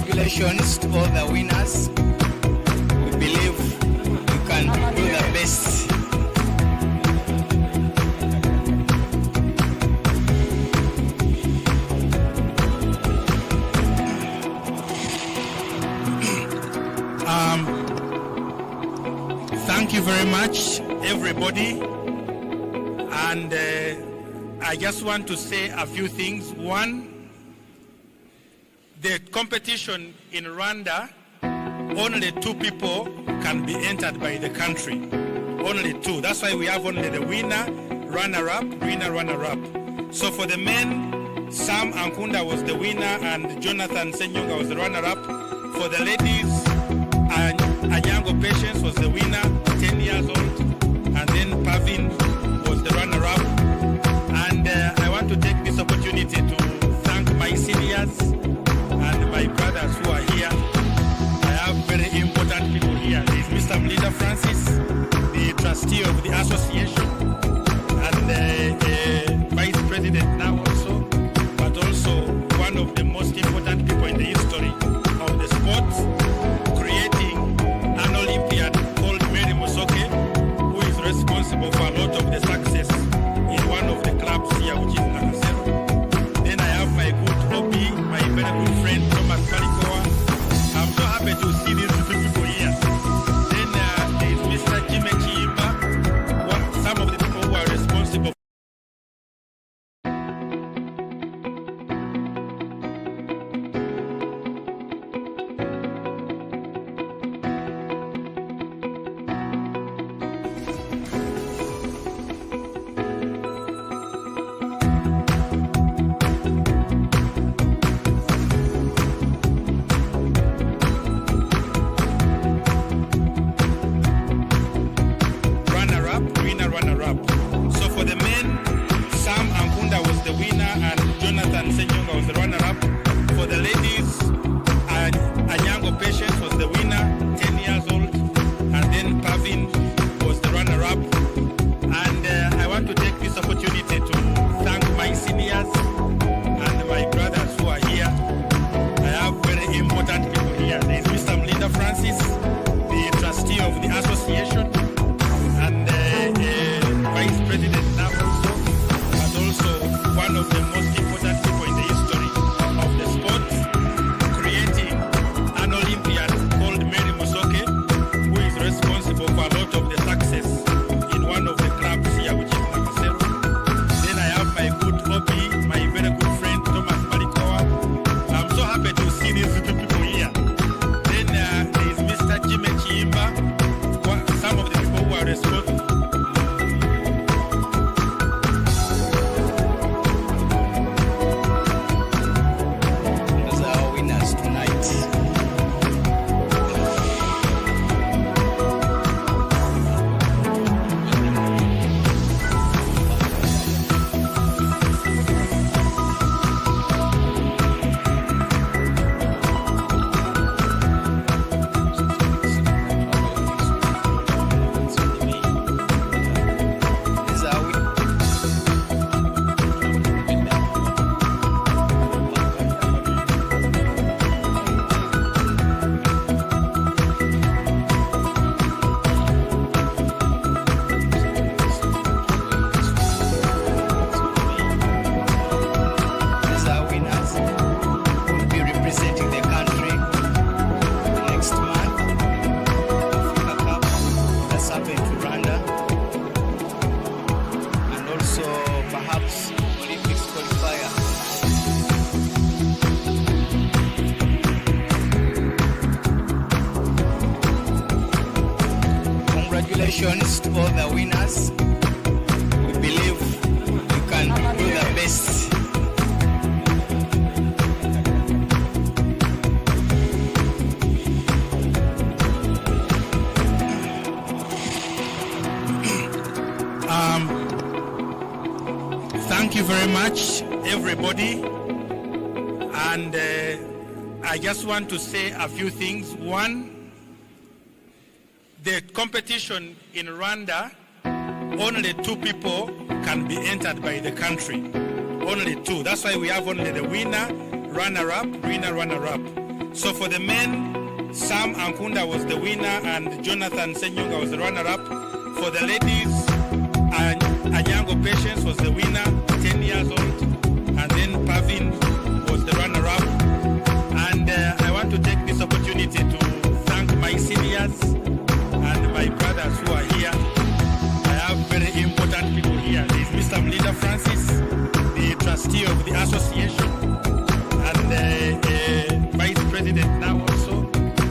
Congratulations to all the winners. We believe you can do the best. Thank you very much, everybody. And I just want to say a few things. One, the competition in Rwanda, only 2 people can be entered by the country. Only 2. That's why we have only the winner, runner-up, winner, runner-up. So for the men, Sam Ankunda was the winner and Jonathan Senyonga was the runner-up. For the ladies, Anyango Patience was the winner, 10 years old, and then Pavin was the runner-up. And I want to take this opportunity to thank my seniors and my brothers who are here. I have very important people here. There is Mr. Mlida Francis, the trustee of the association, and the vice president now also, but also one of the most important people in the history of the sport, responsible for a lot of the success in one of the clubs here, which is Madagascar. Then I have my good hobby, my very good friend Thomas Kalikoa. I'm so happy to see these two people here. Then there is Mr. Jimmy Chiimba, some of the people who are responsible. So for the men, Sam Ankunda was the winner and Jonathan Senyonga was the runner-up. For the ladies, Anyango Patience was the winner, 10 years old, and then Pavin was the runner-up. And I want to take this opportunity to thank my seniors and my brothers who are here. I have very important people here. There is Mr. Mlinda Francis, the trustee of the association, and vice president now also, but also one of the most important people in the history of the sport, creating an Olympian called Mary Musoke, who is responsible for a lot of the success in one of the clubs here, which is Madagascar. Then I have my good hobby, my very good friend Thomas Kalikoa. I'm so happy to see these two people here. Then there is Mr. Jimmy Chiimba, some of the people who are responsible. Congratulations to all the winners. We believe you can do the best. Thank you very much, everybody. And I just want to say a few things. One, the competition in Rwanda, only 2 people can be entered by the country. Only 2. That's why we have only the winner, runner-up, winner, runner-up. So for the men, Sam Ankunda was the winner and Jonathan Senyonga was the runner-up. For the ladies, Anyango Patience was the winner, 10 years old, and then Pavin was the runner-up. And I want to take this opportunity to thank my seniors and my brothers who are here. I have very important people here. There is Mr. Mlinda Francis, the trustee of the association, and vice president now also,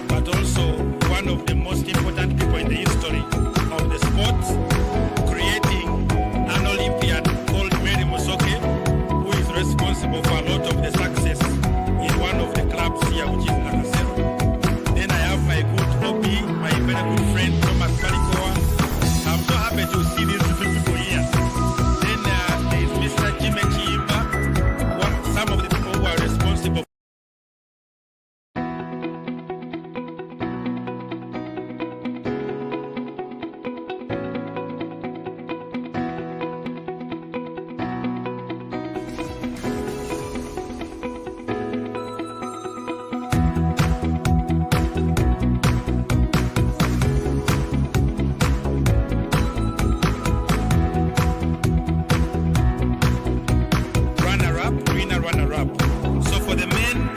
but also one of the most important people in the history of the sport, creating an Olympian called Mary Musoke, who is responsible for a lot of the success in one of the clubs here, which is Nakasero. Then I have my good hobby, my very good friend Thomas Kalikoa. I'm so happy to see these two people here. Then there is Mr. Jimmy Chiimba, some of the people who are responsible. Runner-up. So for the men,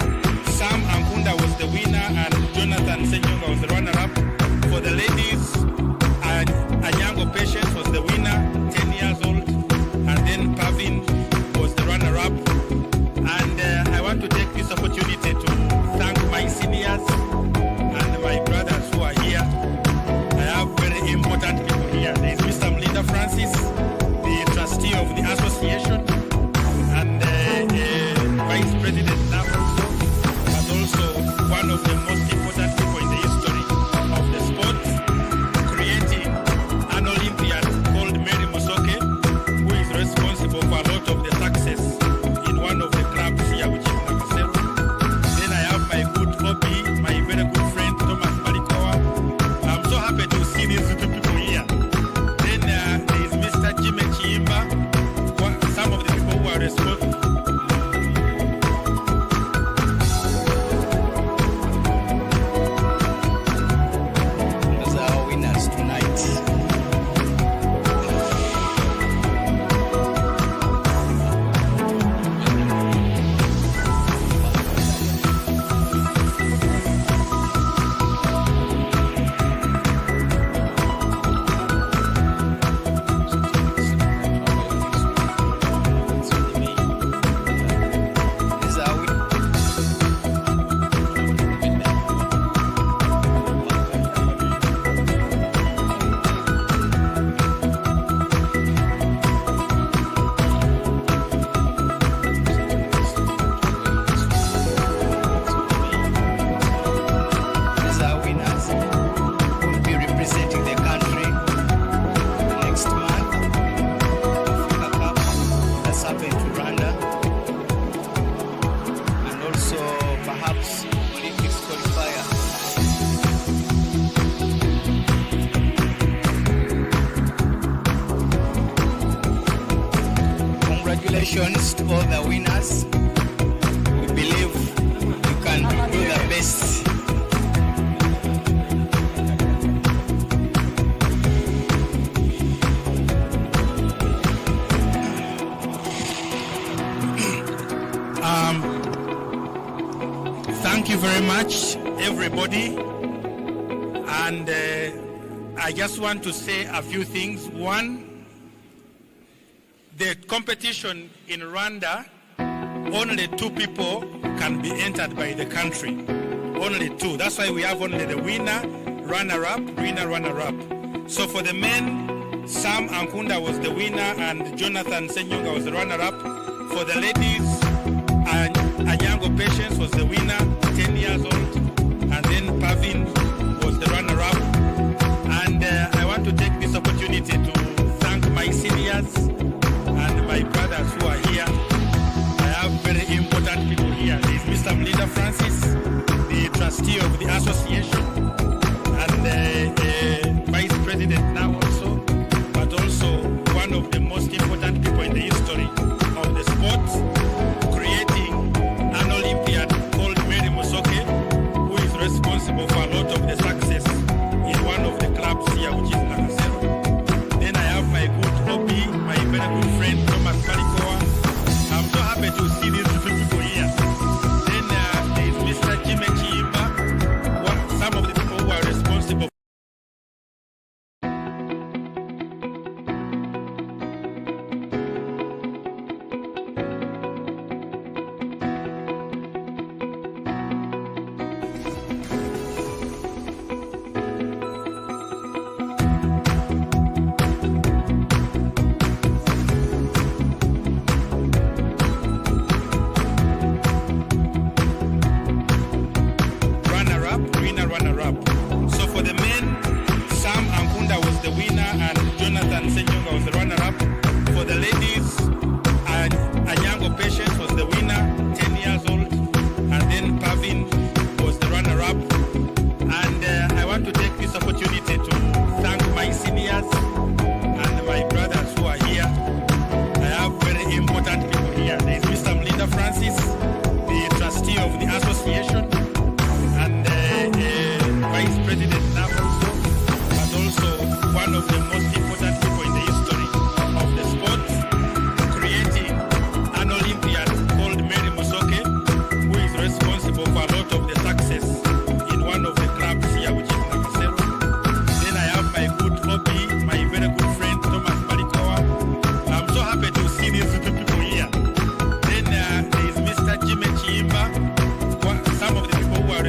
Sam Ankunda was the winner and Jonathan Senyonga was the runner-up. For the ladies, Anyango Patience was the winner, 10 years old, and then Pavin was the runner-up. And I want to take this opportunity to thank my seniors and my brothers who are here. I have very important people here. There is Mr. Mlinda Francis, the trustee of the association, and vice president now also, but also one of the most important people in the history of the sport, creating an Olympian called Mary Musoke, who is responsible for a lot of the success in one of the clubs here, which is Nakasero. Then I have my good hobby, my very good friend Thomas Kalikoa. I'm so happy to see these two people here. Then there is Mr. Jimmy Chiimba, some of the people who are responsible. Congratulations to all the winners. We believe you can do the best. Thank you very much, everybody. And I just want to say a few things. One, the competition in Rwanda, only 2 people can be entered by the country. Only 2. That's why we have only the winner, runner-up, winner, runner-up. So for the men, Sam Ankunda was the winner and Jonathan Senyonga was the runner-up. For the ladies, Anyango Patience was the winner, 10 years old, and then Pavin was the runner-up. And I want to take this opportunity to thank my seniors and my brothers who are here. I have very important people here. There is Mr. Mlinda Francis, the trustee of the association, and vice president now also, but also one of the most important people in the history of the sport, creating an Olympian called Mary Musoke,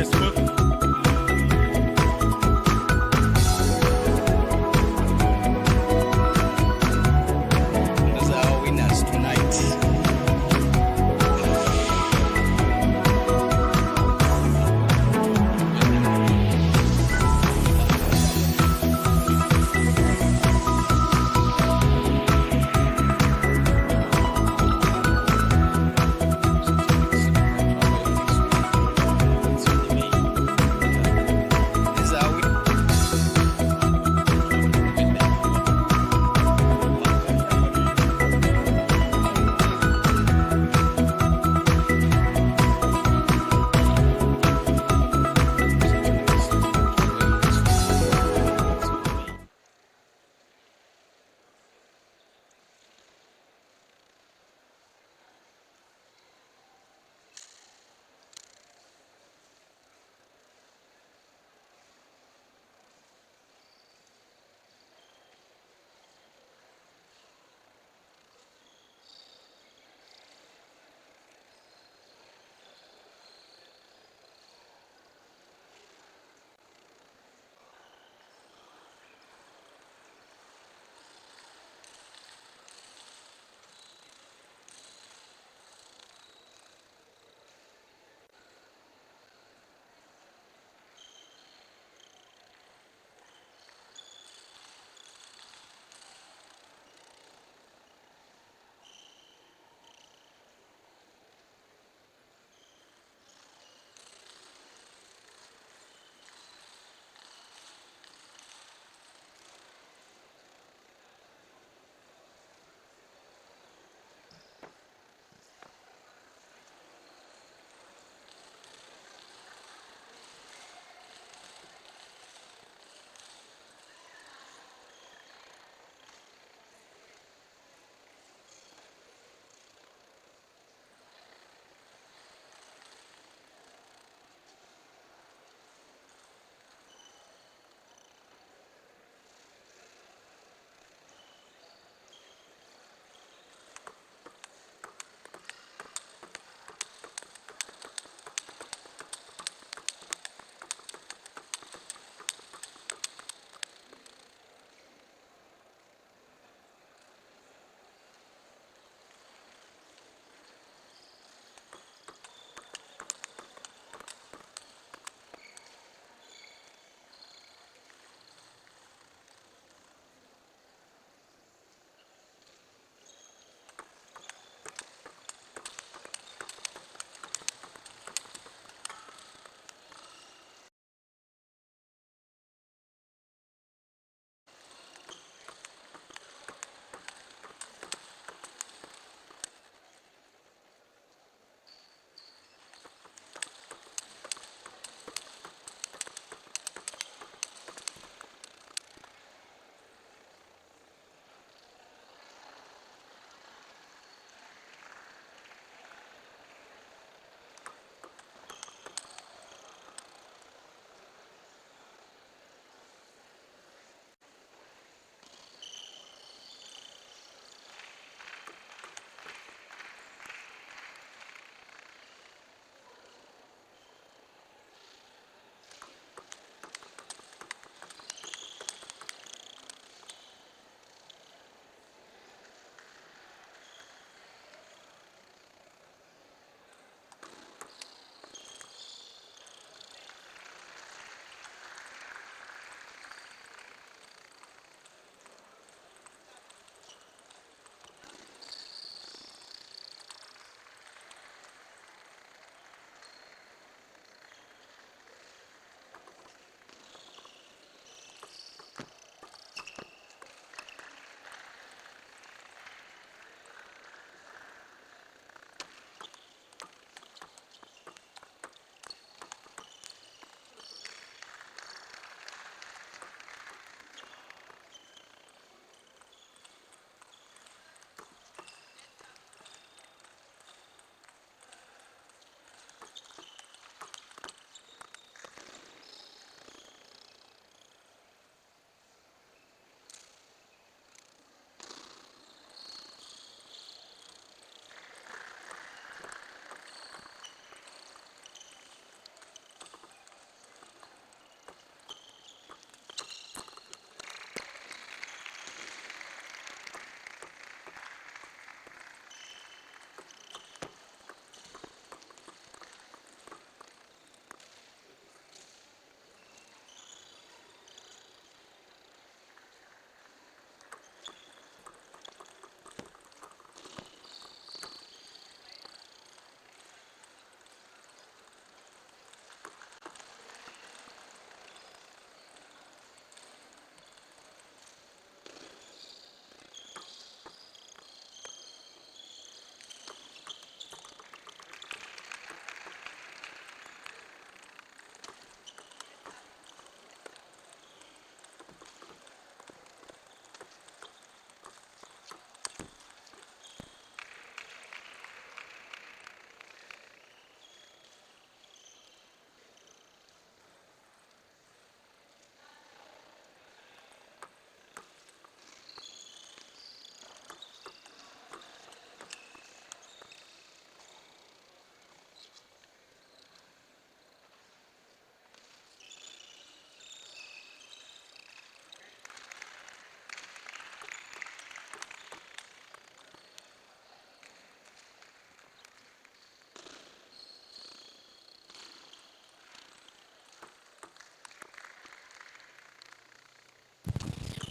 sport. Those are our winners tonight.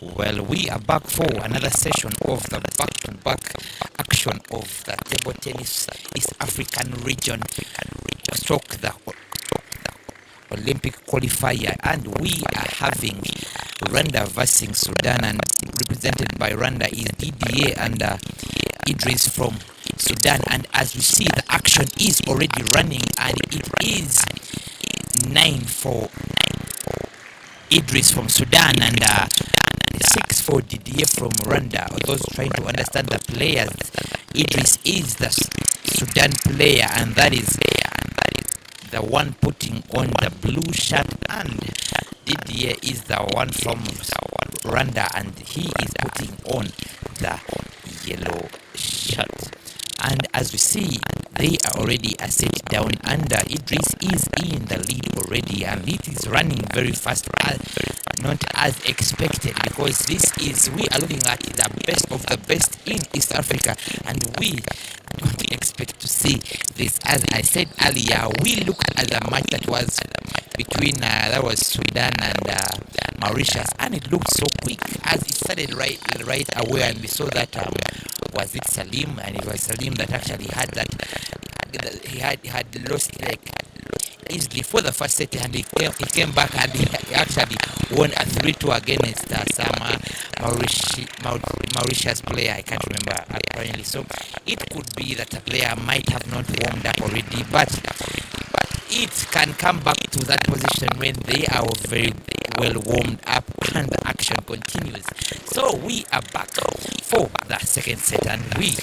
Well, we are back for another session of the back-to-back action of the table tennis East African region stroke the Olympic qualifier, and we are having Rwanda versus Sudan, and represented by Rwanda is DDA and Idris from Sudan. And as you see, the action is already running, and it is 9 for Idris from Sudan and 6 for DDA from Rwanda. Those trying to understand the players, Idris is the Sudan player, and that is the one putting on the blue shirt, and Didier is the one from Rwanda, and he is putting on the yellow shirt. And as we see, they are already set down, and Idris is in the lead already, and it is running very fast, not as expected, because we are looking at the best of the best in East Africa, and we don't expect to see this. As I said earlier, we looked at the match that was between that was Sudan and Mauritius, and it looked so quick as it started right away, and we saw that was it Salim, and it was Salim that actually had that he had lost like easily for the first set, and he came back and he actually won a 3-2 against some Mauritius player. I can't remember apparently. So it could be that a player might have not warmed up already, but it can come back to that position when they are very well warmed up and the action continues. So we are back for the second set, and we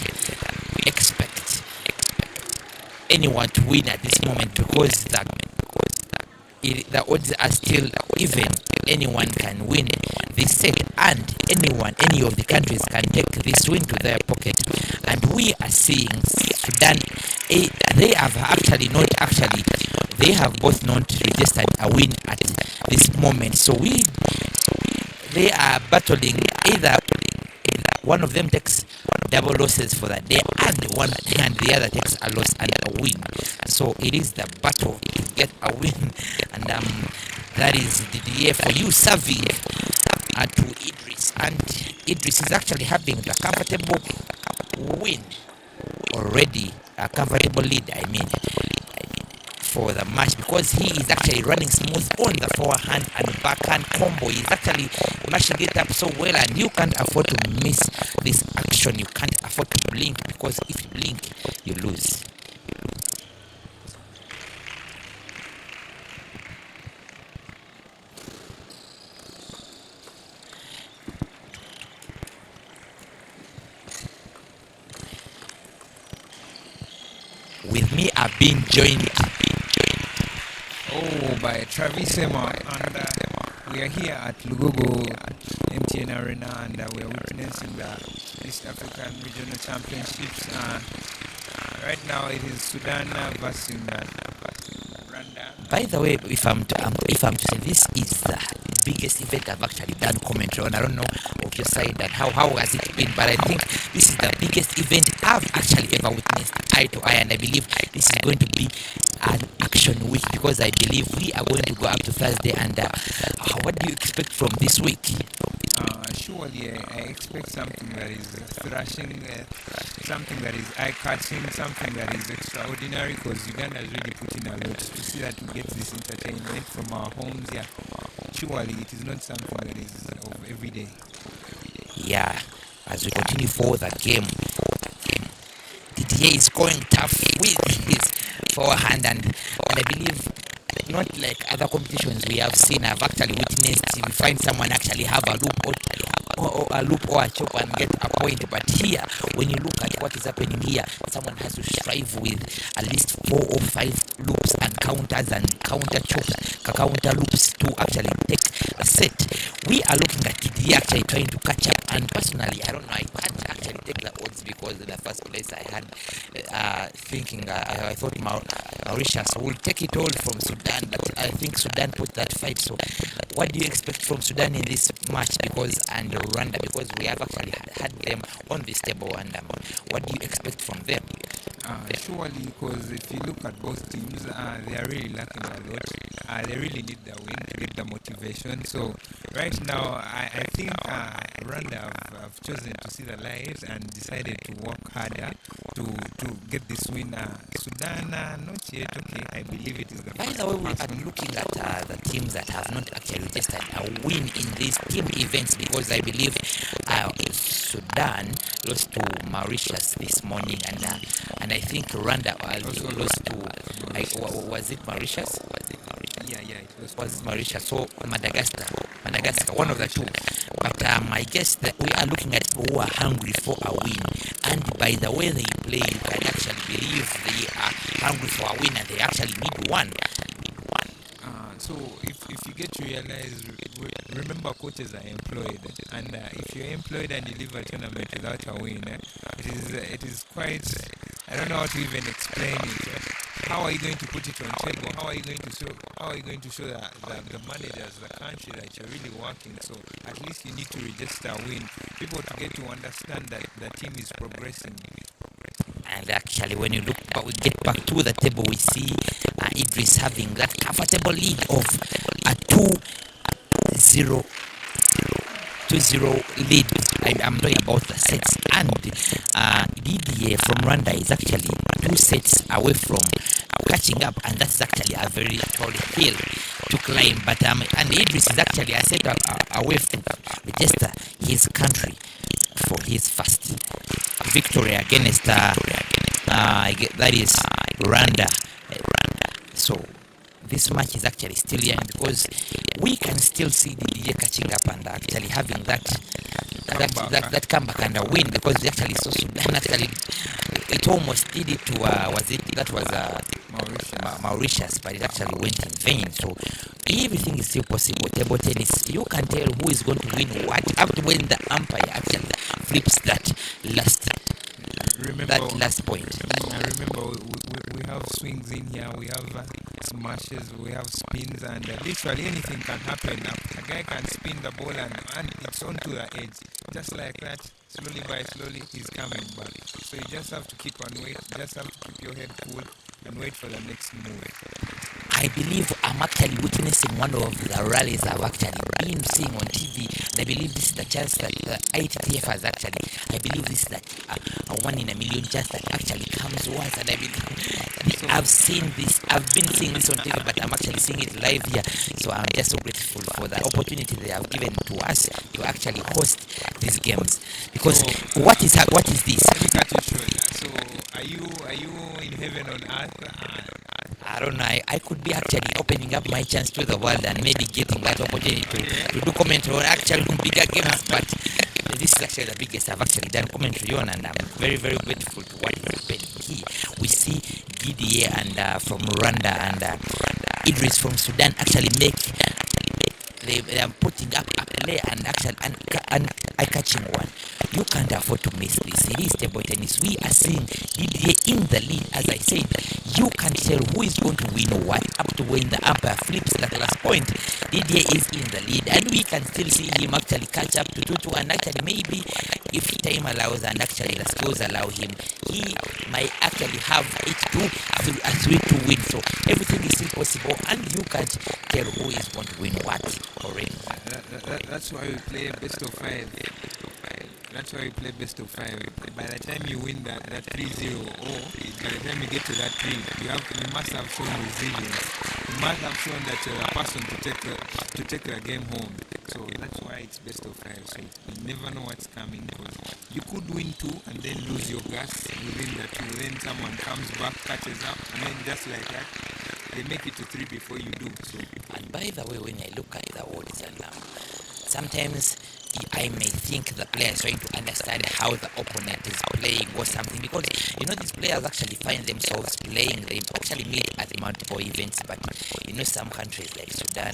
expect anyone to win at this moment, because the odds are still even. Anyone can win this set, and any of the countries can take this win to their pocket. And we are seeing Sudan, they have both not registered a win at this moment. So they are battling, either one of them takes double losses for that day, and the other takes a loss and a win. So it is the battle to get a win, and that is the DDA for you serving to Idris, and Idris is actually having the comfortable win already, a comfortable lead, I mean, for the match, because he is actually running smooth on the forehand and backhand combo. He's actually mashing it up so well, and you can't afford to miss this action. You can't afford to blink, because if you blink, you lose. With me, I've been joined by Travis Emma, and we are here at Lugogo MTN Arena, and we are witnessing the East African Regional Championships. Right now, it is Sudan versus Rwanda. By the way, if I'm to say, this is the biggest event I've actually done commentary on. I don't know of your side and how has it been, but I think this is the biggest event I've actually ever witnessed eye to eye, and I believe this is going to be an action week, because I believe we are going to go up to Thursday. And what do you expect from this week? Surely I expect something that is thrashing, something that is eye-catching, something that is extraordinary, because Uganda has really put in a lot to see that we get this entertainment from our homes. Yeah, surely it is not something that is of every day. Yeah, as we continue for the game, DDA is going tough with his forehand, and I believe, not like other competitions we have seen, I've actually witnessed, we find someone actually have a loop or a chop and get a point. But here, when you look at what is happening here, someone has to strive with at least 4 or 5 loops and counters and counter chops, counter loops to actually take a set. We are looking at it actually trying to catch up, and personally, I don't know, I can't actually take the odds, because in the first place I had thinking, I thought Mauritius will take it all from Sudan, but I think Sudan put that fight. So what do you expect from Sudan in this match, and Rwanda, because we have actually had them on this table, and what do you expect from them? Surely, because if you look at both teams, they are really lacking a lot. they really need the win to get the motivation. So right now, I think Rwanda have chosen to see the light and decided to work harder to get this win. Sudan, not yet. Okay, I believe it is the By first the way, we person. are looking at the teams that have not actually registered a win in these team events because I believe Sudan lost to Mauritius this morning, and I think Rwanda Also lost to Mauritius. was it Mauritius? Yeah, it was. Was Mauritius? So Madagascar, one of the two. But I guess that we are looking at people who are hungry for a win, and by the way they play, you can actually believe they are hungry for a win, and they actually need one. So if you get to realize, remember coaches are employed, and if you're employed and you leave a tournament without a win, it is quite. I don't know how to even explain it. How are you going to put it on table? How are you going to show? How are you going to show that the managers, the country, that you're really working? So at least you need to register a win. People to get to understand that the team is progressing. And actually, when you look, but we get back to the table, we see Idris having that comfortable lead of a 2-0 lead. I'm talking about the sets, and Didier from Rwanda is actually 2 sets away from catching up, and that's actually a very tall hill to climb. But and Idris is actually a set away from register his country for his first victory against that is Rwanda. So this match is actually still young because we can still see Didier catching up and actually having that comeback and a win, because we actually saw Sudan actually it almost did it to Mauritius, but it actually went in vain. So everything is still possible. Table tennis, you can tell who is going to win what up to when the umpire actually flips that last point. I remember we have swings in here, we have smashes, we have spins, and literally anything can happen. A guy can spin the ball and it's onto the edge. Just like that, slowly by slowly, he's coming back. So you just have to keep on wait, just have to keep your head cool and wait for the next move. I believe I'm actually witnessing one of the rallies I've actually been seeing on TV. And I believe this is the chance that the ITTF has actually, I believe this is that a 1 in a million chance that actually comes once. And I believe I've been seeing this on TV, but I'm actually seeing it live here. So I'm just so grateful for the opportunity they have given to us to actually host these games. Because So, what is this? let me cut you short. So are you in heaven on earth? I don't know. I could be actually opening up my chance to the world and maybe getting that opportunity to do commentary on actually bigger games. But this is actually the biggest I've actually done commentary on, and I'm very, very grateful to what is happening here. We see Didier and from Rwanda and Idris from Sudan actually make. They are putting up a play and actually and eye-catching one. You can't afford to miss this. It is table tennis. We are seeing Didier in the lead. As I said, you can tell who is going to win what up to when the umpire flips that last point. Didier is in the lead, and we can still see him actually catch up to 2-2, and actually maybe if time allows and actually the skills allow him, he might actually have it to a 3-2 win. So everything is still possible, and you can't tell who is going to win what already. That's why we play best of 5. That's why we play best of 5. By the time you win that 3-0, or by the time you get to that 3, you must have shown resilience. You must have shown that you're a person to take the game home. So that's why it's best of 5. So you never know what's coming, because you could win 2 and then lose your gas within the 2. Then someone comes back, catches up, and then just like that, they make it to 3 before you do. So, And by the way, when I look at the odds, and sometimes I may think the player is trying to understand how the opponent is playing or something, because these players actually find themselves playing. They actually meet at multiple events, but some countries like Sudan,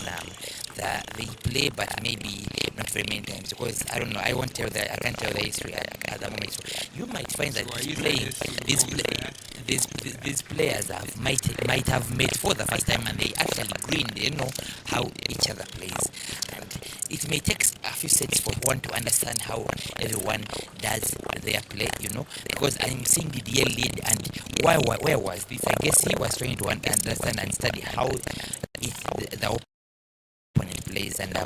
they play, but maybe not very many times, because I don't know. I can't tell the history at the moment. So you might find that these players might have met for the first time, and they actually green. They know how each other plays, and it may take a few sets for one to understand how everyone does their play. Because I'm seeing Didier lead, and where was this? I guess he was trying to understand and study how if the opponent plays, and I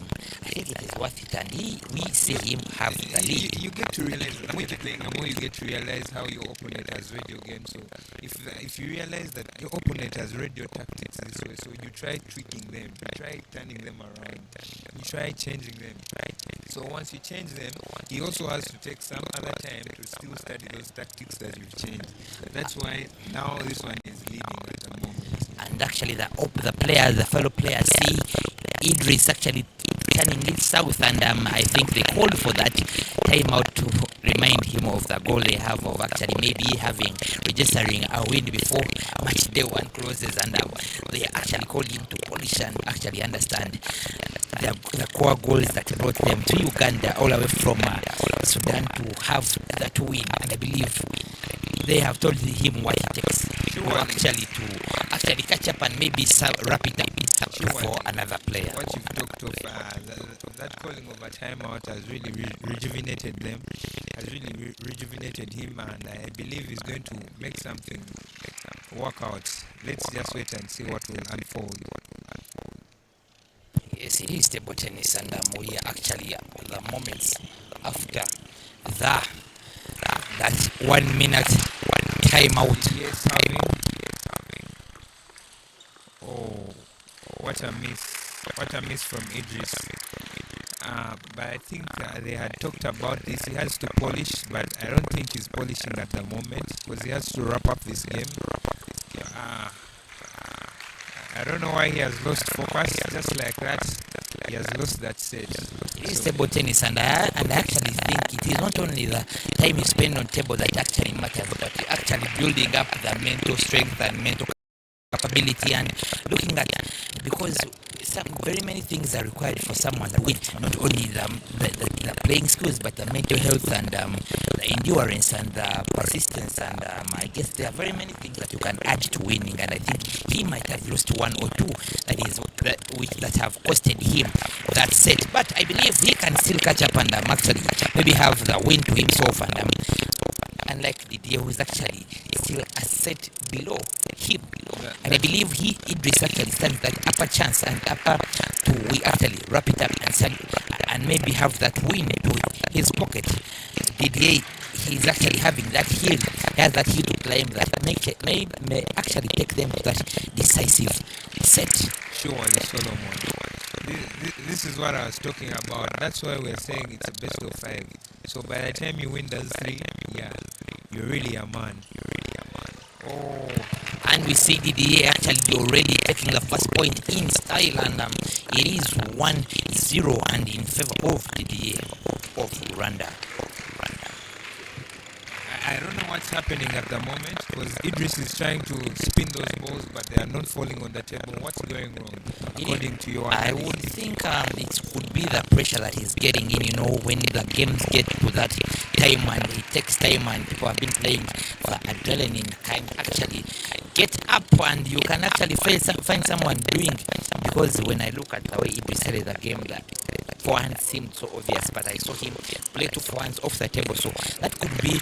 think it is worth it, and we see him have the lead. You get to realize the more you're playing, the more you get to realize how your opponent has read your game. So if you realize that your opponent has read your tactics this way, so you try tweaking them, you try turning them around, you try changing them. So once you change them, he also has to take some other time to still study those tactics that you've changed. That's why now this one is leading at the moment. And actually the players, the fellow players, see Idris actually turning it south, and I think they called for that timeout to remind him of the goal they have of actually maybe registering a win before match day one closes, and they actually called him to polish and actually understand the core goals that brought them to Uganda all the way from Sudan to have that win, and I believe they have told him what it takes to actually catch up and maybe wrap it up for another player. What you've talked of, that calling of a timeout has really rejuvenated them, has really rejuvenated him, and I believe he's going to make something work out. Let's just wait and see what will unfold. Yes, it is table tennis, and we are actually the moments after that 1 minute timeout. Yes, having. Oh, what a miss from Idris. But I think they had talked about this. He has to polish, but I don't think he's polishing at the moment because he has to wrap up this game. I don't know why he has lost focus. Just like that, he has lost that set. It is table tennis, and I actually think it is not only the time you spend on table that actually matters, but actually building up the mental strength and mental capability, and looking at, because very many things are required for someone with not only the playing skills, but the mental health and the endurance and the persistence, and I guess there are very many things that you can add to winning, and I think he might have lost one or two that have costed him that set, but I believe he can still catch up and actually maybe have the win to himself, and unlike Didier, who is actually still a set below him. And I believe Idris actually stands that upper chance and upper to we actually wrap it up and maybe have that win to his pocket. Didier, he's actually having that hill. He has that hill to climb that may actually take them to that decisive set. Surely, Solomon. This is what I was talking about. That's why we're saying it's a best of 5. So by the time you win those 3, yeah, you're really a man. Oh. And we see Didier actually already taking the first point in style, and it is 1-0 and in favor of Didier of Rwanda. I don't know what's happening at the moment because Idris is trying to spin those balls, but they are not falling on the table. What's going wrong, according to your analysis? I would think it could be the pressure that he's getting in, when the games get to that time and it takes time and people have been playing for adrenaline, can actually get up and you can actually find someone doing, because when I look at the way Idris started the game, that forehand seemed so obvious, but I saw him play 2 forehands off the table, so that could be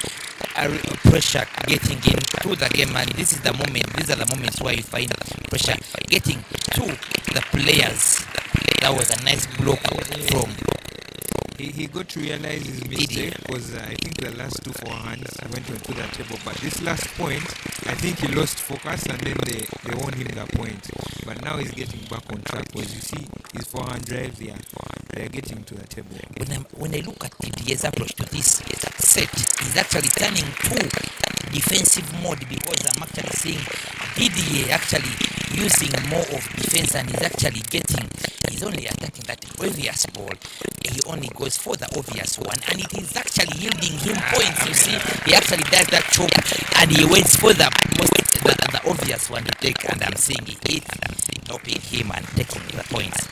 a pressure getting into the game, and these are the moments where you find pressure getting to the players. That was a nice block from. He got to realize his mistake because I think the last 2 forehands went onto the table, but this last point, I think he lost focus and then they won him the point. But now he's getting back on track because you see his forehand drives, they're getting to the table. When I look at Didier's approach to this set, he's actually turning to defensive mode, because I'm actually seeing Didier actually using more of defense, and he's only attacking that obvious ball. He only goes for the obvious one, and it is actually yielding him points. You see, he actually does that choke, and he waits for the obvious one to take, and I'm seeing it helping him and taking the points.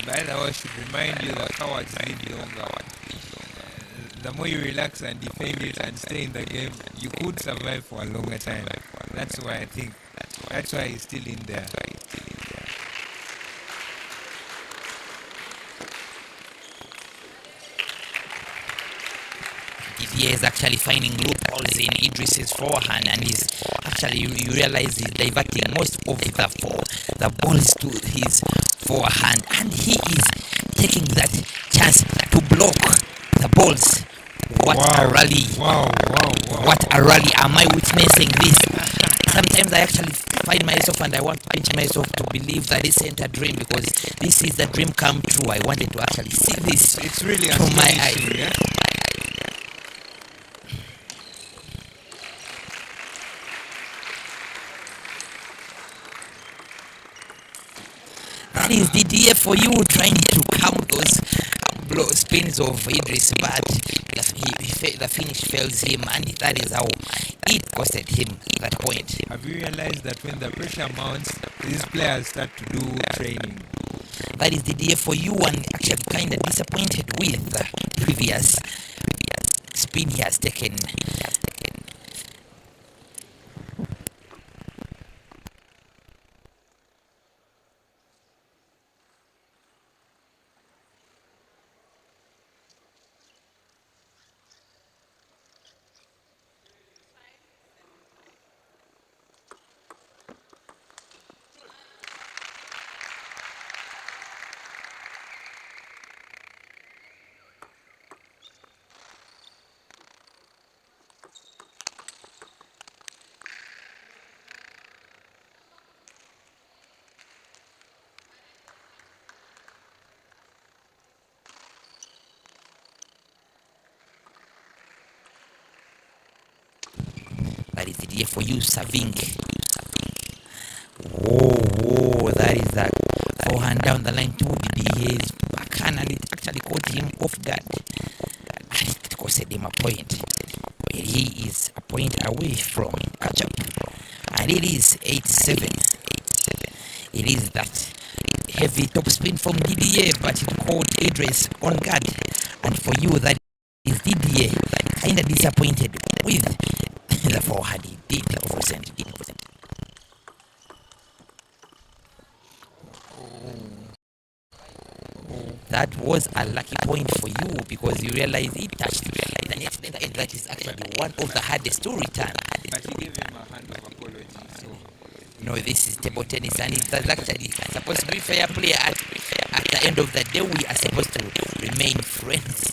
By the way, I should remind you that cowards live longer. The more you relax and defend it and stay in the game, you could survive for a longer time. That's why he's still in there. Didier is actually finding loopholes in Idris's forehand, and he's actually, you realize he's diverting most of the balls to his forehand, and he is taking that chance to block the balls. What a rally! What a rally! Am I witnessing this? Sometimes I actually find myself and I want to pinch myself to believe that this ain't a dream, because this is the dream come true. I wanted to actually see this. It's really to my eyes. astonishing, yeah? That is Didier for you, trying to count those spins of Idris, but the finish fails him, and that is how it costed him that point. Have you realized that when the pressure mounts, these players start to do training? That is Didier for you, and actually kind of disappointed with the previous spin he has taken. That is Didier for you, serving. Whoa, that is a forehand down the line to Didier's backhand, and it actually caught him off guard. And it costed him a point. He is a point away from catch up. And it is 8-7. It is that heavy top spin from Didier, but it caught Idris on guard. And for you, that is Didier kind of disappointed with the forehand he did represent. That was a lucky point for you, because you realize he touched the net, and that is actually one of the hardest to return. But he gave him a hand of apology, so... No, this is table tennis, and it's actually supposed to be fair play. At the end of the day, we are supposed to remain friends,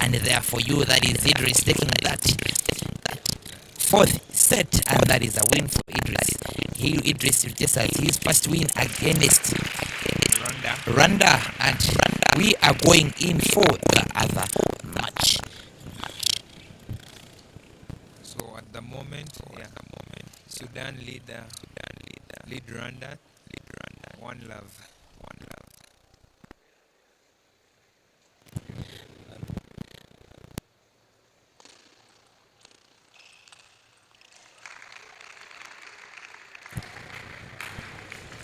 and therefore you, that is Idris, taking that fourth set, and that is a win for Idris. Idris just has his first win against Rwanda, and we are going in for the other match. So at the moment, Sudan lead Rwanda, 1-0.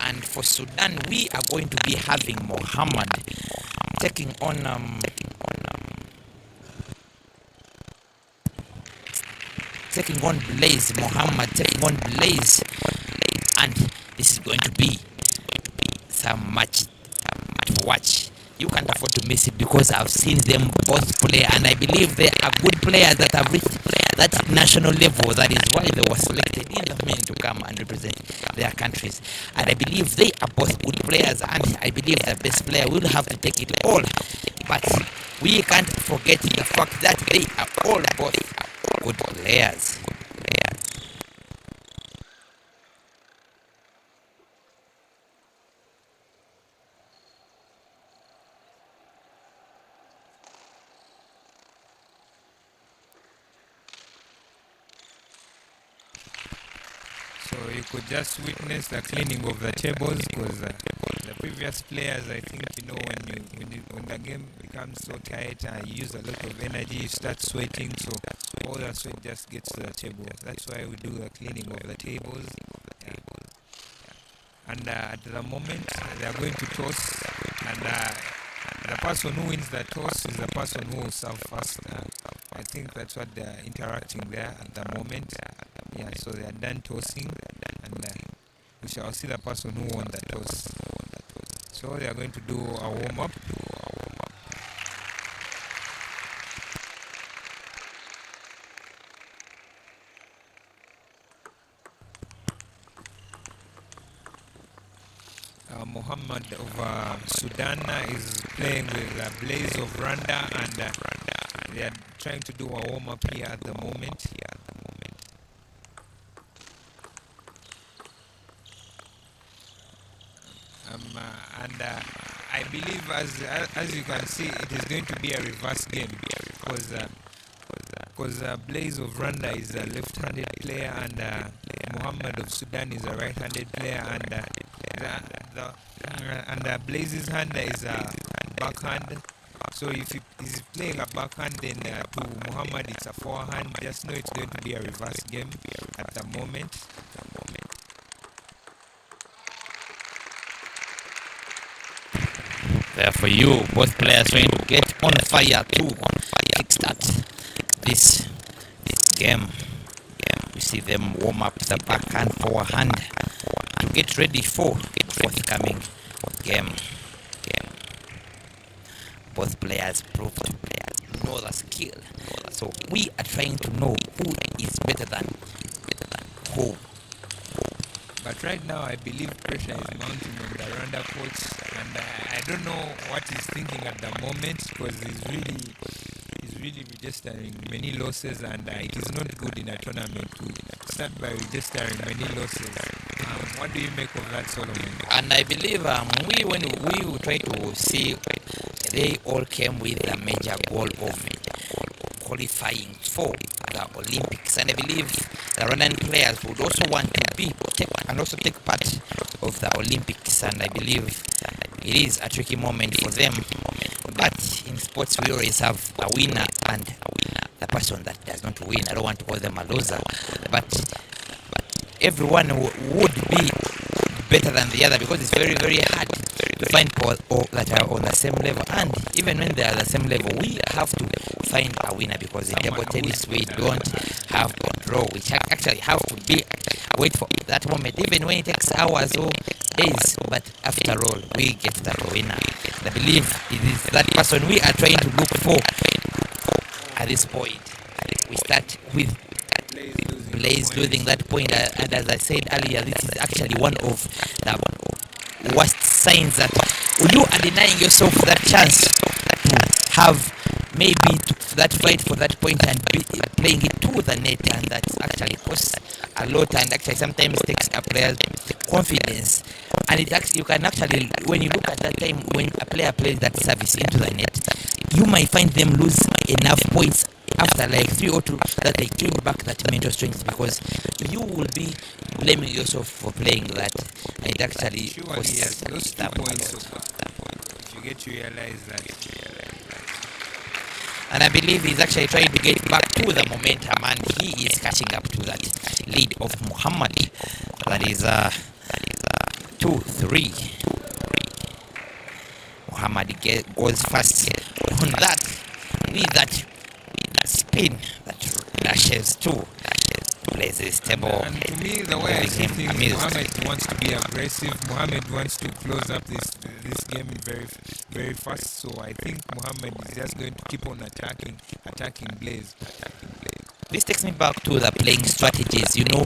And for Sudan, we are going to be having Mohammad taking on Blaze. Mohammad taking on Blaze, and this is going to be some match to watch. You can't afford to miss it, because I've seen them both play, and I believe they are good players that have reached that national level. That is why they were selected in the men to come and represent their countries. And I believe they are both good players, and I believe the best player will have to take it all. But we can't forget the fact that they are all both good players. So you could just witness the cleaning of the tables, because the previous players, I think, when the game becomes so tight, you use a lot of energy, you start sweating, so all the sweat just gets to the table. That's why we do the cleaning of the tables. And at the moment, they are going to toss, and the person who wins the toss is the person who will serve first. I think that's what they're interacting there at the moment. Yeah, so they are done tossing, and we shall see the person who won the toss. So they are going to do a warm-up. Mohammad of Sudan is playing with Blaze of Rwanda, and they are trying to do a warm up here at the moment. And I believe, as you can see, it is going to be a reverse game because Blaze of Rwanda is a left-handed player, and Mohammad of Sudan is a right-handed player, and Blaze's hand is a backhand. So if he is playing a backhand, then to Mohammad it's a forehand. Just know it's going to be a reverse game at the moment. There for you, both players trying to get on fire to kickstart this game. We see them warm up the backhand, forehand to get ready for forthcoming game. Both players prove to know the skill. So we are trying to know who is better than who. But right now, I believe pressure is mounting on the Rwanda coach, and I don't know what he's thinking at the moment, because he's really registering many losses, and it is not good in a tournament to start by registering many losses. What do you make of that, Solomon? And I believe when we try to see, they all came with a major goal of qualifying for the Olympics, and I believe the Rwandan players would also want to take part of the Olympics, and I believe it is a tricky moment for them. But in sports, we always have a winner and the person that does not win. I don't want to call them a loser, but everyone would be better than the other, because it's very, very hard to find people that are on the same level. And even when they are the same level, we have to find a winner, because in table tennis we don't have a draw. We actually have to wait for that moment, even when it takes hours or days. But after all, we get the winner. I believe it is that person we are trying to look for at this point. We start with Blaze losing that point, and as I said earlier, this is actually one of the worst signs that you are denying yourself that chance to have maybe that fight for that point and playing it to the net, and that actually costs a lot, and actually sometimes takes a player's confidence. And it actually, you can actually, when you look at that time when a player plays that service into the net, you might find them lose enough points after like 3 or 2 that they gain back that mental strength, because you will be blaming yourself for playing that, and it actually costs those 2 points. If you get to realize that. And I believe he's actually trying to get back to the momentum, and he is catching up to that lead of Mohammad. That is 2-3. Mohammad goes fast on that, with that spin that lashes to Blaze's table. And to me, the way I see things, Mohammad wants to be aggressive. Mohammad wants to close up this game very, very fast. So I think Mohammad is just going to keep on attacking Blaze. This takes me back to the playing strategies. You know,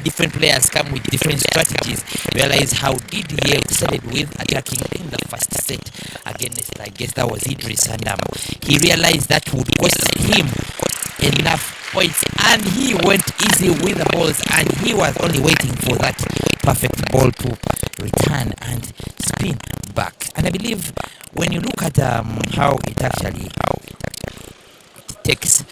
different players come with different strategies. Realize how Didier started with attacking in the first set against, I guess that was Idris, and he realized that would cost him enough points, and he went easy with the balls, and he was only waiting for that perfect ball to return and spin back. And I believe when you look at how it actually takes,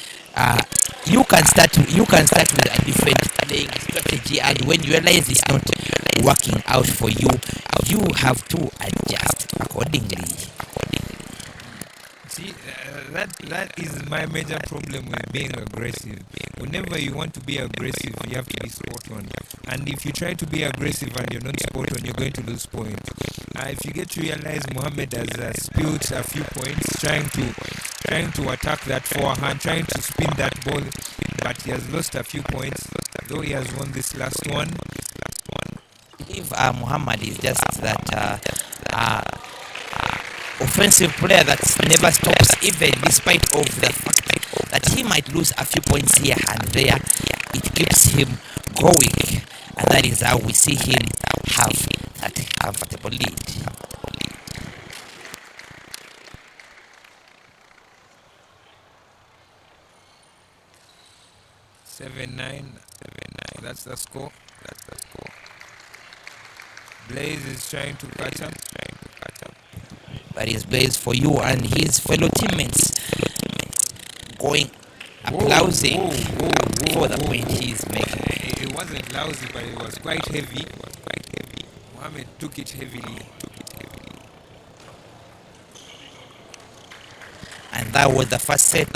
you can start with a different playing strategy, and when you realize it's not working out for you, you have to adjust accordingly. See, that is my major problem with being aggressive. Whenever you want to be aggressive, you have to be spot on. And if you try to be aggressive and you're not spot on, you're going to lose points. If you get to realize Mohammad has spilled a few points trying to attack that forehand, trying to spin that ball, but he has lost a few points, though he has won this last one. I believe Mohammad is just that offensive player that never stops, even despite of the fact that he might lose a few points here and there. It keeps him going, and that is how we see him have that comfortable lead. 7-9. That's the score. Blaze is trying to catch up. That is Blaze for you and his fellow teammates going applauding for the point he's making. It wasn't lousy, but it was quite heavy. Mohammad took it heavily. And that was the first set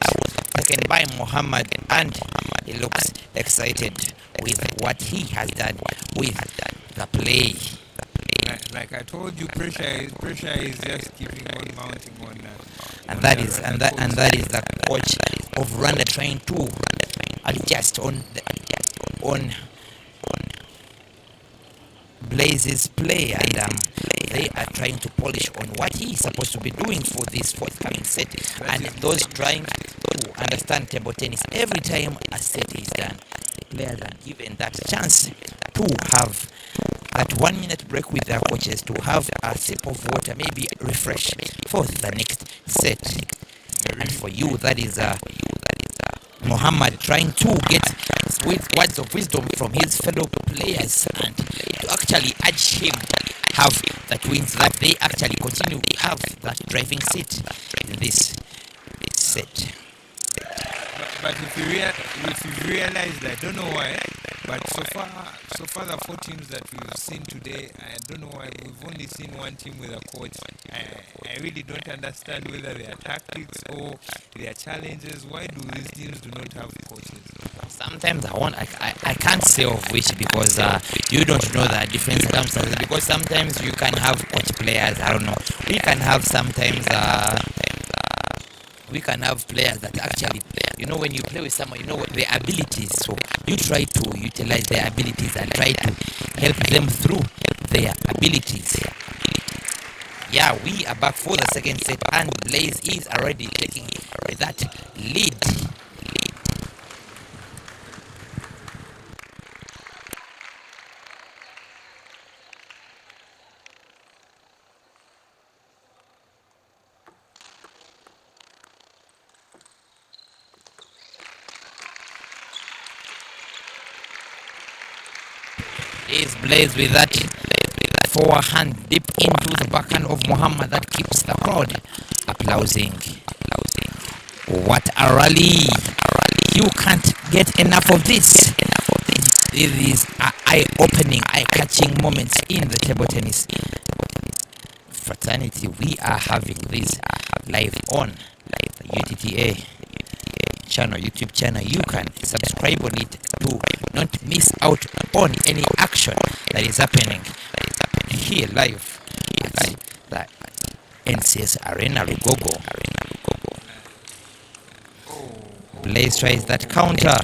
taken by Mohammad, and he looks excited with what he has done with the play. Like I told you, pressure is just keeping on mounting on. And that is the coach of Rwanda trying to adjust on Blaze's play, and they are trying to polish on what he is supposed to be doing for this forthcoming set. And those trying to understand table tennis, every time a set is done, the players are given that chance to have that 1 minute break with their coaches, to have a sip of water, maybe refresh for the next set. And for you, that is Mohammad trying to get with words of wisdom from his fellow players and to actually urge him have that wins, that they actually continue to have that driving seat in this set. But if you realize, I don't know why, but so far the 4 teams that we've seen today, I don't know why we've only seen one team with a coach. I really don't understand whether their tactics or their challenges. Why do these teams do not have coaches? Sometimes I can't say of which, because you don't know the different circumstances, because sometimes you can have coach players, I don't know, we can have sometimes we can have players that actually, when you play with someone, their abilities, so you try to utilize their abilities and try to help them through their abilities. Yeah, we are back for the second set, and Blaze is already taking that lead. Is Blaze with that forehand deep into the backhand of Mohammad that keeps the crowd applauding. What a rally! You can't get enough of this. These are eye-opening, eye-catching moments in the table tennis fraternity. We are having this live on the UTTA channel, YouTube channel. You can subscribe on it to not miss out on any action that is happening here live at the NCS Arena Lugogo. Blaze tries that counter,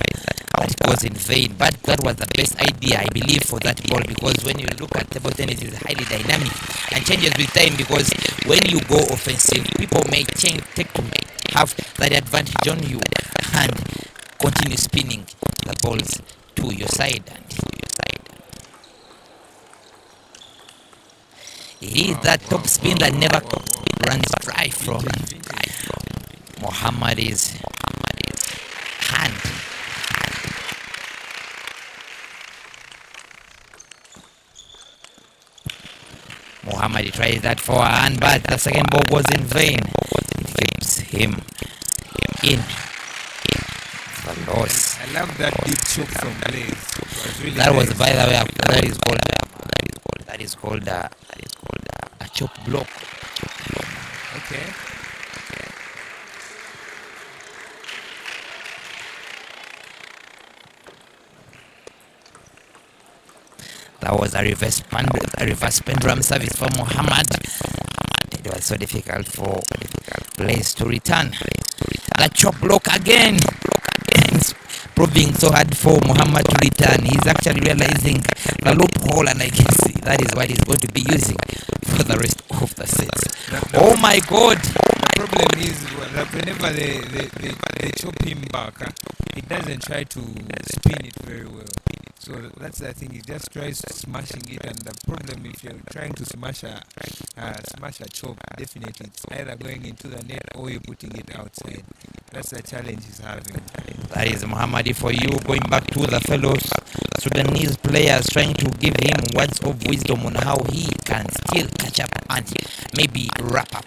that goes in vain, but that was the best idea, I believe, for that ball, because when you look at table tennis, it's highly dynamic and changes with time, because when you go offensive, people may take to have that advantage on you and continue spinning the balls to your side. He is that top spin that never runs dry from Mohammad's hand. Mohammad tries that forehand, but the second ball goes in vain. It keeps him in the loss. I love that deep choke from Blaze. Really That nice. was, by the way, that is called a chop block. Okay. That was a reverse pendulum service for Mohammad. It was so difficult for Blaze to return. The chop block again. It's proving so hard for Mohammad to return. He's actually realizing the loophole, and I can see that is what he's going to be using for the rest of the sets. Oh my God! The problem is that whenever they chop him back, he doesn't try to spin it very well. So that's the thing. He just tries smashing it, and the problem if you're trying to smash a chop, definitely it's either going into the net or you're putting it outside. That's the challenge he's having. That is Mohammad for you. Going back to the fellow Sudanese players, trying to give him words of wisdom on how he can still catch up and maybe wrap up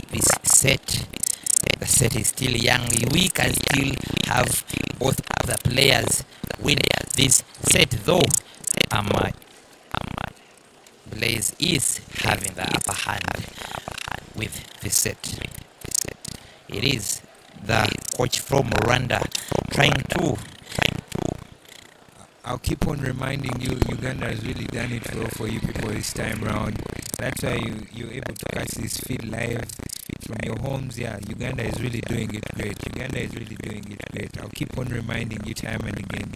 this set. The set is still young. We can still have both other players win this set, though Blaze is having the upper hand with this set. It is the coach from Rwanda trying to. I'll keep on reminding you, Uganda has really done it well for you people this time round. That's why you're able to catch this feed live from your homes. Yeah, Uganda is really doing it great. Uganda is really doing it great. I'll keep on reminding you time and again.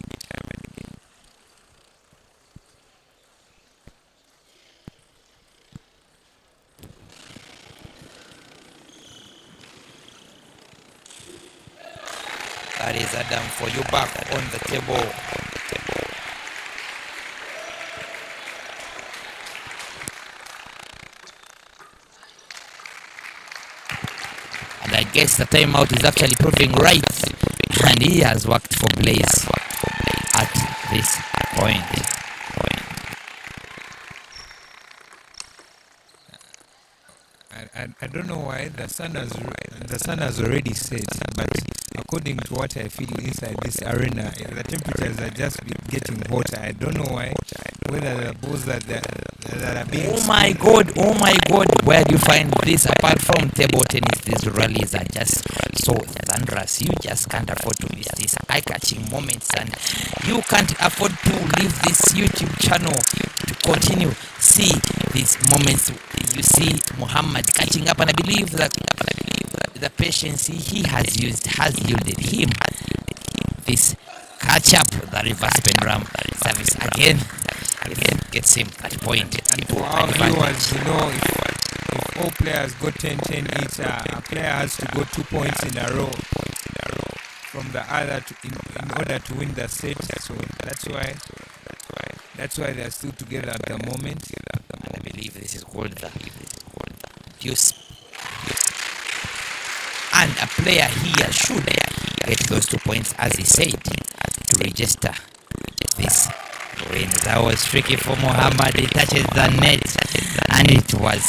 That is Adam for you back on the table. And I guess the timeout is actually proving right. And he has worked for Blaze at this point. I don't know why the sun has already set, but according to what I feel inside this arena, the temperatures are just getting hotter. I don't know why. Whether the balls that are being oh my god, where do you find this apart from table tennis? These rallies are just so thunderous. You just can't afford to miss these eye-catching moments, and you can't afford to leave this YouTube channel to continue see these moments. You see Mohammad catching up, and I believe that the patience he has used has yielded him this catch up. The reverse pendulum service again gets him at point. And for our viewers, if all players go 10-10 each, a player has to go 2 points in a row from the other in order to win the set. So that's why they're still together at the moment. And I believe this is called the deuce. And a player here should get those 2 points, as he said, to register this win. That was tricky for Mohammad. He touches the net, and it was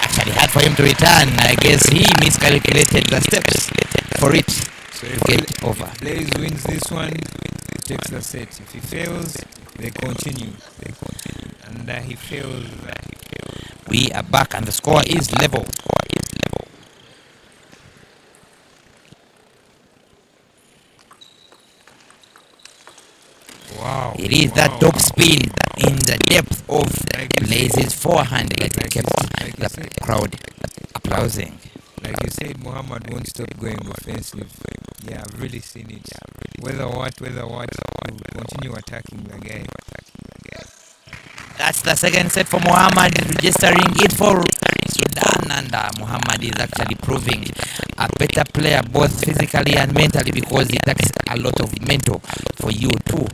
actually hard for him to return. I guess he miscalculated the steps for it to get over. Blaze wins this one, he takes the set. If he fails, they continue. And he fails. We are back, and the score is level. Wow. It is that top spin in the depth of Blaze's forehand that kept the crowd applauding. Like you said, Mohammad won't stop going offensive. Yeah, I've really seen it. Whether what, we'll continue attacking the guy. That's the second set for Mohammad, registering it for Sudan, and Mohammad is actually proving a better player both physically and mentally, because it takes a lot of mental for you to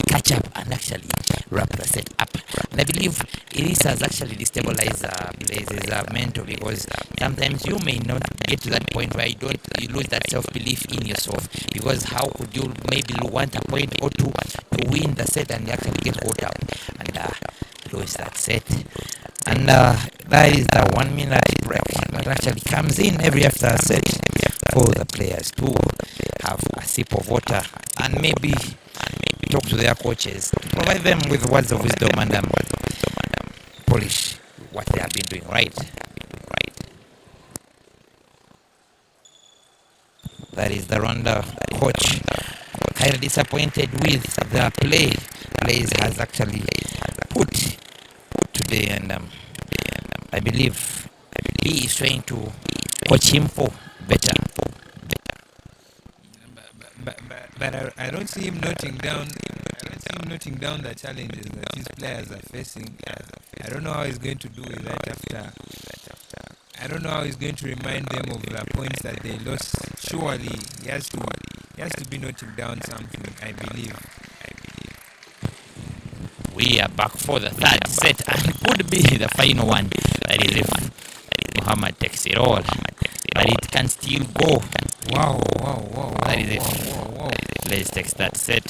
catch up and actually wrap the set up. And I believe it has actually destabilized Blaze's mental, because sometimes you may not get to that point where you lose that self-belief in yourself, because how could you maybe want a point or two to win the set and actually get caught up and lose that set. And that is the 1 minute break that actually comes in every after a set for the players to have a sip of water and maybe talk to their coaches, provide them with words of wisdom and polish what they have been doing right. That is the Rwanda coach, kind of disappointed with the play Blaze has actually put today, and I believe he is trying to coach him for better. But I don't see him noting down. The challenges that these players are facing. I don't know how he's going to do with that after. I don't know how he's going to remind them of the points that they lost. Surely he has to be noting down something. I believe. We are back for the third set and could be the final one. That is if Mohammad takes it all. But it can still go. Wow. That is if Blaze takes that set.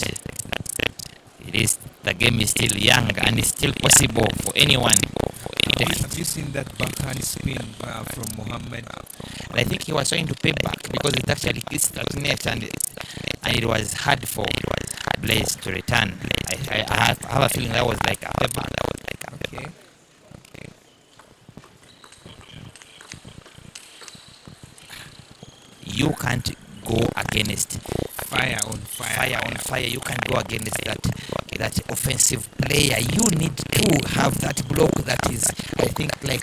The game is still young and it's still possible for anyone to take it. Have you seen that backhand spin from Mohammad? And I think he was trying to pay back because it actually kissed that net and it was hard for Blaze to return. I have a feeling that was like a payback. Okay. You can't go against Fire on fire. You can't go against that offensive player. You need to have that block that is, I think, like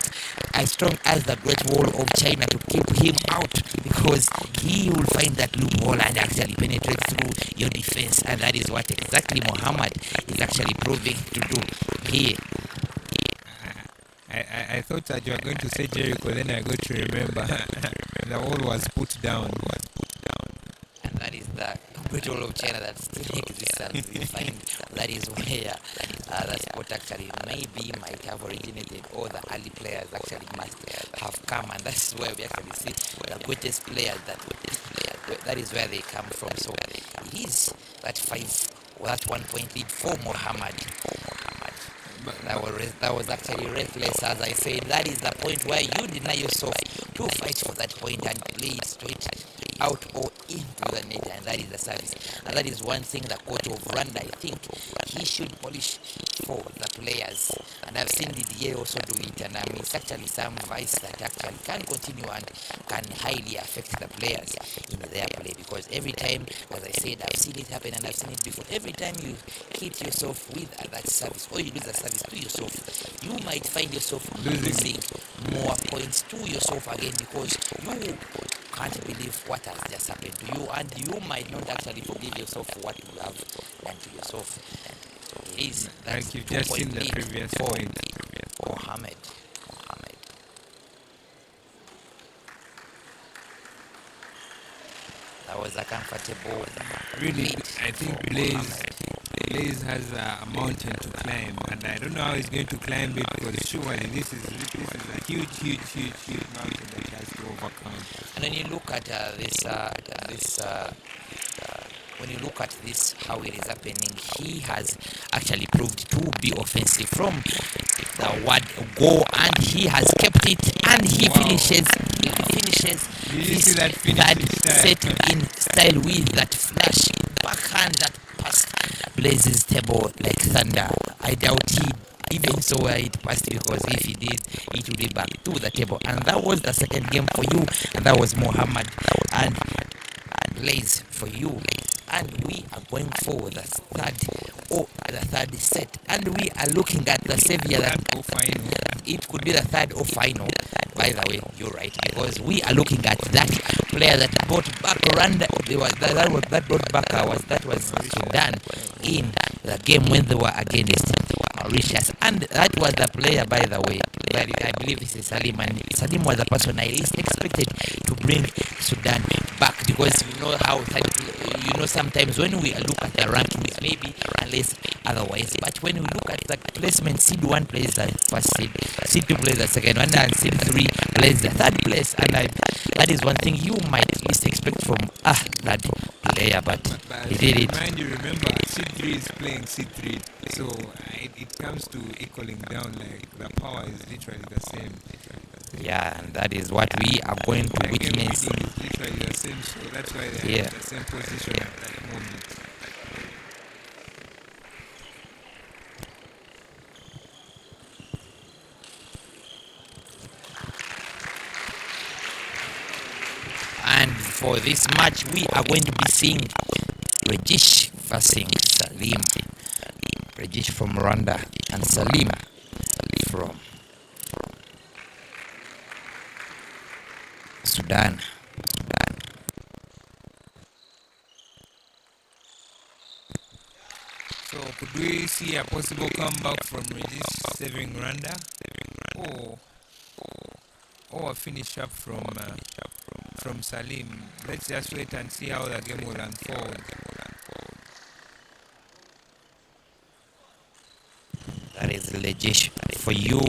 as strong as the Great Wall of China to keep him out, because he will find that loophole and actually penetrate through your defense, and that is what exactly Mohammad is actually proving to do here. I thought that you were going to say Jericho, then I got to remember the wall was put down. And that is the Great Wall of China that still exists, and we find that is where the sport actually maybe might have originated, or the early players actually must have come, and that's where we actually see the greatest players that is where they come from. So it is that 1 point lead for Mohammad. That was actually reckless, as I said. That is the point where you deny yourself to fight for that point and play it straight out or into the net, and that is the service. And that is one thing the coach of Rwanda, I think, he should polish for the players. And I've seen Didier also do it, and it's actually some vice that actually can continue and can highly affect the players in their play, because every time, as I said, I've seen it happen and I've seen it before. Every time you hit yourself with that service, or you lose a service to yourself, you might find yourself losing more points to yourself again, because you can't believe what has just happened to you, and you might not actually forgive yourself for what you have done to yourself. It is Like you've just seen the previous point. Mohammad. That was a comfortable Really, lead I think for Blaze Mohammad. has a mountain to climb, and I don't know how he's going to climb it, because surely this is a huge mountain that he has to overcome. And when you look at when you look at this, how it is happening, he has actually proved to be offensive from the word go, and he has kept it, and he finishes Did you this see that third finishing style? set in style with that flash backhand that passed Blaze's table like thunder. I doubt he even saw where it passed, because if he did, it would be back to the table. And that was the second game for you, and that was Mohammad and Blaze for you. And we are going for the third set, and we are looking at the savior that it could be the third or final. By the way, you're right, because we are looking at that player that brought back Rwanda. That brought back that was Sudan in the game when they were against Mauritius, and that was the player, by the way, that I believe this is Salim, and Salim was the person I least expected to bring Sudan back, because you know how sometimes when we look at the rankings, maybe unless otherwise, but when we look at the placement, seed 1 plays the first seed, seed 2 plays the second one, and seed 3 plays the third place, and that is one thing you might least expect from that player, but he did it. Mind you, remember, seed 3 is playing seed 3, so it comes to equaling down, like the power is literally the same. Yeah, and that is what we are going to witness. Is literally the same, so that's why they're in the same position at that moment. And for this match, we are going to be seeing Regish versus Salim. Regish from Rwanda and Salim from Sudan. So could we see a possible comeback from Regis saving Rwanda, or a finish up from Salim? Let's just wait and see how the game will unfold. Lejesh for you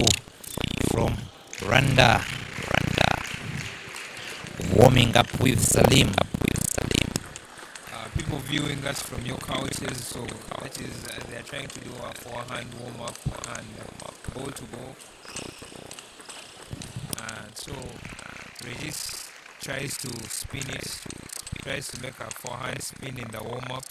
from Rwanda. Warming up with Salim. People viewing us from your couches, so that is they're trying to do a forehand warm up and ball to ball. So Regis tries to spin it, tries to make a forehand spin in the warm up.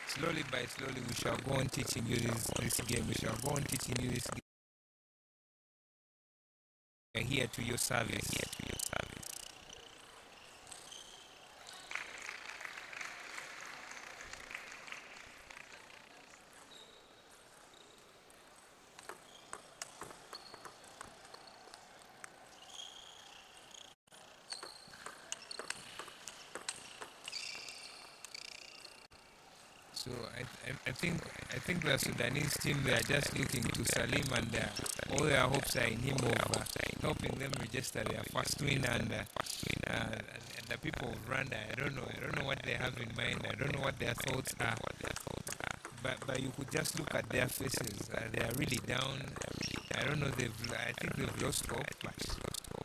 Slowly by slowly, we shall go on teaching you this game. We shall go on teaching you this game. We are here to your service. So I think the Sudanese team, they are just looking to Salim, and all their hopes are in him of helping them register their first win. And the people of Rwanda, I don't know what they have in mind. I don't know what their thoughts are. But you could just look at their faces. They are really down. I don't know. I think they've lost hope. But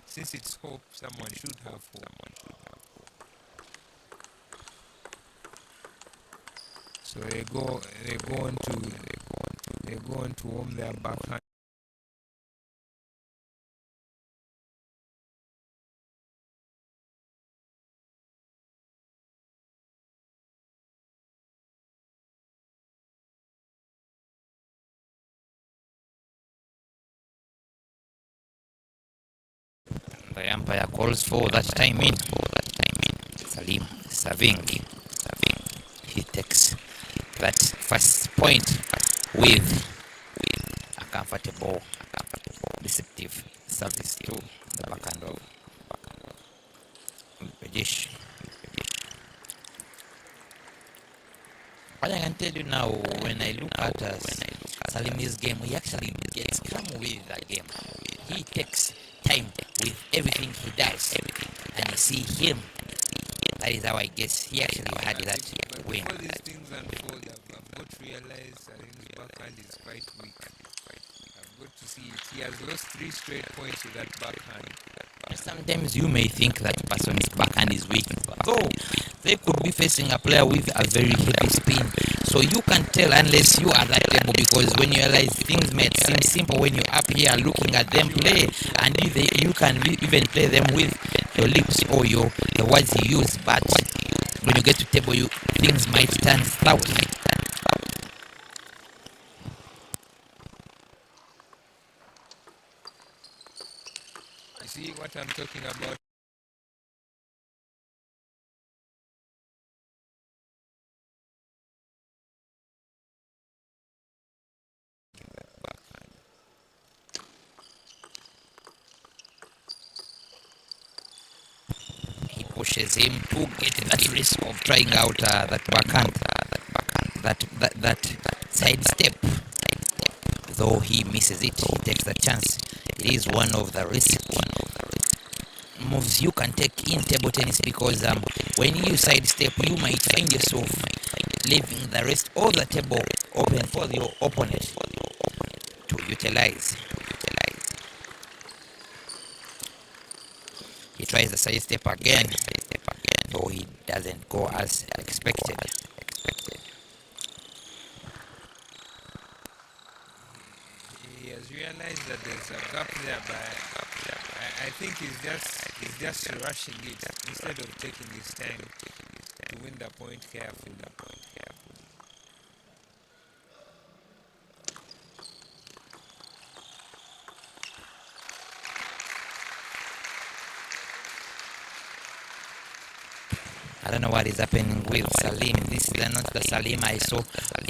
since it's hope, someone should have hope. So they go on to warm their backhand. The umpire calls for that time in. Salim serving. He takes that first point with a comfortable, deceptive service to the backhand of British. What I can tell you now, when I look at Salim's game, he actually gets calm with that game. He takes time with everything he does, and you see him. That is how I guess he actually had that win. Before these things unfold, I've got to realize Salim's backhand is quite weak. I've got to see it. He has lost 3 straight points with that backhand. Sometimes you may think that person's backhand is weak, though they could be facing a player with a very heavy spin. So you can't tell unless you are that able, because when you realize things may seem simple when you're up here looking at them play, and you can even play them with your lips or the words you use, but when you get to table, things might turn south. You see what I'm talking about? He pushes him to get that risk of trying out that backhand, that side step. Though he misses it, he takes the chance. It is one of the risky moves you can take in table tennis, because when you sidestep, you might find yourself leaving the rest of the table open for your opponent to utilize. He tries the side step again, though he doesn't go as expected. He has realized that there's a gap there, but I think he's just rushing it instead of taking his time to win the point carefully. I don't know what is happening with Salim. This is not the Salim I saw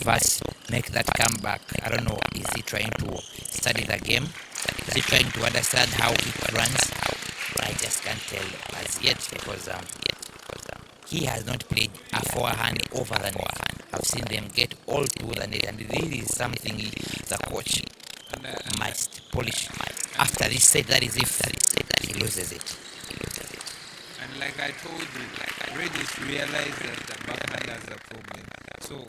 first make that comeback. I don't know. Is he trying to study the game? Is he trying to understand how it runs? I just can't tell as yet, because he has not played a forehand over the net. I've seen them get all to the net, and this is something the coach must polish. After this set, that is if he loses it. And like I told you, Regis realized that the backhand has a problem. So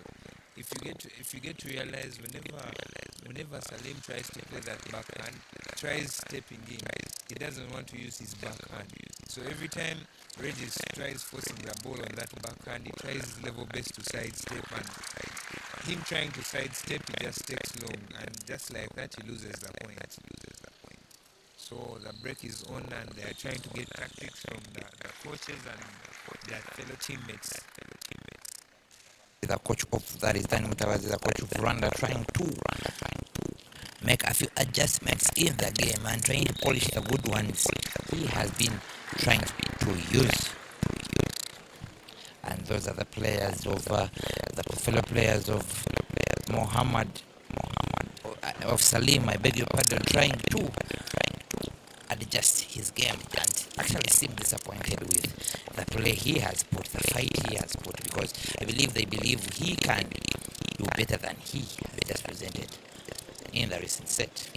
if you get to realize whenever Salim tries to play that backhand, tries stepping in, he doesn't want to use his backhand. So every time Regis tries forcing the ball on that backhand, he tries his level best to sidestep, and him trying to sidestep, he just takes long, and just like that, he loses the point. So the break is on, and they are trying to get tactics from the coaches and their fellow teammates. The coach of that is Dan Mutawazi, the coach of Rwanda, trying to make a few adjustments in the game and trying to polish the good ones he has been trying to use. And those are the players of the fellow players of Mohammad, of Salim, I beg your pardon, trying to adjust his game and actually seem disappointed with the play he has put, the fight he has put, because I believe they believe he can do better than he has just presented in the recent set.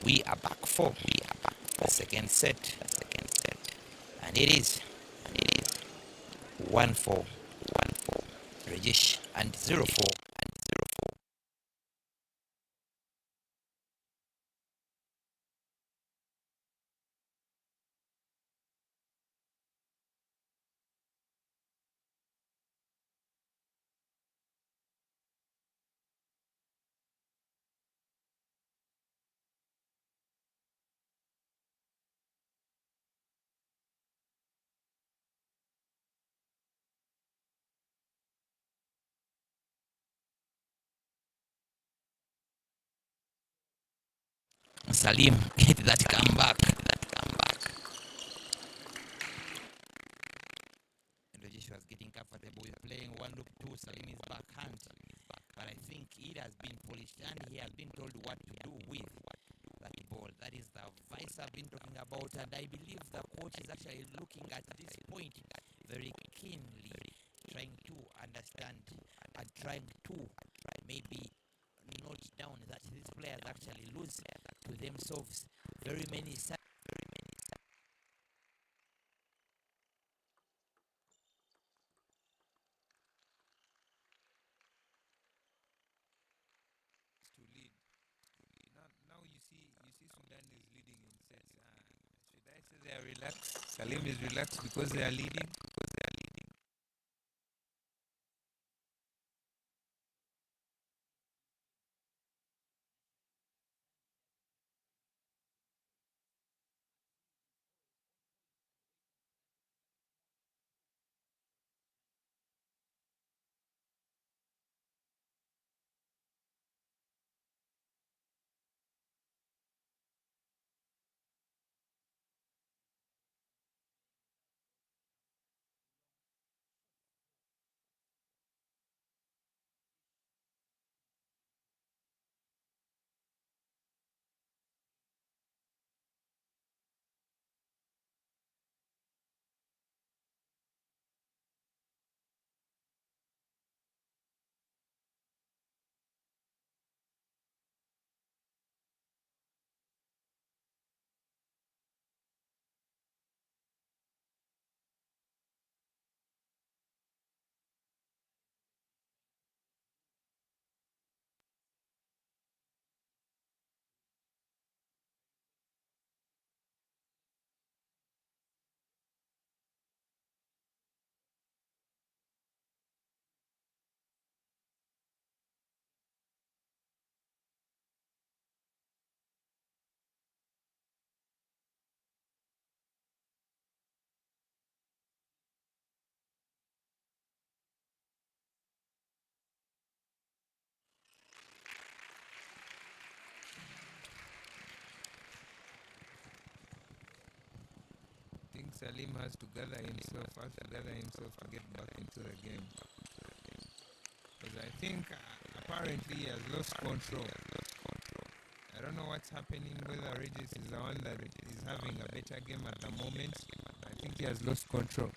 We are back for the second set, and it is 1-4 Rajesh and 0-4. Salim get that comeback. And Rajesh was getting comfortable with playing one look two. Salim is backhand, but I think it has been polished and he has been told what to do with that ball. That is the vice I've been talking about, and I believe the coach is actually looking at this point very keenly, trying to understand and trying to maybe note down that these players actually lose to themselves very many To lead. Now you see Sudan is leading in sets. Should I say they are relaxed? Salim is relaxed because they are leading. I think Salim has to gather himself to get back into the game. Because I think apparently he has lost control. I don't know what's happening, whether Regis is the one that is having a better game at the moment. I think he has lost control.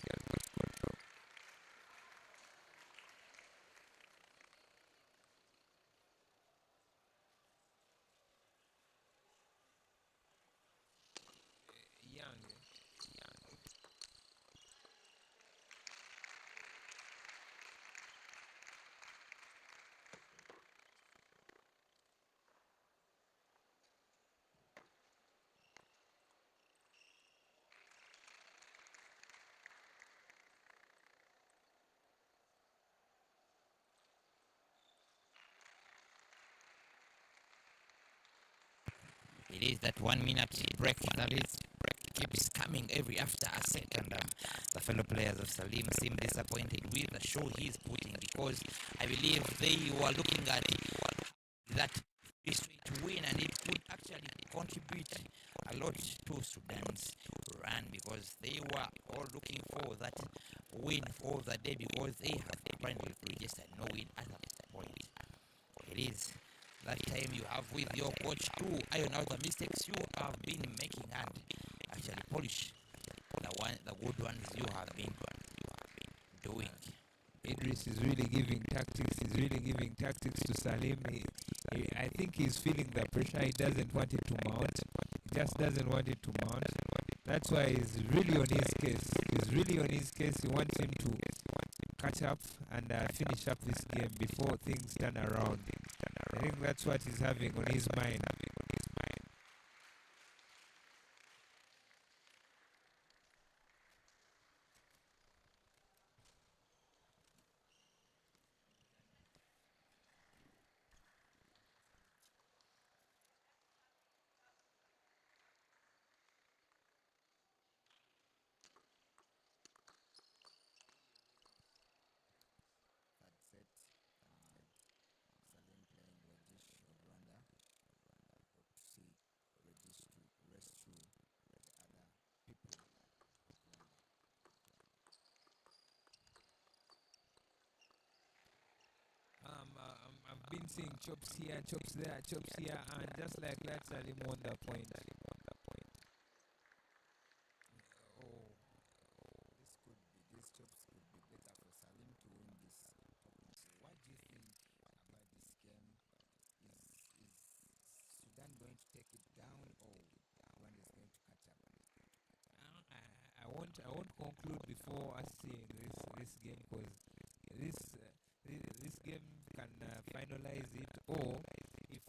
Young. It is that 1 minute break that is keeps coming every after a second. The fellow players of Salim seem disappointed with the show he's putting because I believe they were looking at that to win, and it could actually contribute a lot to Sudan's run because they were all looking for that win for the day because they have apparently registered no win at that point. It is that time you have with your coach to iron out the mistakes you have been making and actually polish the good ones you have been doing. Idris is really giving tactics. He's really giving tactics to Salim. I think he's feeling the pressure. He doesn't want it to mount. He just doesn't want it to mount. That's why he's really on his case. He's really on his case. He wants him to catch up and finish up this game before things turn around. I think that's what he's having on his mind. That's it. Salim playing Reddish of Rwanda. Hope to see Reddish to rescue the other people of Rwanda. I've been seeing chops here, chops there, chops here, and just like that, Salim won the point. Oh, these chops could be better for Salim to win this topic. So what do you think about this game? Is Sudan going to take it down or Rwanda is going to catch up? I won't conclude before us seeing this game because this game can finalize it, or if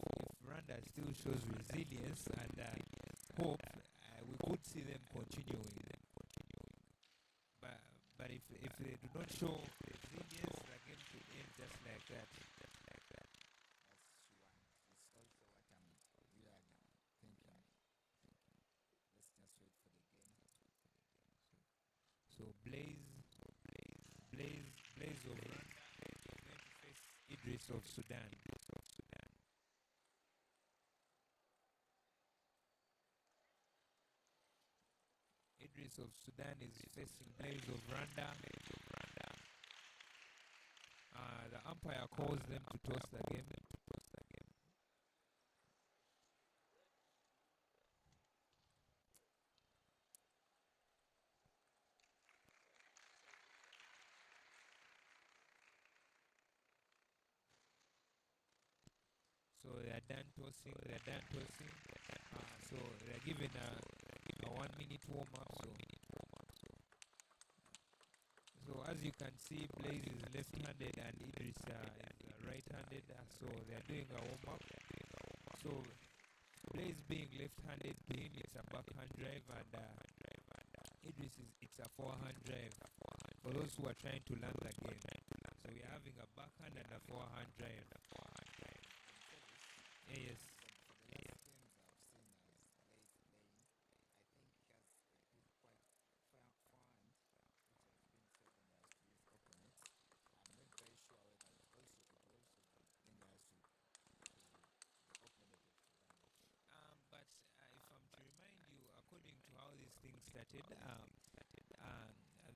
Rwanda still shows resilience and hope, we could see them continuing. But if they do not show resilience, the game could end just like that. That's one. It's also what I'm really thinking. Let's just wait for the game. So Blaze of Rwanda is going to face Idris of Sudan. Idris of Sudan is facing Blaze of Rwanda. The umpire calls them to toss the game. So they are done tossing. So they are given a 1 minute warm up. So as you can see, Blaze is left-handed and Idris is right-handed. So they are doing a warm up. So Blaze being left-handed, to him it's a backhand drive, and Idris it's a forehand drive. For those who are trying to learn the game, so we are having a backhand and a forehand drive. Yes. For the last games I've seen as late playing, I think he has been quite fun, which has been so dangerous to his opponents. I'm not very sure whether it could also be dangerous to the opponent of Sudan. But if I'm to remind you, according to how this thing started,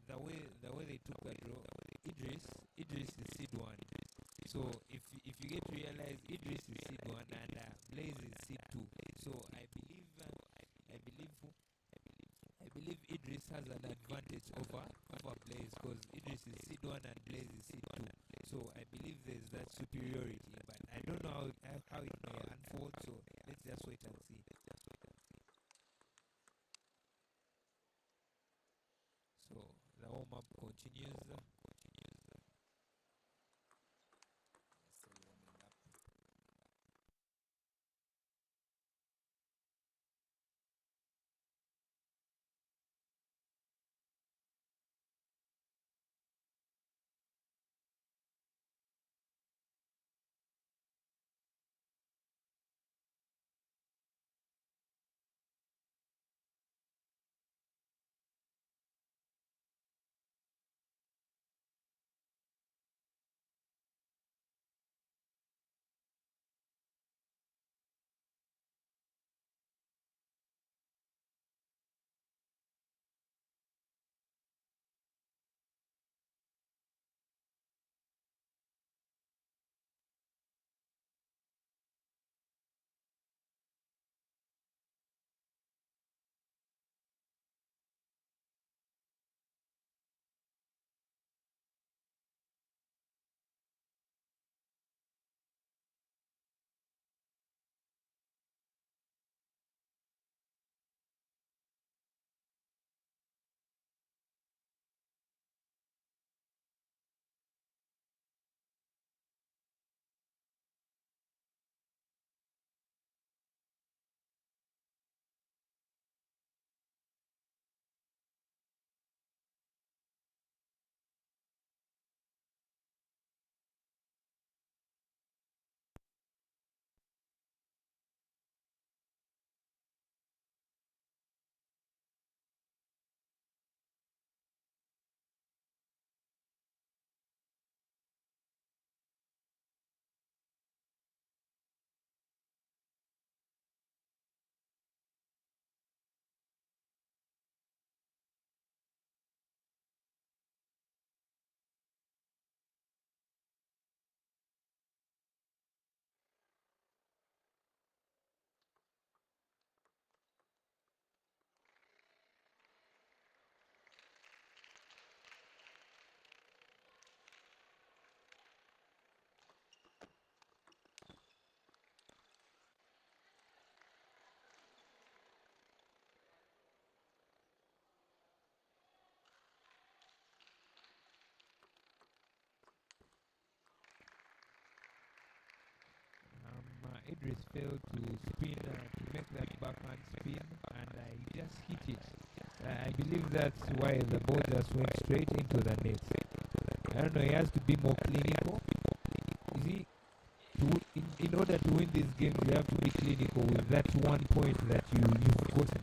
the way they took the draw, Idris is seed one. So if you get to realize Idris is seed one and Blaze is seed two. So I believe Idris has an advantage over Blaze because Idris is seed one and Blaze is seed two. So I believe there's that superiority, but I don't know how it may unfold. So let's just wait and see. So the warm up continues. Idris failed to spin, to make that backhand spin, and he just hit it. I believe that's why the ball just went straight into the net. I don't know, he has to be more clinical. You see, in order to win these games, you have to be clinical with that 1 point that you've gotten.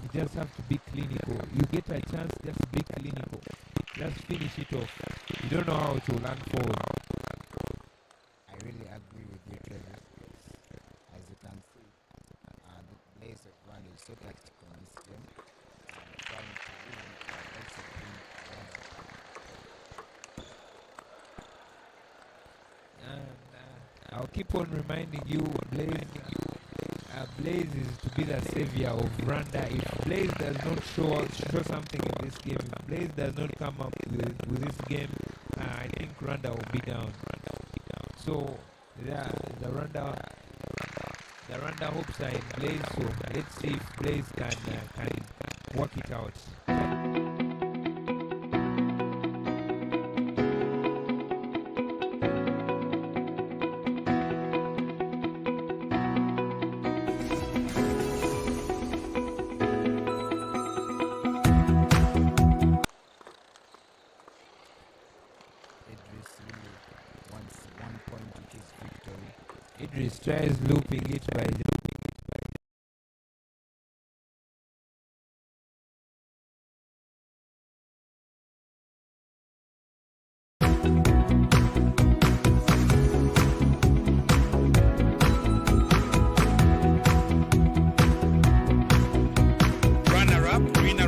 You just have to be clinical. You get a chance, just be clinical. Just finish it off. You don't know how it will unfold. I really agree with you, Trevor. As you can see, the players of Rwanda is so tactical in this game. Trying to win, also being I'll keep on reminding you, Blaze is to be the savior of Rwanda. If Blaze does not show something in this game, if Blaze does not come up with this game, I think Rwanda will be down. So the Rwanda hopes are in Blaze. So let's see if Blaze can work it out. Idris tries looping it by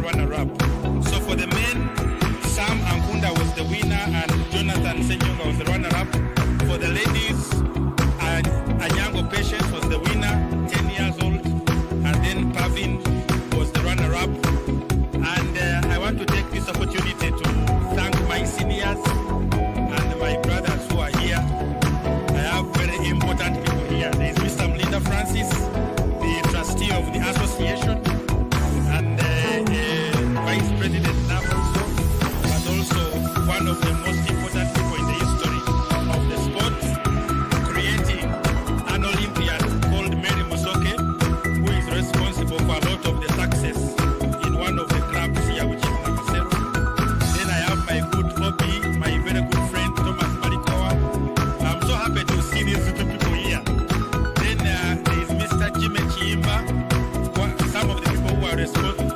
runner-up. So for the men, Sam Ankunda was the winner and Jonathan Senyonga was the runner-up. For the ladies, Anyango Patience was the winner, 10 years old, and then Pavin was the runner-up. And I want to take this opportunity to thank my seniors and my brothers who are here. I have very important people here. There is Mr. Melinda Francis, the trustee of the association, and Vice President now also, but also one of the most important people in the history of the sport, creating an Olympian called Mary Musoke, who is responsible for a lot of the success in one of the clubs here, which is Nakasero. Then I have my good hobby, my very good friend Thomas Marikowa. I'm so happy to see these two people here. Then there is Mr. Jimmy Chiimba, some of the people who are responsible.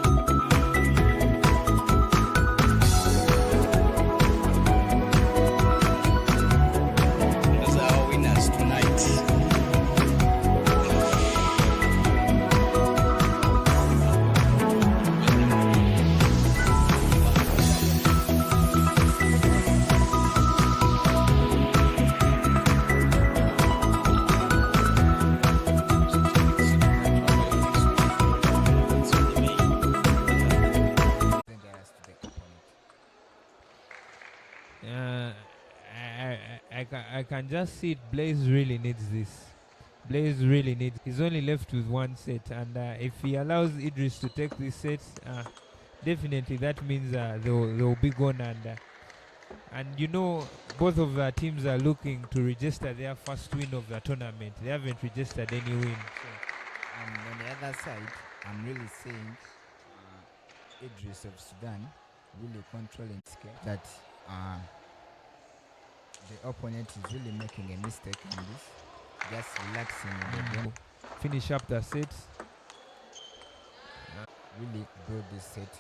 I can just see it. Blaze really needs this. Blaze really needs. He's only left with one set, and if he allows Idris to take this set, definitely that means they'll be gone. And you know, both of the teams are looking to register their first win of the tournament. They haven't registered any win. So. And on the other side, I'm really seeing Idris of Sudan really controlling that the opponent is really making a mistake in this, just relaxing in the game. Finish up the set. Really build this set.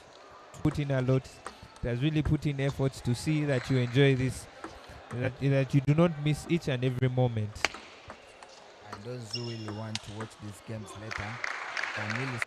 Put in a lot. It has really put in efforts to see that you enjoy this, that you do not miss each and every moment. And those who really want to watch these games later can really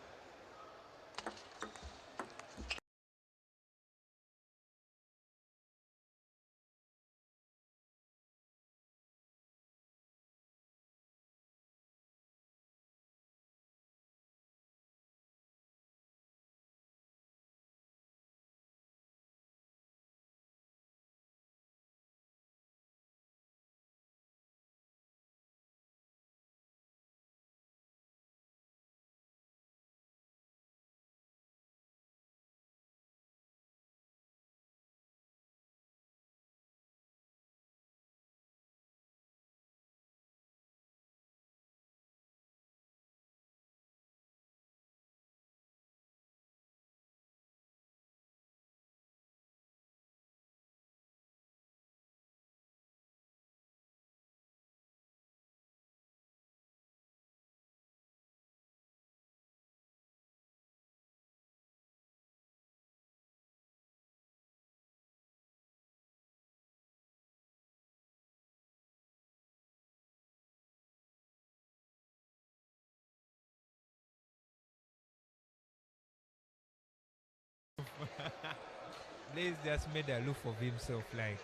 Blaze just made aloof of himself. Like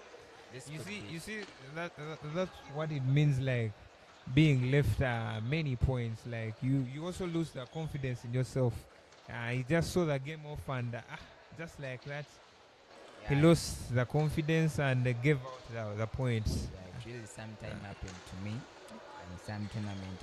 This you could see, be. you see that's what it means. Like being left many points. Like you also lose the confidence in yourself. He just saw the game off and just like that, he Yeah, lost the confidence and gave out the points. yeah, it really sometime happened to me. And some tournament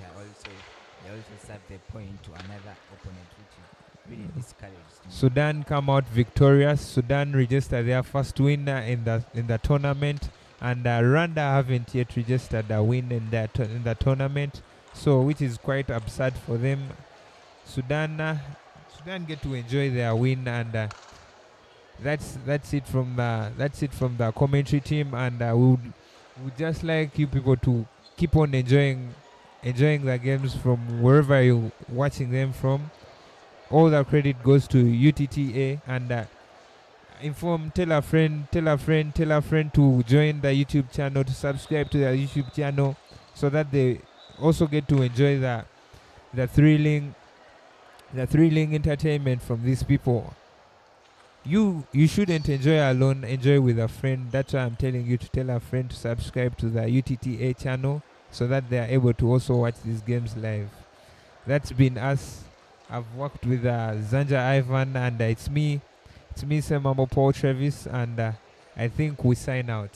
they also served the point to another opponent, which is really discouraged me. Sudan come out victorious. Sudan registered their first winner in the tournament, and Rwanda haven't yet registered a win in the tournament. So, which is quite absurd for them. Sudan get to enjoy their win, and that's it from the commentary team. And we would just like you people to keep on enjoying the games from wherever you're watching them from. All the credit goes to UTTA, and tell a friend, tell a friend to join the YouTube channel, to subscribe to the YouTube channel, so that they also get to enjoy the thrilling entertainment from these people. You shouldn't enjoy alone, enjoy with a friend. That's why I'm telling you to tell a friend to subscribe to the UTTA channel, so that they are able to also watch these games live. That's been us. I've worked with Zanja Ivan, and it's me, Semamo Paul Travis, and I think we sign out.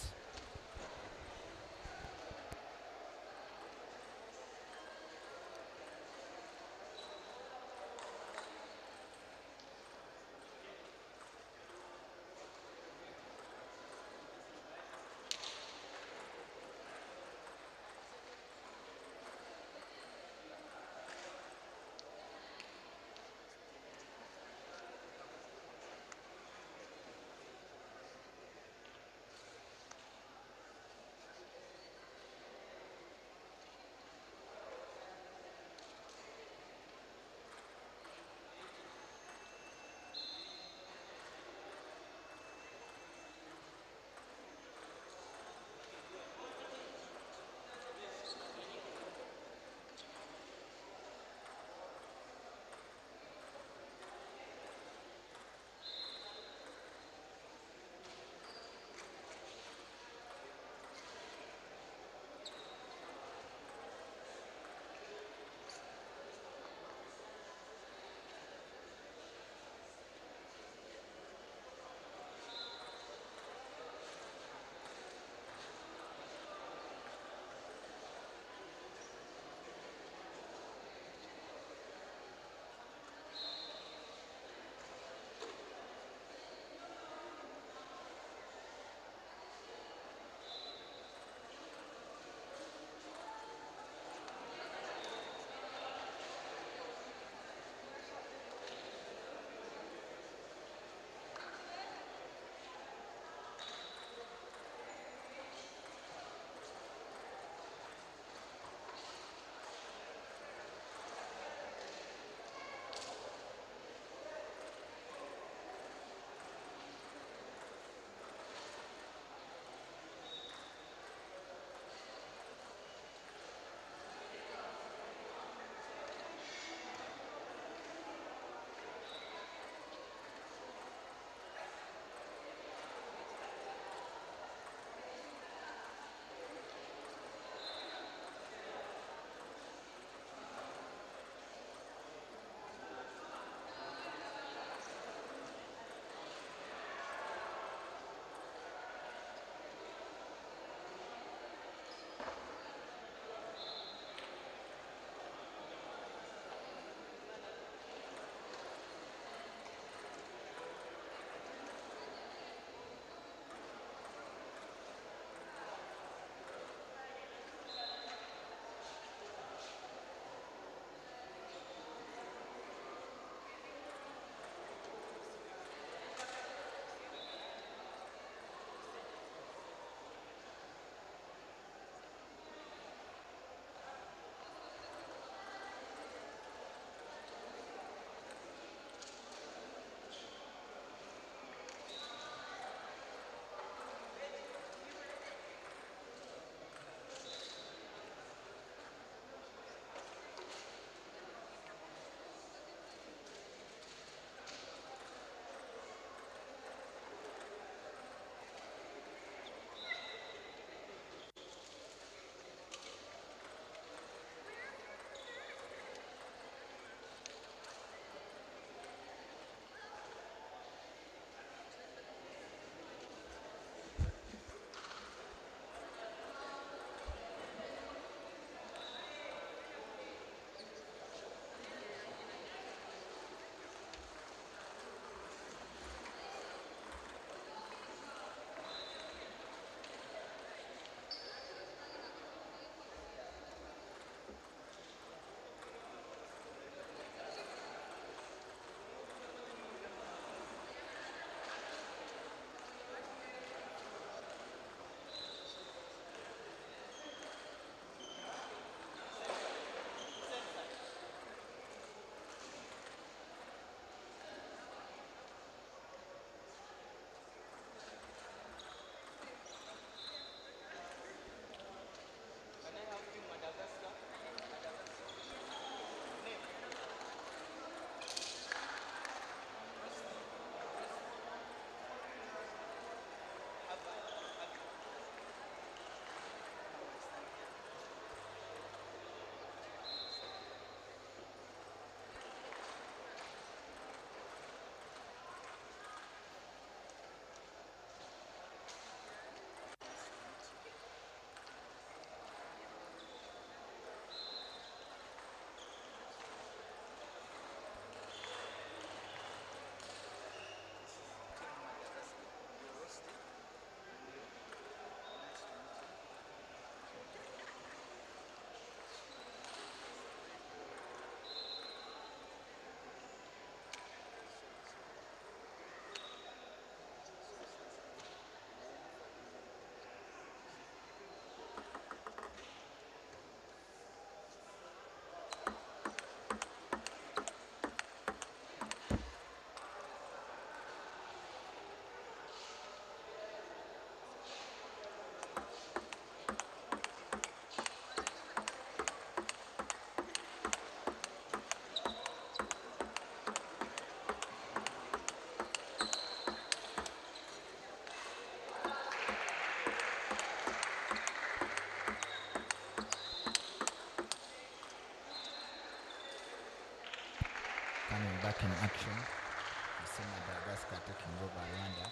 coming back in action. You see Madagascar taking over Rwanda.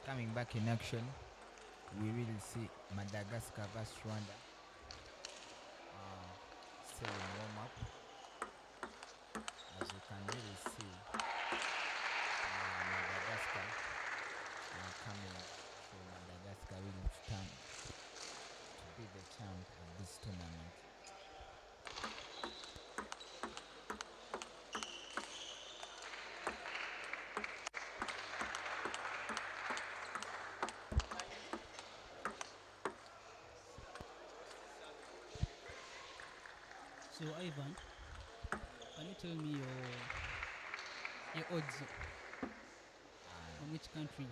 Coming back in action, we will see Madagascar vs Rwanda. Still in warm-up. As you can really see, Madagascar coming. So Madagascar will stand to be the champ of this tournament. So Ivan, can you tell me your odds on which country?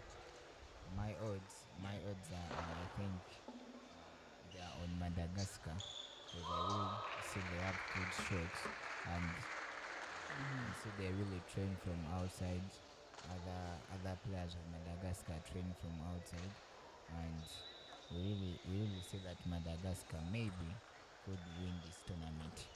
My odds are, I think, they are on Madagascar because I really see they have good shots and so they really train from outside. Other players of Madagascar train from outside, and we really see that Madagascar maybe could win this tournament.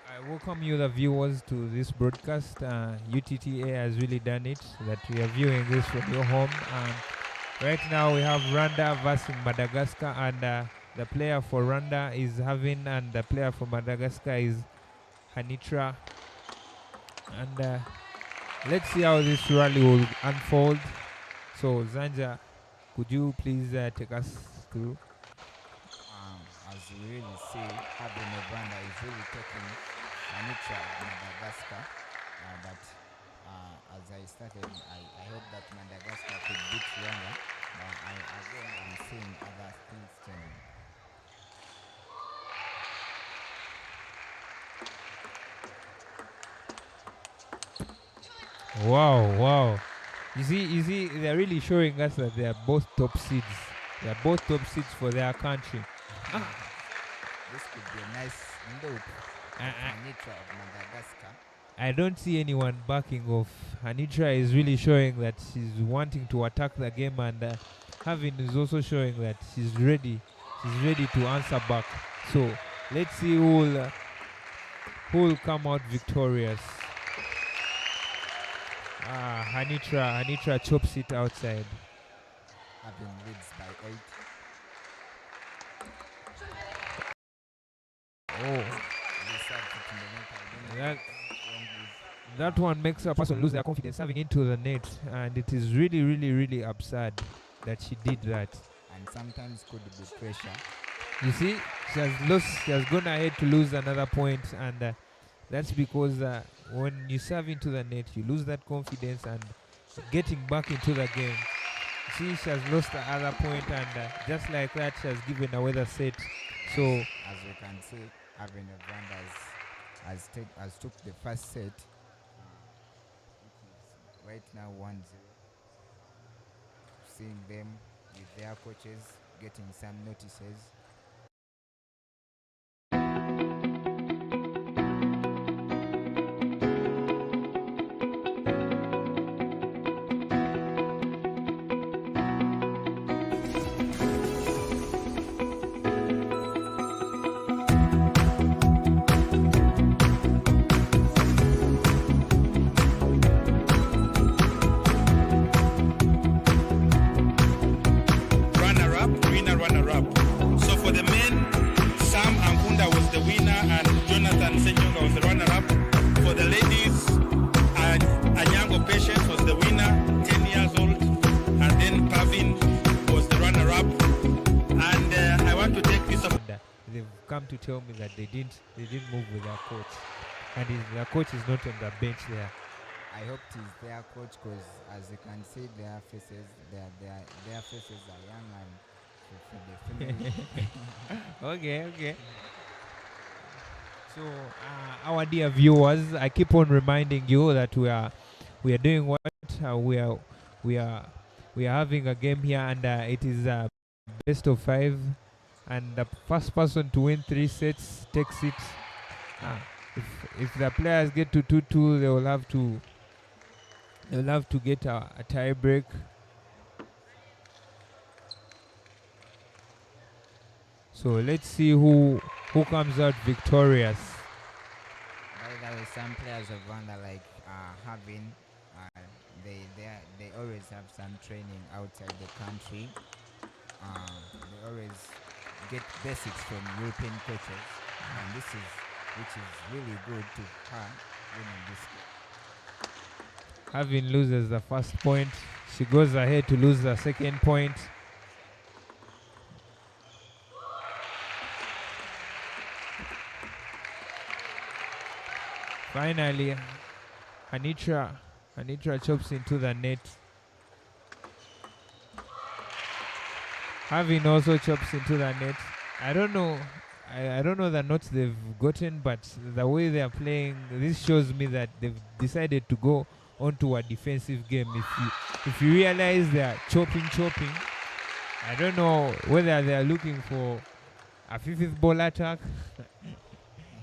I welcome you, the viewers, to this broadcast. UTTA has really done it, that we are viewing this from your home. Right now we have Rwanda versus Madagascar, and the player for Rwanda is Havin, and the player for Madagascar is Hanitra. And let's see how this rally will unfold. So Zanja, could you please take us through? As you really see, having Rwanda is really taking Anitra of Madagascar. But as I started, I hope that Madagascar could beat Rwanda. But I'm seeing other things changing. Wow. You see, they're really showing us that they are both top seeds. They are both top seeds for their country. This could be a nice loop for Anitra of Madagascar. I don't see anyone backing off. Anitra is really showing that she's wanting to attack the game, and Havin is also showing that she's ready. She's ready to answer back. So let's see who will come out victorious. Anitra chops it outside. Having leads by 8. That one makes a person lose their confidence having into the net, and it is really absurd that she did that. And sometimes could be pressure. You see, she has gone ahead to lose another point, and that's because when you serve into the net, you lose that confidence and getting back into the game. See, she has lost the other point, and just like that, she has given away the set. So, as we can see, having Rwanda has took the first set, which is right now 1-0. Seeing them with their coaches getting some notices. Runner-up, winner, runner-up. So for the men, Sam Ankunda was the winner and Jonathan Senyonga was the runner-up. For the ladies, Anyango Patience was the winner, 10 years old, and then Pavin was the runner-up. And I want to take this opportunity. They've come to tell me that they didn't move with their coach, and their coach is not on the bench there. I hope it is their coach because, as you can see, their faces are young and for the family. Okay. So, our dear viewers, I keep on reminding you that we are doing what we are having a game here, and it is best of 5, and the first person to win 3 sets takes it. If the players get to 2-2, they will have to get a tie break. So let's see who comes out victorious. By the way, some players of Rwanda having they always have some training outside the country. They always get basics from European coaches, and which is really good to her winning this game. Having loses the first point, she goes ahead to lose the second point. Finally, Anitra chops into the net. Having also chops into the net. I don't know the notes they've gotten, but the way they are playing, this shows me that they've decided to go onto a defensive game. If you realize they are chopping, I don't know whether they are looking for a fifth ball attack.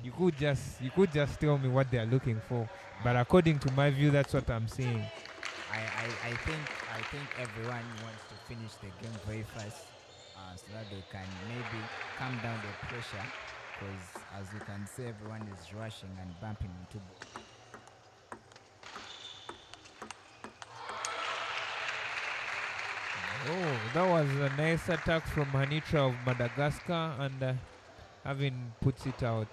You could just tell me what they are looking for, but according to my view, that's what I'm seeing. I think everyone wants to finish the game very fast, so that they can maybe calm down the pressure, because as you can see, everyone is rushing and bumping into ball. Oh, that was a nice attack from Hanitra of Madagascar, and having puts it out.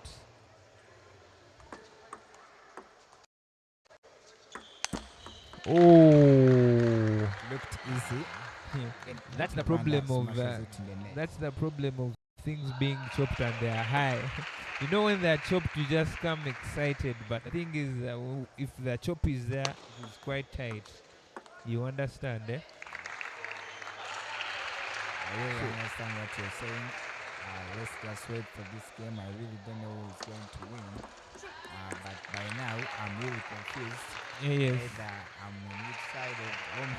Oh, Looked easy. that's the problem of things being chopped and they are high. You know, when they're chopped, you just come excited, but the thing is, if the chop is there, it's quite tight. You understand, eh? I really understand what you're saying. Let's just wait for this game. I really don't know who's going to win. But by now, I'm really confused. Yes. Either I'm on which side of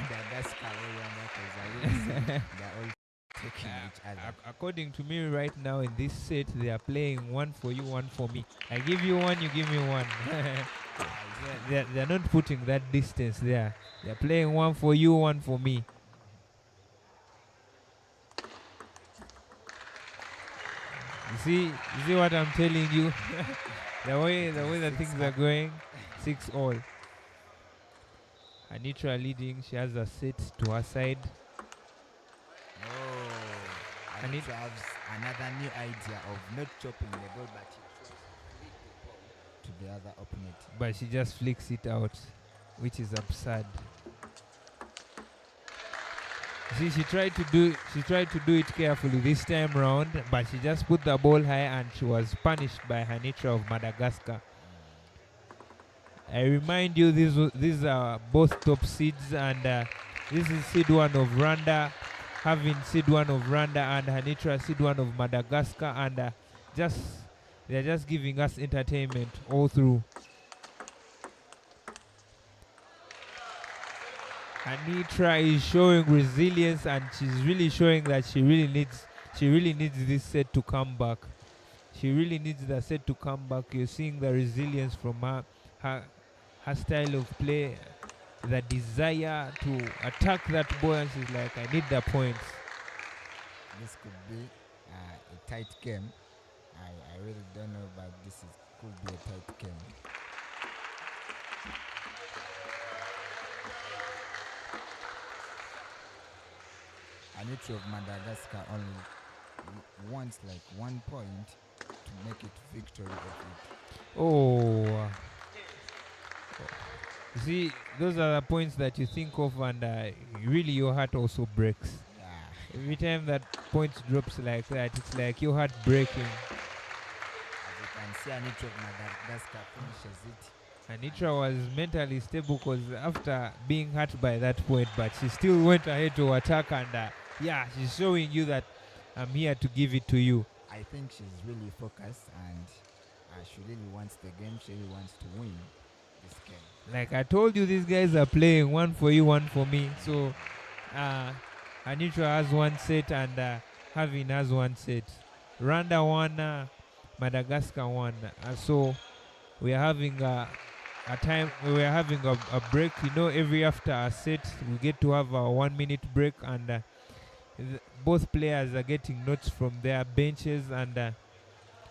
Madagascar or Rwanda, because I really see they're all taking each other. According to me right now in this set, they are playing one for you, one for me. I give you one, you give me one. They're not putting that distance there. They're playing one for you, one for me. You see what I'm telling you? the way the things are going, 6-all. Anitra leading, she has a set to her side. Oh, Anitra has another new idea of not chopping the ball, but she flick the ball to the other opponent. But she just flicks it out, which is absurd. See, she tried to do it carefully this time round, but she just put the ball high and she was punished by Hanitra of Madagascar. I remind you, these are both top seeds, and this is seed 1 of Rwanda, having seed 1 of Rwanda, and Hanitra seed 1 of Madagascar, and they're just giving us entertainment all through. Anitra is showing resilience, and she's really showing that she really needs this set to come back. She really needs the set to come back. You're seeing the resilience from her, her style of play, the desire to attack that ball, and she's like, I need the points. This could be a tight game. I really don't know, but could be a tight game. Anitra of Madagascar only wants like 1 point to make it victory of it. Oh, see, those are the points that you think of, and really your heart also breaks. Yeah. Every time that point drops like that, it's like your heart breaking. As you can see, Anitra of Madagascar finishes it. Anitra was mentally stable because after being hurt by that point, but she still went ahead to attack, and yeah, she's showing you that I'm here to give it to you. I think she's really focused, and she really wants the game. She really wants to win this game. Like I told you, these guys are playing one for you, one for me. So Anitra has one set, and Havin has one set. Rwanda won, Madagascar won. So we are having a time. We are having a break. You know, every after a set, we get to have a 1 minute break, and both players are getting notes from their benches, and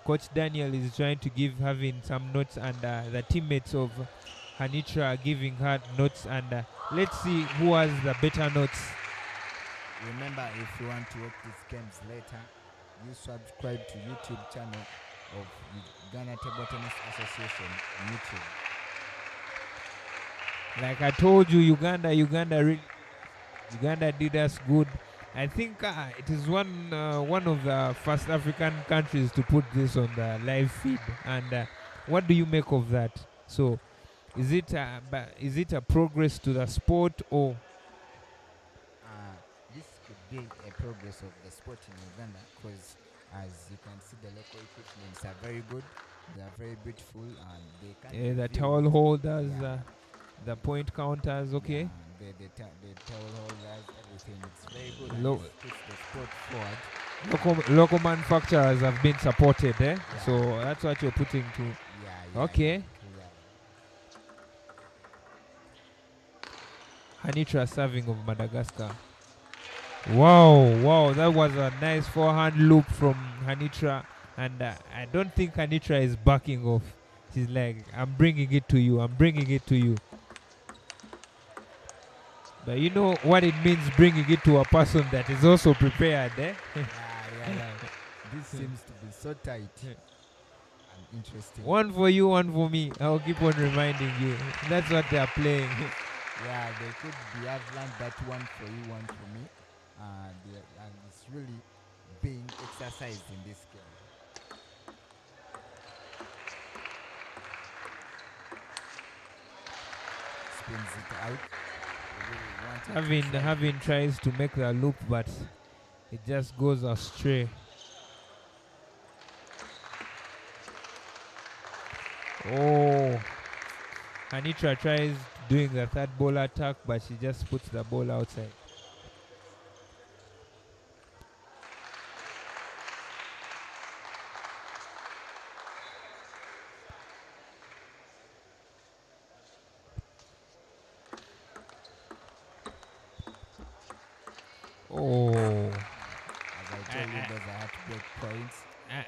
Coach Daniel is trying to give Havin some notes, and the teammates of Anitra are giving her notes, and let's see who has the better notes. Remember, if you want to watch these games later, you subscribe to YouTube channel of Ghana Table Tennis Association YouTube. Like I told you, Uganda did us good. I think it is one of the first African countries to put this on the live feed. And what do you make of that? So, is it a progress to the sport, or? This could be a progress of the sport in Uganda, because as you can see, the local equipments are very good. They are very beautiful, and they can. The towel holders, the point counters, okay. Yeah, the towel holders, everything. It's very good. And it puts the sport forward. Local manufacturers have been supported, eh? Yeah. So that's what you're putting to. Yeah. Okay. Yeah. Anitra serving of Madagascar. Wow, that was a nice forehand loop from Anitra, and I don't think Anitra is backing off. She's like, I'm bringing it to you. But you know what it means, bringing it to a person that is also prepared, eh? Yeah. This seems to be so tight and interesting. One for you, one for me. I'll keep on reminding you. That's what they are playing. Yeah, they could be. I've learned that one for you, one for me. And it's really being exercised in this game. Spins it out. Having tries to make the loop, but it just goes astray. Oh, Anitra tries doing the third ball attack, but she just puts the ball outside. Oh, As I told you, those are heartbreak points.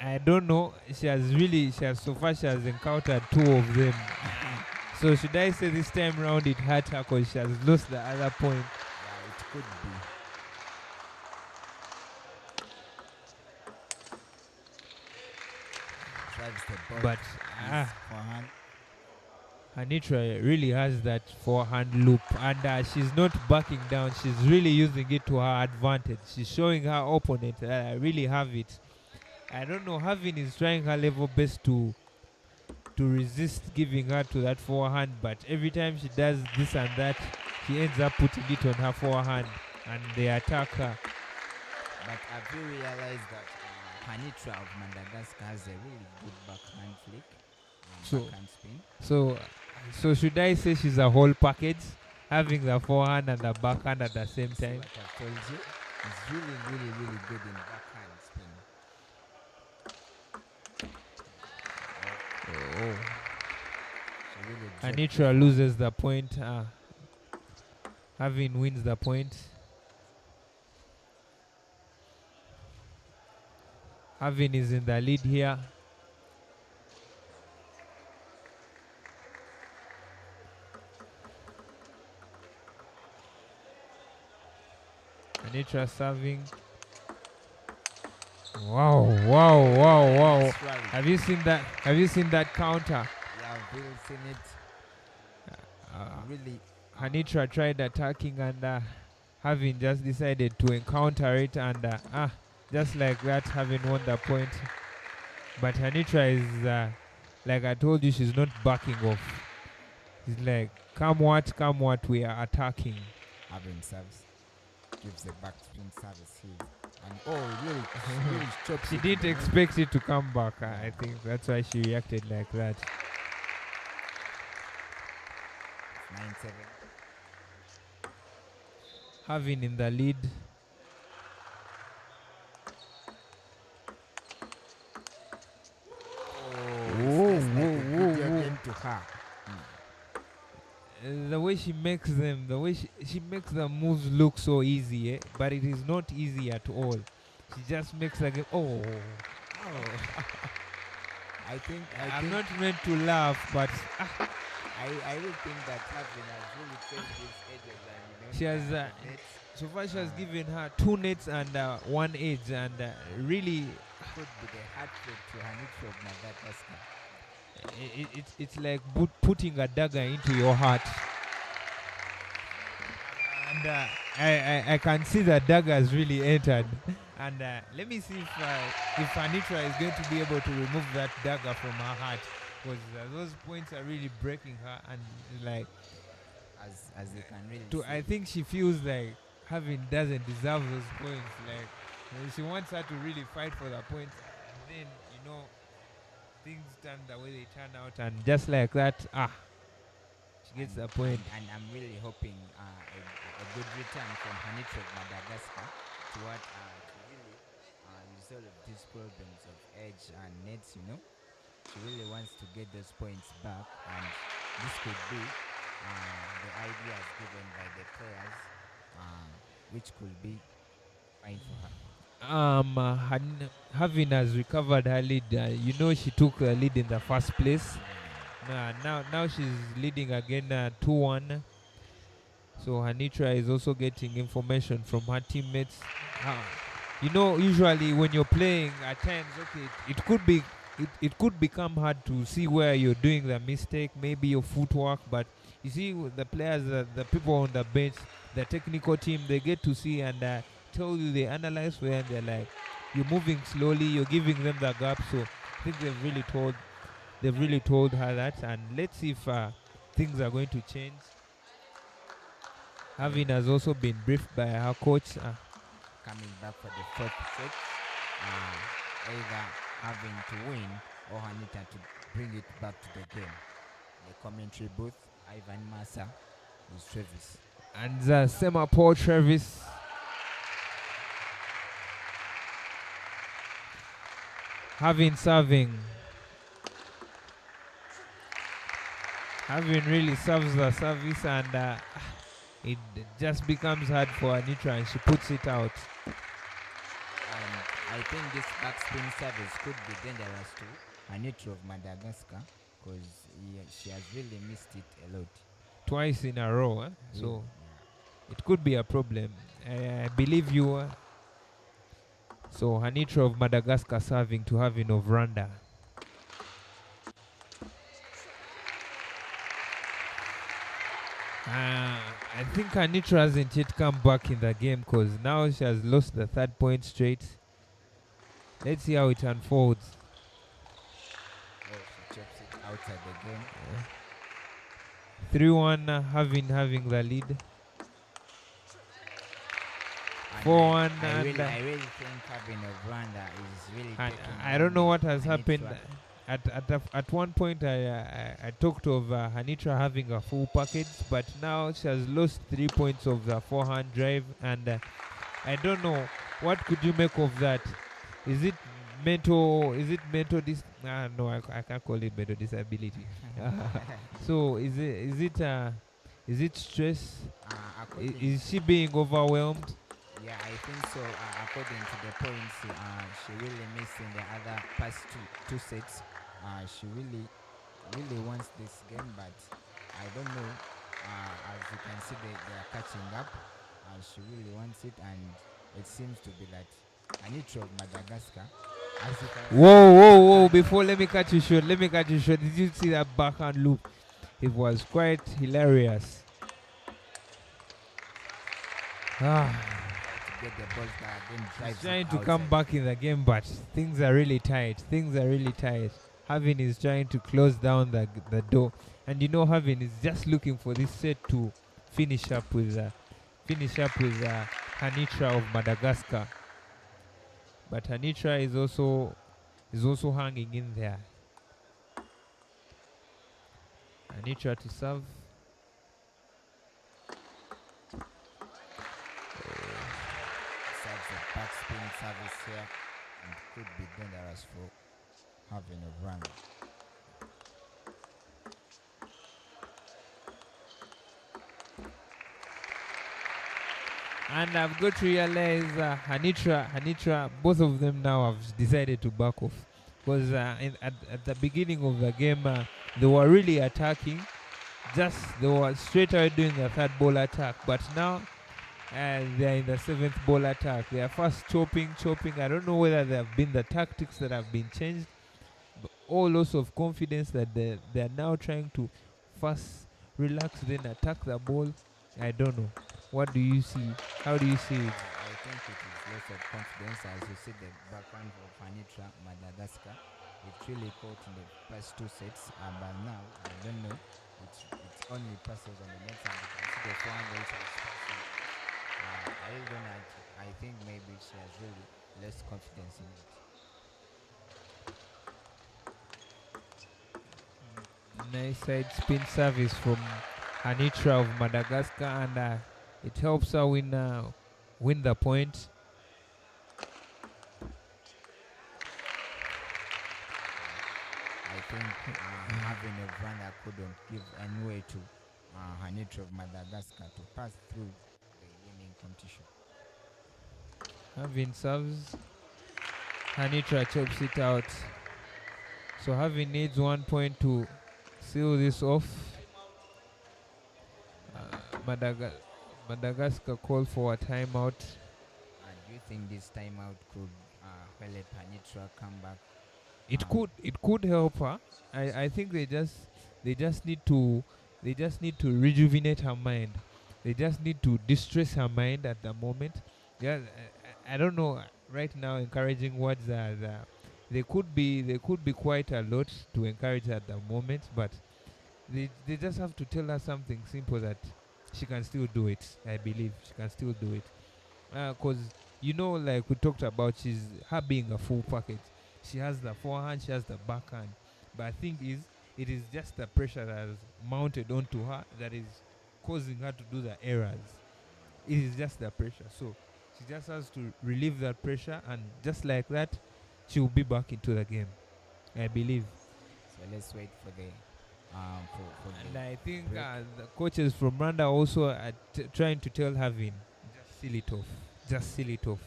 I don't know. She has so far she has encountered 2 of them. So should I say this time round it hurt her because she has lost the other point? Yeah, it could be. But forehand. Anitra really has that forehand loop, and she's not backing down. She's really using it to her advantage. She's showing her opponent that I really have it. I don't know, Havin is trying her level best to resist giving her to that forehand, but every time she does this and that, she ends up putting it on her forehand, and they attack her. But have you realized that Anitra of Madagascar has a really good backhand flick and backhand spin? So should I say she's a whole package? having the forehand and the backhand at the same See time. what I've told you? He's really, really, really good in backhand spin. Oh. She really dropped Anitra loses the point. Having wins the point. Having is in the lead here. Anitra serving. Wow, wow, wow, wow. Nice rally. Have you seen that? Have you seen that counter? Yeah, I've really seen it. Really. Anitra tried attacking and having just decided to encounter it and just like that having won the point. But Anitra is like I told you, she's not backing off. She's like, come what, we are attacking. Having serves. Gives the back spin service here. And really chops She it didn't to the expect it to come back. I think that's why she reacted like that. 9-7. Having in the lead. Whoa, like a video game to her. The way she makes them, the way she makes the moves look so easy, but it is not easy at all. She just makes the game. I think I'm not meant to laugh, but I really think that Having has really changed these edges and she has nets. so far she has given her 2 nets and 1 edge, and really Could be the heartbreak to Hanitra of Madagascar. it's like putting a dagger into your heart. And I can see the dagger has really entered. And let me see if Anitra is going to be able to remove that dagger from her heart, because those points are really breaking her, and like As you can really to, see. I think she feels like Having doesn't deserve those points. Like she wants her to really fight for the points, and then things turn the way they turn out, and just like that, she gets the point. And I'm really hoping a good return from Hanitra of Madagascar to what to really resolve these problems of edge and nets. She really wants to get those points back, and this could be the ideas given by the players, which could be fine for her. Having has recovered her lead. She took the lead in the first place. Now she's leading again 2-1. So Hanitra is also getting information from her teammates. Usually when you're playing, at times, it could become hard to see where you're doing the mistake, maybe your footwork, but you see the players, the people on the bench, the technical team, they get to see and tell you, they analyze where, and they're like, you're moving slowly, you're giving them the gap. So I think they've really told her that, and let's see if things are going to change. Having has also been briefed by her coach. Coming back for the fourth set, either having to win or Hanita to bring it back to the game. The commentary booth, Ivan Massa, is Travis. And Semapo Travis. Having serving. Having really serves the service, and it just becomes hard for Anitra, and she puts it out. I think this backspin service could be dangerous to Anitra of Madagascar, because she has really missed it a lot. Twice in a row, so it could be a problem. I believe you. So Anitra of Madagascar serving to Having of Rwanda. I think Anitra hasn't yet come back in the game, because now she has lost the 3rd point straight. Let's see how it unfolds. She chops it outside the game. 3-1, having the lead. 4-1, I really think Having of Rwanda is really taking I don't know what has Anitra. happened. at one point I talked of Hanitra having a full package, but now she has lost 3 points of the forehand drive, and I don't know what could you make of that. Is it mental? Is it mental? No, I can't call it mental disability. So is it stress? According Is she being overwhelmed? Yeah, I think so. According to the points, she really missing the other past two sets. She really wants this game, but I don't know. As you can see, they are catching up. She really wants it, and it seems to be that Anitra of Madagascar. As you can Whoa! Before, let me cut you short. Did you see that backhand loop? It was quite hilarious. get the balls back, then drive Trying to come back in the game, but things are really tight. Havin is trying to close down the door, and Havin is just looking for this set to finish up with Hanitra of Madagascar. But Hanitra is also hanging in there. Hanitra to serve. Backspin service here, and could be dangerous for having a run. And I've got to realize Hanitra, both of them now have decided to back off, because at the beginning of the game they were really attacking, they were straight away doing the third ball attack, but now they're in the seventh ball attack. They are first chopping. I don't know whether there have been the tactics that have been changed, but all loss of confidence that they are now trying to first relax, then attack the ball. I don't know. What do you see? How do you see it? I think it is loss of confidence. As you see the background of Hanitra, Madagascar, it really caught in the first two sets, but now I don't know. It's only passes on the next, and you can see the forehand also is passing. I think maybe she has really less confidence in it. Nice side spin service from Hanitra of Madagascar, and it helps her win the point. I think having a Rwanda couldn't give any way to Hanitra of Madagascar to pass through the winning competition. Havin serves. Hanitra chops it out. So Havin needs 1 point to seal this off. Madagascar call for a timeout. Do you think this timeout could help Hanitra come back? It could help her. I think they just need to rejuvenate her mind. They just need to distress her mind at the moment. Yeah, I don't know. Right now, encouraging words they could be quite a lot to encourage her at the moment, but they just have to tell her something simple, that she can still do it. I believe she can still do it, because like we talked about, her being a full package. She has the forehand, she has the backhand, but I think it is just the pressure that is mounted onto her that is causing her to do the errors. It is just the pressure, so she just has to relieve that pressure, and just like that, she will be back into the game, I believe. So let's wait for the and I think the coaches from Rwanda also are trying to tell Havin, just seal it off.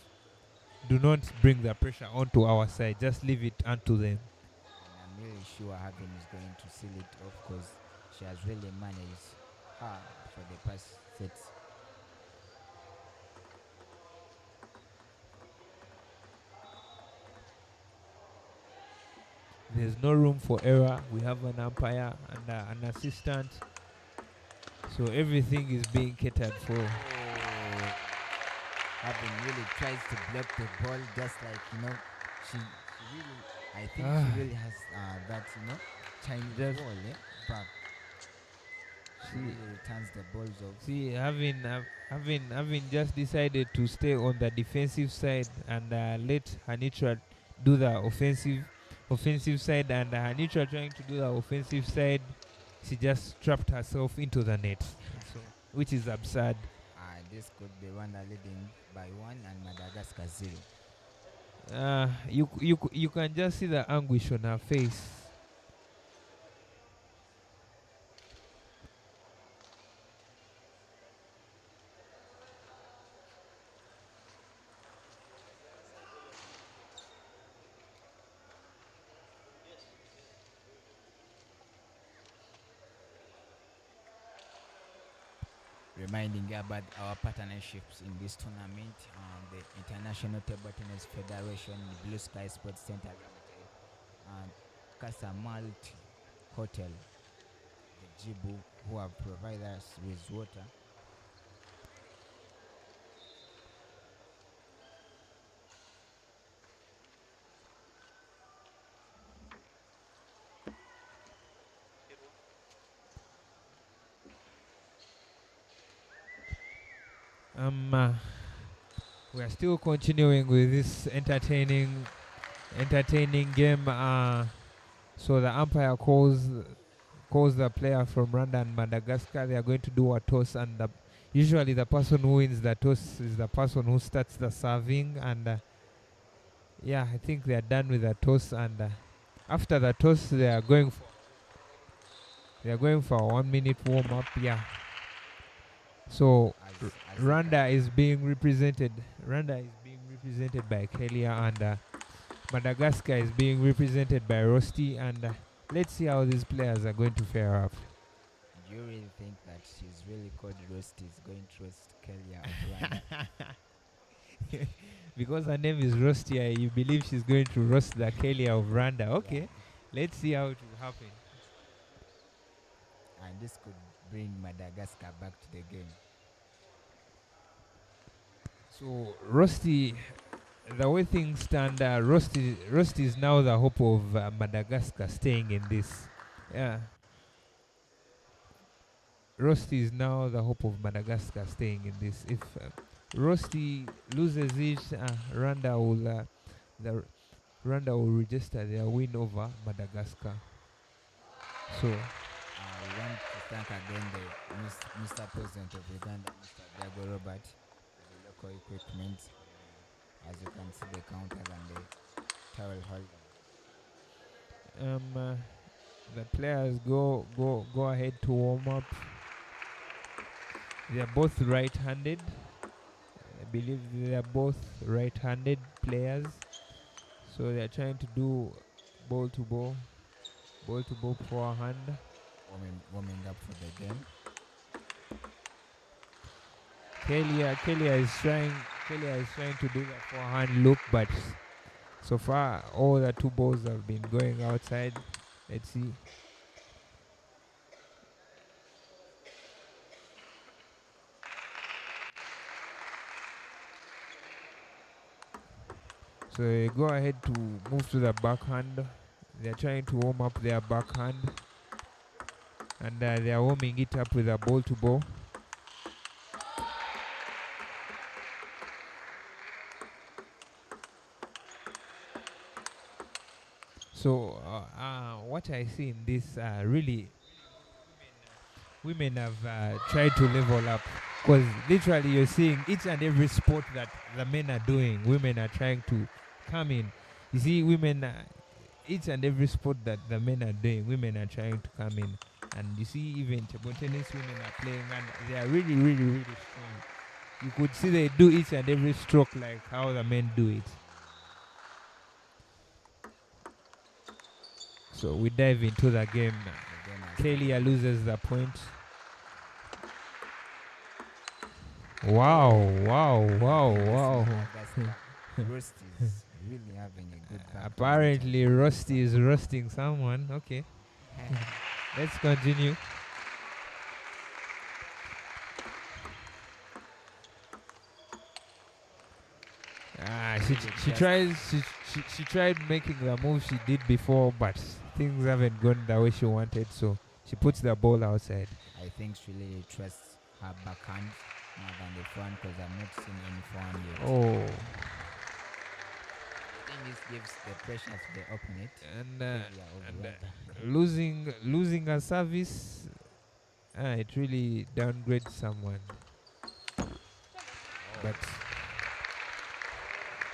Do not bring the pressure onto our side. Just leave it unto them. And I'm really sure Havin is going to seal it off, because she has really managed for the past sets. There's no room for error. We have an umpire and an assistant, so everything is being catered for. Havin really tries to block the ball, just like she really, I think she really has that Chinese ball back. She really returns the balls off. See, having just decided to stay on the defensive side and let Hanitra do the offensive. offensive side, and neutral trying to do the offensive side. She just trapped herself into the net, so, which is absurd. This could be Rwanda leading by 1 and Madagascar 0. You can just see the anguish on her face. Reminding you about our partnerships in this tournament, the International Table Tennis Federation, the Blue Sky Sports Center Limited, and Casa Multi Hotel, the Jibu, who have provided us with water. We are still continuing with this entertaining game. So the umpire calls the player from Rwanda and Madagascar. They are going to do a toss, and usually the person who wins the toss is the person who starts the serving. And yeah, I think they are done with the toss, and after the toss, they are going for a 1 minute warm up. Yeah. So Rwanda is being represented. Rwanda is being represented by Kellia, and Madagascar is being represented by Rosy. And let's see how these players are going to fare up. Do you really think that she's really called Rosy is going to roast Kellia of Rwanda? Because her name is Rosy, you believe she's going to roast the Kellia of Rwanda. Okay, yeah. Let's see how it will happen. And this could bring Madagascar back to the game. So Rosy, the way things stand, Rosy is now the hope of Madagascar staying in this. Yeah. Rosy is now the hope of Madagascar staying in this. If Rosy loses it, Rwanda will register their win over Madagascar. So we want to thank again the Mr. President of Uganda, Mr. Diago Robert, the local equipment. As you can see, the counters and the towel holder. The players go ahead to warm up. They are both right-handed. I believe they are both right-handed players. So they are trying to do ball to ball forehand. Warming up for the game. Kellia is trying to do the forehand look, but so far all the two balls have been going outside. Let's see. So they go ahead to move to the backhand. They're trying to warm up their backhand, and they are warming it up with a ball to ball. So what I see in this, really, women have tried to level up, because literally you're seeing each and every sport that the men are doing, women are trying to come in. You see, women, each and every sport that the men are doing, women are trying to come in. And you see, even table tennis women are playing, and they are really, really, really strong. You could see they do each and every stroke like how the men do it. So we dive into the game. Kellia loses the point. Wow. Rosy is really having a good back. Apparently Rosy is roasting someone. Okay. Let's continue. She tried making the move she did before, but things haven't gone the way she wanted, so she puts the ball outside. I think she really trusts her backhand more than the front, because I've not seen any front yet. Oh. I think this gives the pressure to the opponent. And Kellia of and Rwanda. losing a service, it really downgrades someone. But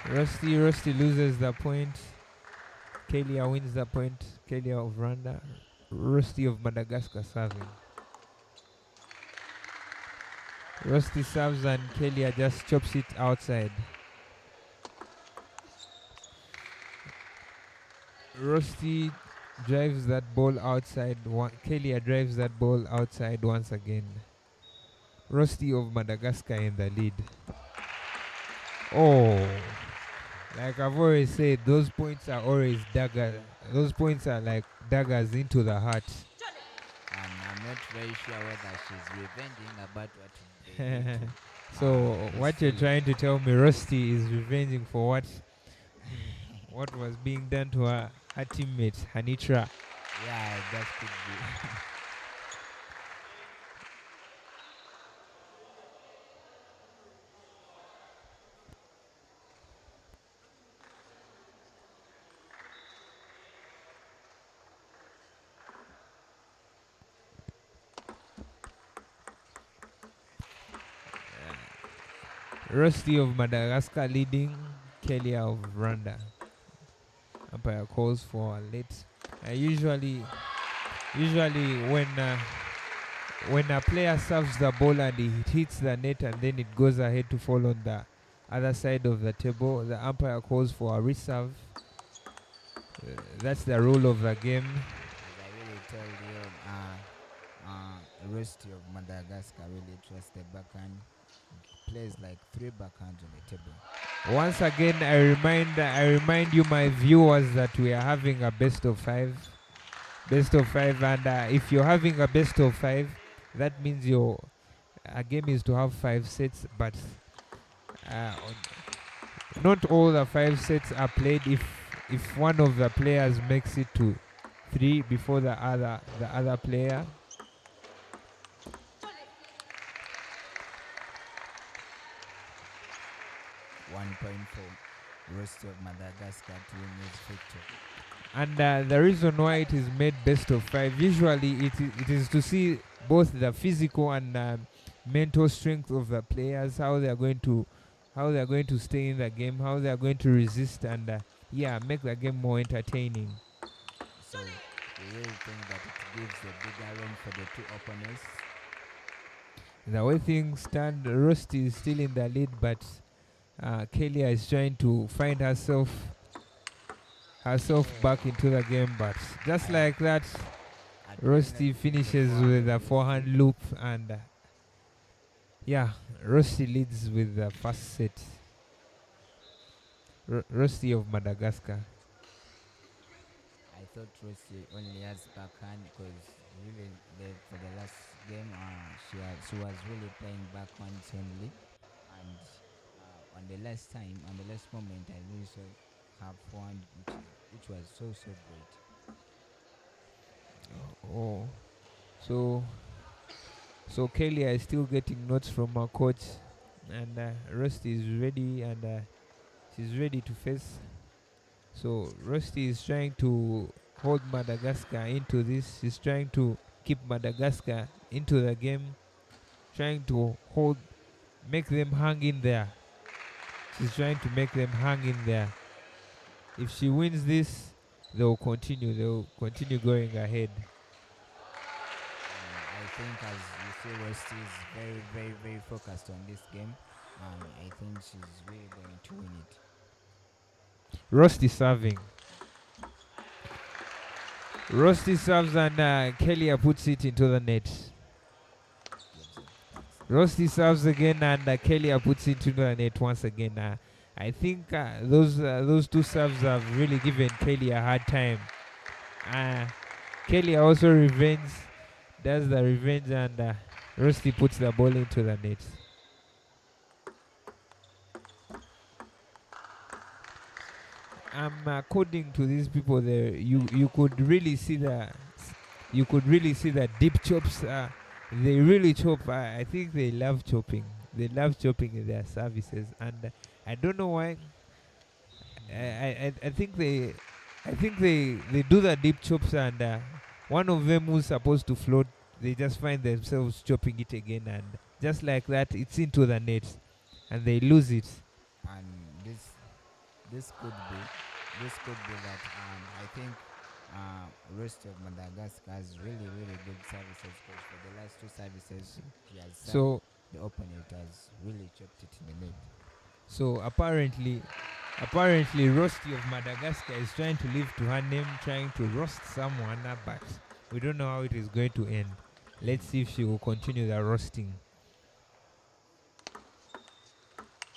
Rusty loses the point. Kellia wins the point. Kellia of Rwanda. Rusty of Madagascar serving. Rusty serves and Kellia just chops it outside. Rusty drives that ball outside. Kellia drives that ball outside once again. Rusty of Madagascar in the lead. Oh, like I've always said, those points are always daggers. Those points are like daggers into the heart. And I'm not very sure whether she's revenging about what they did to So what you're peacefully. trying to tell me, Rusty is revenging for what was being done to her teammate Hanitra. Yeah, that could be. Rusty of Madagascar leading, Kellia of Rwanda. Umpire calls for a late. Usually when a player serves the ball and it hits the net and then it goes ahead to fall on the other side of the table, the umpire calls for a reserve. That's the rule of the game. As I really told you, Rosy of Madagascar really trusts the backhand. Plays like 3 backhands on the table. Once again, I remind you, my viewers, that we are having a best of 5. Best of 5, and if you're having a best of 5, that means your game is to have 5 sets, but not all the 5 sets are played. If one of the players makes it to 3 before the other player, 1.4. Rosy of Madagascar to win this victory. and the reason why it is made best of 5, usually it is to see both the physical and mental strength of the players, how they are going to stay in the game, how they are going to resist, and make the game more entertaining. So we really think that it gives a bigger range for the 2 opponents. The way things stand, Rusty is still in the lead, but Kellia is trying to find herself back into the game, but just like that, Rusty finishes with a forehand loop, and Rusty leads with the first set. Rusty of Madagascar. I thought Rosy only has backhand because really for the last game she was really playing backhands only, and on the last moment I really saw her forehand, which was so great. Oh, so Kellia is still getting notes from her coach, and Rusty is ready, and she's ready to face. So Rusty is trying to hold Madagascar into this. She's trying to keep Madagascar into the game, trying to make them hang in there. She's trying to make them hang in there. If she wins this, they'll continue going ahead. I think, as you see, Rosy is very, very, very focused on this game, and I think she's really going to win it. Rusty serving. Rusty serves, and Kellia puts it into the net. Rosy serves again, and Kellia puts it into the net once again. I think those 2 serves have really given Kellia a hard time. Kellia also does the revenge, and Rosy puts the ball into the net. According to these people, there you could really see the deep chops. They really chop. I think they love chopping. They love chopping in their services, and I don't know why. I think they do the deep chops, and one of them who's supposed to float, they just find themselves chopping it again, and just like that, it's into the net, and they lose it. And this could be that I think rest of Madagascar has really good services, because for the last two services he has served, So the opponent has really chopped it in the net. so apparently Rosy of Madagascar is trying to live to her name, trying to roast someone, but we don't know how it is going to end. Let's see if she will continue the roasting.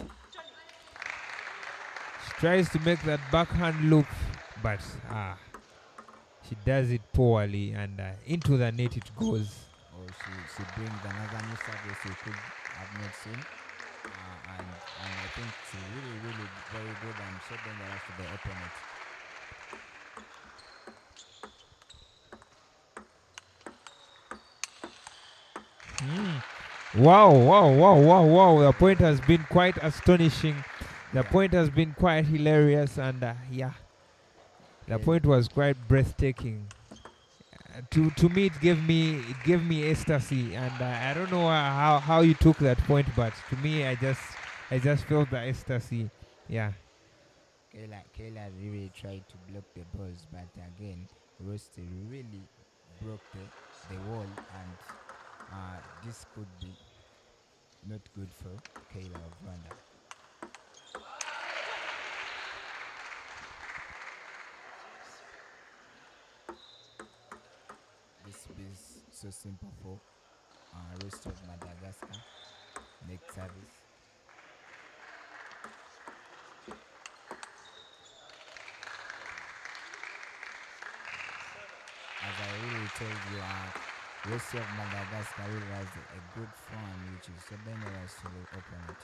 She tries to make that backhand loop, but she does it poorly, and into the net it goes. Or she brings another new service you could have not seen. And I think it's really very good and so dangerous to the opponent. Wow. The point has been quite astonishing. The Yeah. point has been quite hilarious, and the point was quite breathtaking. To me, it gave me ecstasy, and I don't know how you took that point, but to me, I just felt the ecstasy. Yeah. Kellia really tried to block the balls, but again, Rosy really broke the wall, and this could be not good for Kellia of Rwanda. This is so simple for Rosy of Madagascar. Next service. As I really told you, Rosy of Madagascar really has a good form, which is so dangerous to the opponent.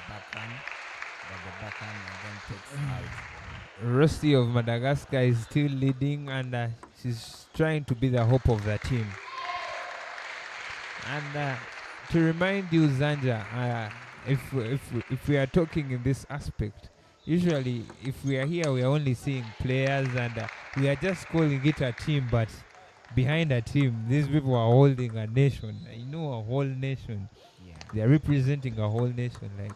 But the backhand again takes out. Rosy of Madagascar is still leading, and she's trying to be the hope of the team. And to remind you, Zanja, if we are talking in this aspect, usually if we are here, we are only seeing players, and we are just calling it a team, but behind a team, these people are holding a nation. A whole nation. Yeah. They are representing a whole nation. Like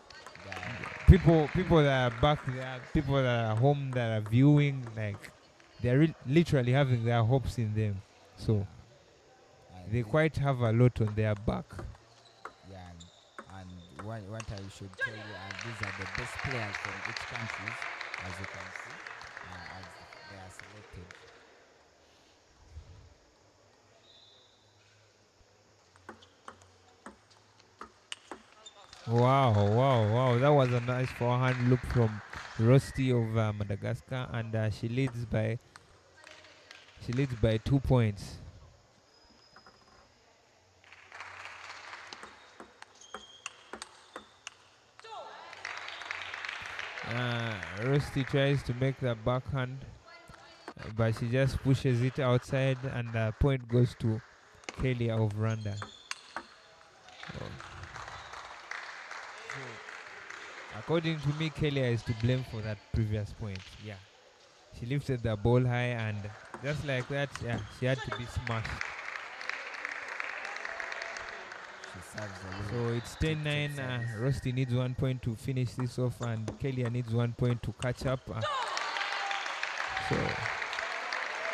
people that are back there, people that are home that are viewing, like they are literally having their hopes in them. So they quite have a lot on their back. Yeah, and what I should tell you, these are the best players from each country, as you can see, as they are selected. Wow. That was a nice forehand look from Rosy of Madagascar, and she leads by 2 points. Rosy tries to make the backhand, but she just pushes it outside, and the point goes to Kellia of Rwanda. So, according to me, Kellia is to blame for that previous point. Yeah, she lifted the ball high, and just like that, she had to be smashed. So it's 10-9. Rosy needs 1 point to finish this off, and Kellia needs 1 point to catch up. So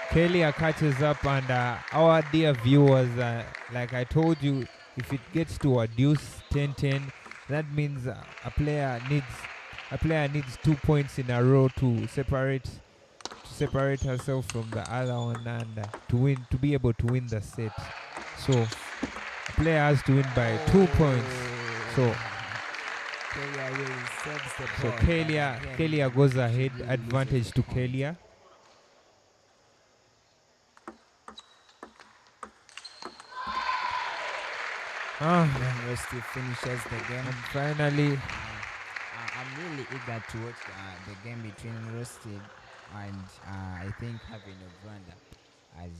Kellia catches up, and our dear viewers, like I told you, if it gets to a deuce 10-10, that means a player needs 2 points in a row to separate herself from the other one, and to be able to win the set. So player has to win by 2 points. So Kellia goes ahead, advantage to Kellia. Rosy finishes the game. And finally, I'm really eager to watch the game between Rosy and I think having of Rwanda, as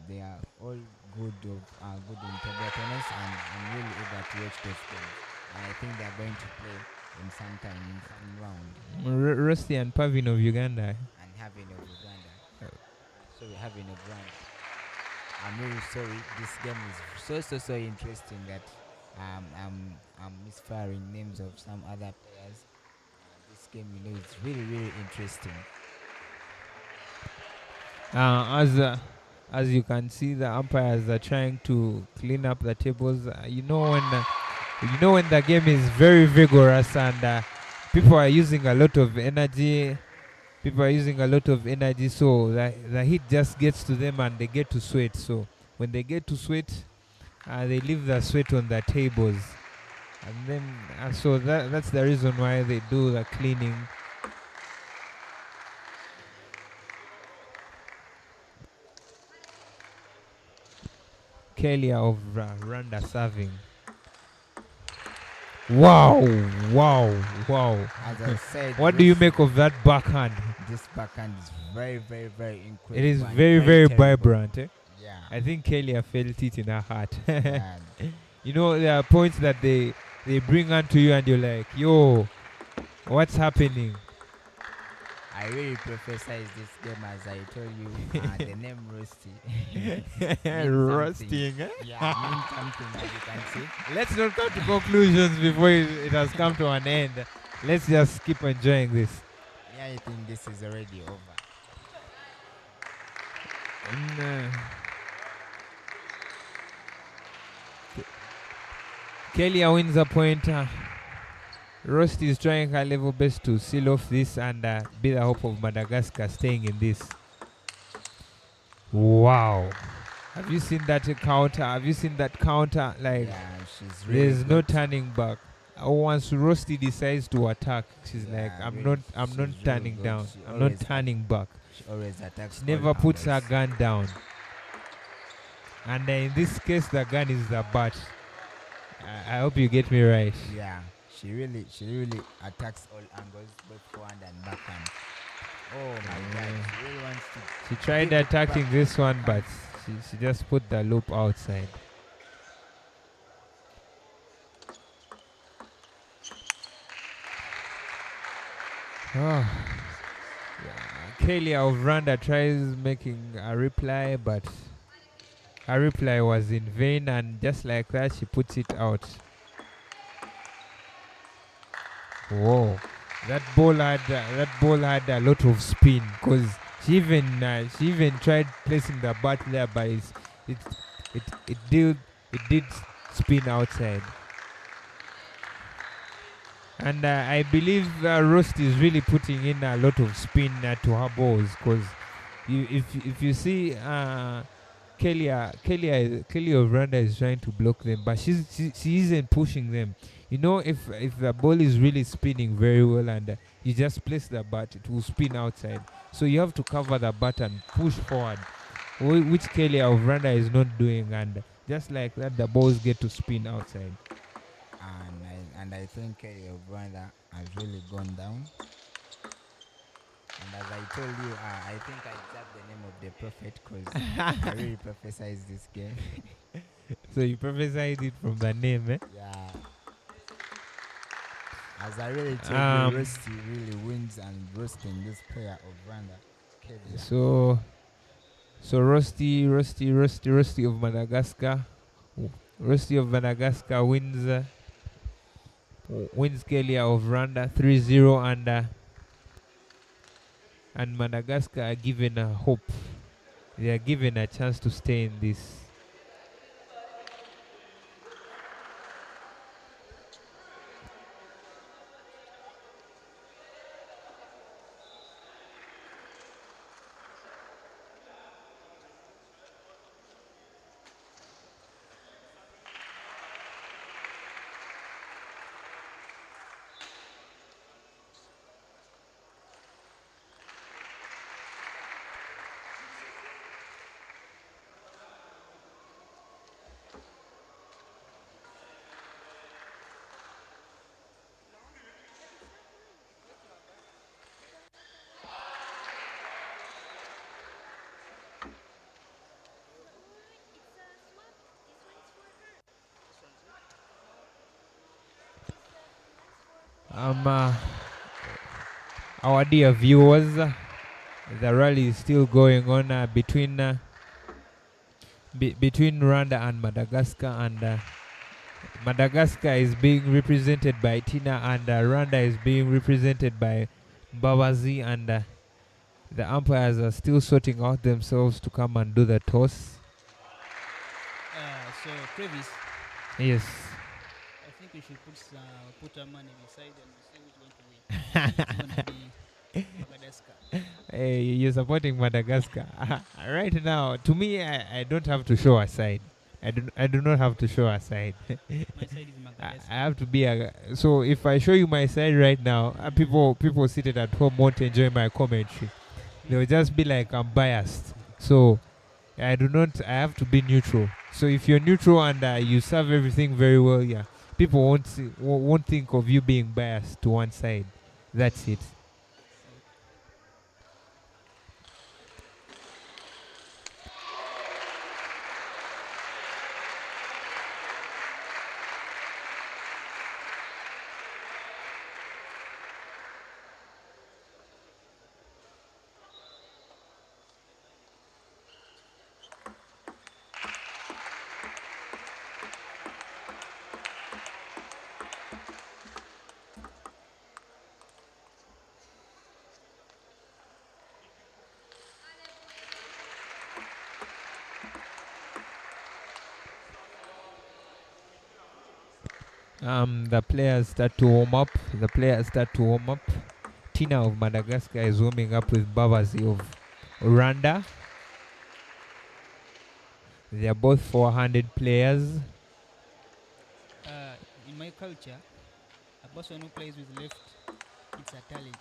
they are all good in table tennis, and I'm really eager to watch those games. and I think they're going to play in some time in some round. Rosy and Pavin of Uganda. And having of Uganda. Sorry, having of Rwanda. I'm really sorry. This game is so interesting that I'm misfiring names of some other players. This game, is really interesting. As you can see, the umpires are trying to clean up the tables. When the game is very vigorous and people are using a lot of energy. So the heat just gets to them and they get to sweat. So when they get to sweat, they leave the sweat on the tables, and then so that's the reason why they do the cleaning. Kellia of Rwanda serving. Wow. As I said, What do you make of that backhand? This backhand is very incredible. It is very terrible. vibrant. Yeah. I think Kellia felt it in her heart. Yeah. There are points that they bring onto you and you're like, yo, what's happening? I really prophesize this game, as I told you. The name Rosy. Roasting. Yeah, means something, as you can see. Let's not come to conclusions before it has come to an end. Let's just keep enjoying this. Yeah, I think this is already over. Kellia wins a point. Rosy is trying her level best to seal off this and be the hope of Madagascar staying in this. Wow. Have you seen that counter? Like, Yeah, she's really there's no good. turning back. Once Rosy decides to attack, she's Yeah, like, I'm really, not she's really turning good. down. She I'm not always turning back. She always attacks. She never all puts her angles. gun down. And in this case, the gun is the bat. I hope you get me right. Yeah, she really attacks all angles, both forehand and backhand. Oh my God, she really wants to. She tried give it attacking back. this one, but she just put the loop outside. Oh. Kellia of Rwanda tries making a reply, but her reply was in vain, and just like that, she puts it out. Whoa, that ball had a lot of spin, because she even tried placing the bat there, but it did spin outside. And I believe Rosy is really putting in a lot of spin to her balls, because if you see Kellia of Rwanda is trying to block them, but she isn't pushing them. If the ball is really spinning very well and you just place the bat, it will spin outside. So you have to cover the bat and push forward, which Kellia of Rwanda is not doing, and just like that, the balls get to spin outside. And I think Kellia of Rwanda has really gone down. And as I told you, I think I grabbed the name of the prophet, because I really prophesized this game. So you prophesied it from the name, eh? Yeah. As I really told you, Rosy really wins and roasting this player of Rwanda, Kellia. So Rosy of Madagascar. Rosy of Madagascar wins Kellia of Rwanda 3-0, and Madagascar are given a hope. They are given a chance to stay in this. Um, uh, our dear viewers, the rally is still going on between Rwanda and Madagascar, and Madagascar is being represented by Tina, and Rwanda is being represented by Bazi, and the umpires are still sorting out themselves to come and do the toss. So, Travis, Yes. I think we should put our money beside and see who's going to win. It's going to be Madagascar. Hey, you're supporting Madagascar. Right now, to me, I don't have to show a side. I do not have to show a side. My side is I Madagascar. have to be so if I show you my side right now, people seated at home won't enjoy my commentary. They will just be like I'm biased. So I have to be neutral. So if you're neutral and you serve everything very well, yeah, people won't think of you being biased to one side. That's it. The players start to warm up. Tina of Madagascar is warming up with Bazi of Rwanda. They are both 400 players. In my culture, a person who plays with left, it's a talent.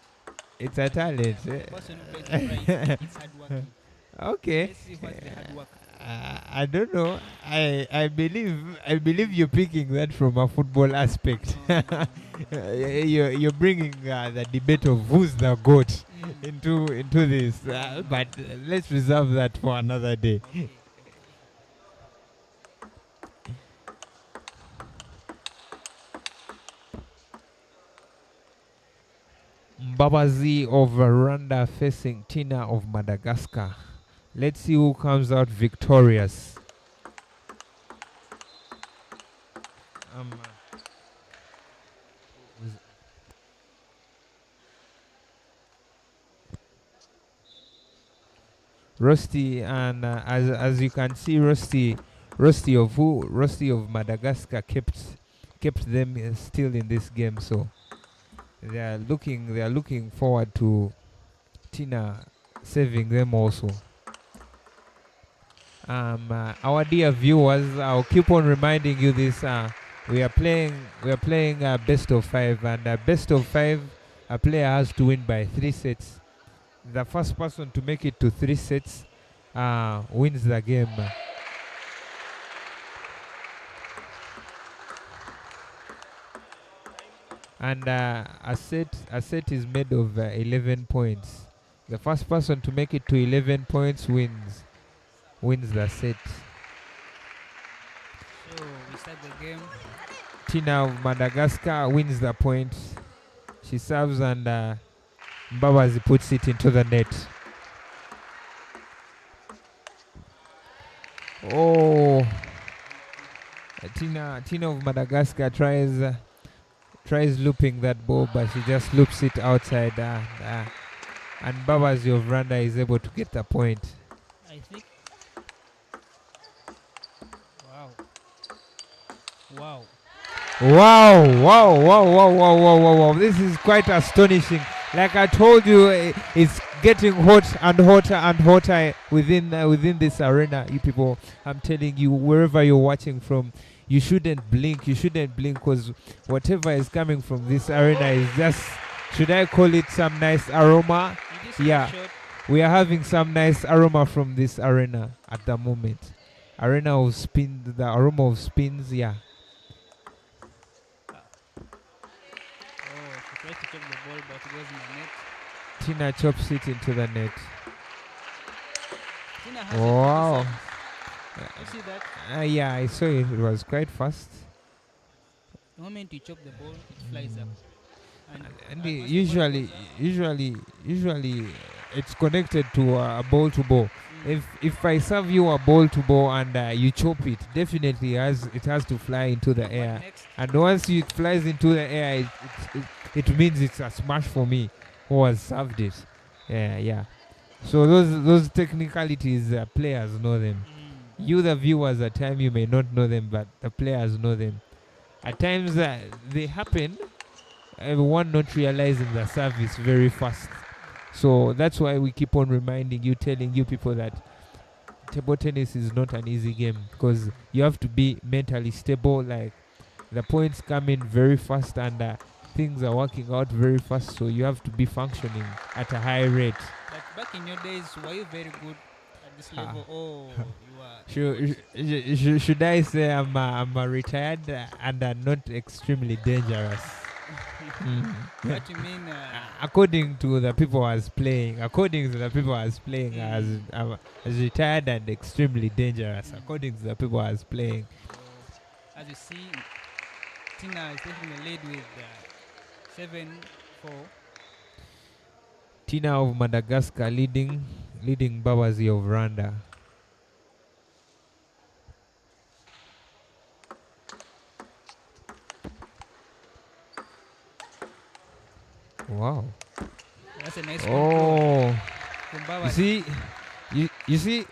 It's a talent. A person who plays with right, it's hard working. Okay. Let's see what's the hard work. I don't know. I believe you're picking that from a football aspect. No. You're bringing the debate of who's the goat into this, but let's reserve that for another day. Okay. Babazi of Rwanda facing Tina of Madagascar. Let's see who comes out victorious. Rosy, and as you can see, Rosy of Madagascar kept them still in this game, so they are looking forward to Tina saving them also. Our dear viewers, I'll keep on reminding you this. We are playing best of 5, and best of 5, a player has to win by 3 sets. The first person to make it to 3 sets wins the game. And a set is made of 11 points. The first person to make it to 11 points wins the set. So we start the game. Tina of Madagascar wins the point. She serves, and Babazi puts it into the net. Oh, Tina of Madagascar tries looping that ball, but she just loops it outside, and Babazi of Rwanda is able to get the point. I think. Wow. Wow. This is quite astonishing. Like I told you, it's getting hot and hotter within this arena. You people, I'm telling you, wherever you're watching from, you shouldn't blink, because whatever is coming from this arena is just, should I call it some nice aroma? Yeah, we are having some nice aroma from this arena at the moment. The aroma of spins, yeah. She tries to chop the ball, but it goes in the net. Tina chops it into the net. Tina has Wow. You see that? Yeah, I saw it. It was quite fast. The moment you chop the ball, it flies up. And And once the ball usually, goes up, usually, it's connected to a ball to ball. mm, If I serve you a ball to ball and you chop it, definitely it has to fly into the what air. next? And once it flies into the air, it means it's a smash for me who has served it. Yeah, yeah. So those technicalities, players know them. Mm. You, the viewers, at times you may not know them, but the players know them. At times they happen, everyone not realizing the service very fast. So that's why we keep on reminding you, telling you people that table tennis is not an easy game because you have to be mentally stable. Like the points come in very fast and things are working out very fast. So you have to be functioning at a high rate. Like back in your days, were you very good at this Ah. level? Oh, you were. Should I say I'm a retired and not extremely dangerous? Mm. What you mean? According to the people I was playing, Mm. as retired and extremely dangerous. Mm. According to the people I was playing. So, as you see, Tina is taking the lead with 7-4. Tina of Madagascar leading Bazi of Rwanda. Wow. That's a nice control Oh, from you Bazi. see, you see,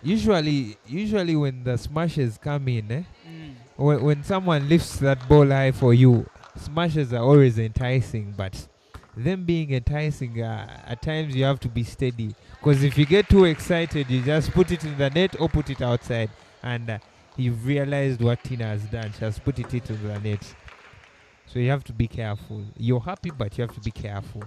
usually when the smashes come in, Mm. when someone lifts that ball high for you, smashes are always enticing, but them being enticing, at times you have to be steady. Because if you get too excited, you just put it in the net or put it outside. And you've realized what Tina has done. She has put it into the net. So you have to be careful. You're happy, but you have to be careful.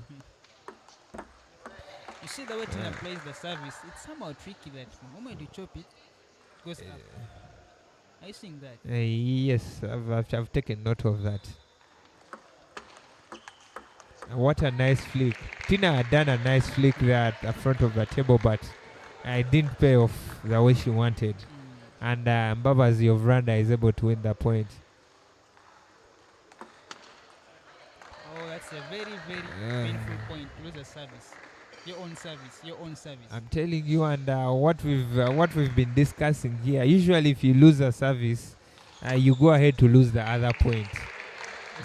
You see the way Tina plays the service, it's somehow tricky that the moment you chop it, goes up. Are you seeing that? Yes, I've taken note of that. What a nice flick. Tina had done a nice flick there at the front of the table, but it didn't pay off the way she wanted. Mm. And Babazi of Rwanda is able to win the point. Oh, that's a very, very painful point. Lose a service. Your own service. Your own service. I'm telling you, and what we've been discussing here. Usually, if you lose a service, you go ahead to lose the other point.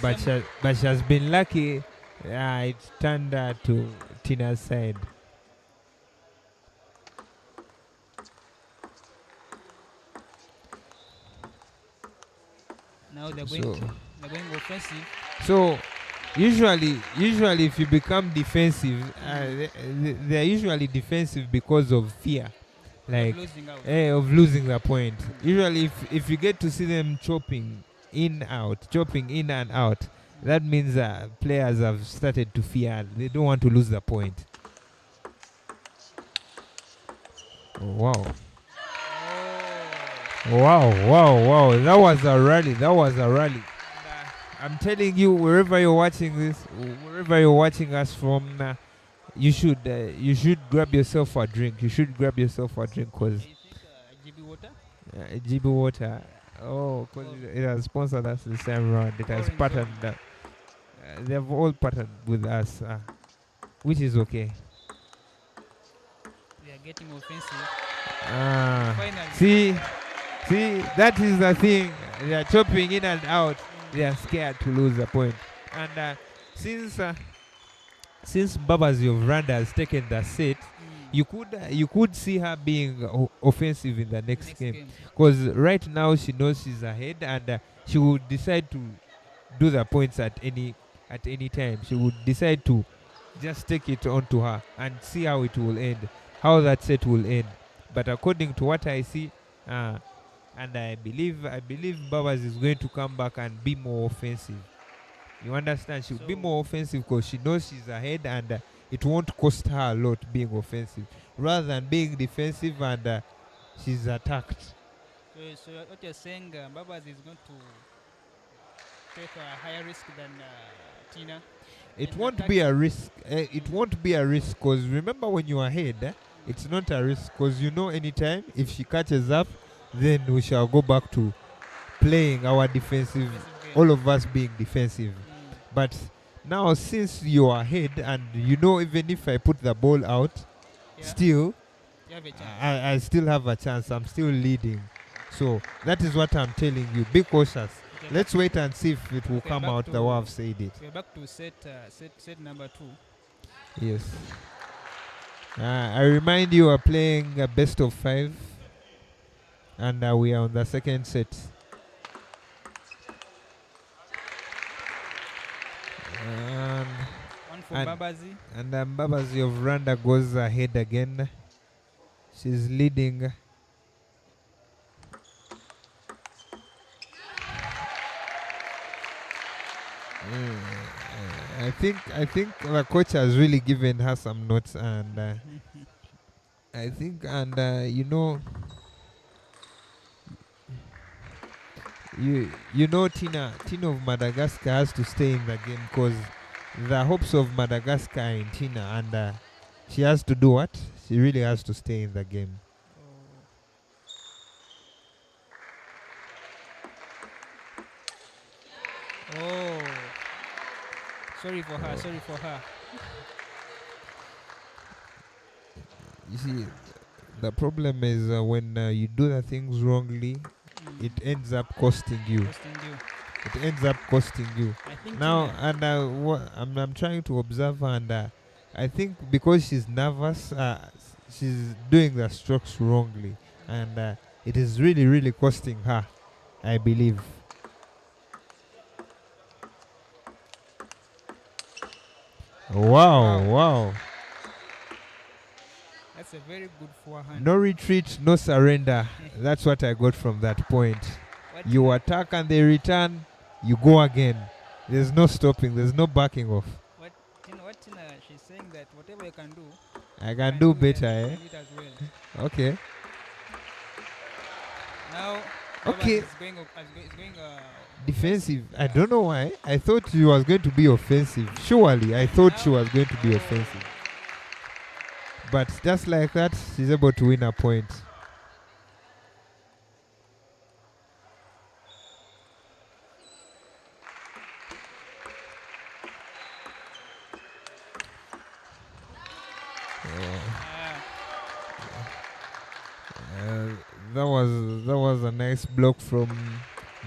But she has been lucky. It turned to Tina's side. Now they're going offensive. So usually if you become defensive, they're usually defensive because of fear, like Losing out. of losing the point. Usually if you get to see them chopping in and out, that means players have started to fear. They don't want to lose the point. Wow. Wow. That was a rally. I'm telling you, wherever you're watching this, wherever you're watching us from, you should grab yourself a drink. You should grab yourself a drink because Do you think GB water? GB Water. Oh, because it has sponsored us this time around. It has Orange patterned. They've all patterned with us, which is okay. They are getting offensive. See, that is the thing. They are chopping in and out. They are scared to lose the point. And since Babazi of Rwanda has taken the set, you could see her being offensive in the next game. Because right now she knows she's ahead, and she would decide to do the points at any time. She would decide to just take it on to her and see how it will end, how that set will end. But according to what I see, and I believe Babas is going to come back and be more offensive. You understand? She'll be more offensive because she knows she's ahead, and it won't cost her a lot being offensive, rather than being defensive and she's attacked. So what you're saying, Babas is going to take a higher risk than Tina? It won't be a risk. It won't be a risk because remember when you're ahead, it's not a risk because you know anytime if she catches up, then we shall go back to playing our defensive, all of us being defensive. But Now, since you are ahead, and you know, even if I put the ball out, Yeah. still, You have a chance. I still have a chance. I'm still leading. So that is what I'm telling you. Be cautious. Okay, Let's wait and see if it will Okay, come back out to- the way I've said it. We're back to set number 2. Yes. I remind you, are playing a best of 5, and we are on the second set. One for And- Babazi. And Bazi of Rwanda goes ahead again. She's leading. I think the coach has really given her some notes, and I think, and you know, Tina of Madagascar has to stay in the game, because the hopes of Madagascar are in Tina, and she has to do what? She really has to stay in the game. Oh. Sorry for her. Sorry for her. You see, the problem is when you do the things wrongly, it ends up costing you. Costing you. It ends up costing you. I think Now, Tina- and I'm trying to observe her, and I think because she's nervous, she's doing the strokes wrongly, and it is really, really costing her, I believe. Wow. That's a very good forehand. No retreat, no surrender. That's what I got from that point. What You Tina- attack and they return, you go again. There's no stopping, there's no backing off. What Tina, she's saying that whatever you can do, I you can do it better, as- eh? can do it as well. Okay. Now, Okay. It's going. Defensive. I don't know why. I thought she was going to be offensive. Surely, I thought she was going to be offensive. But just like that, she's able to win a point. That was a nice block from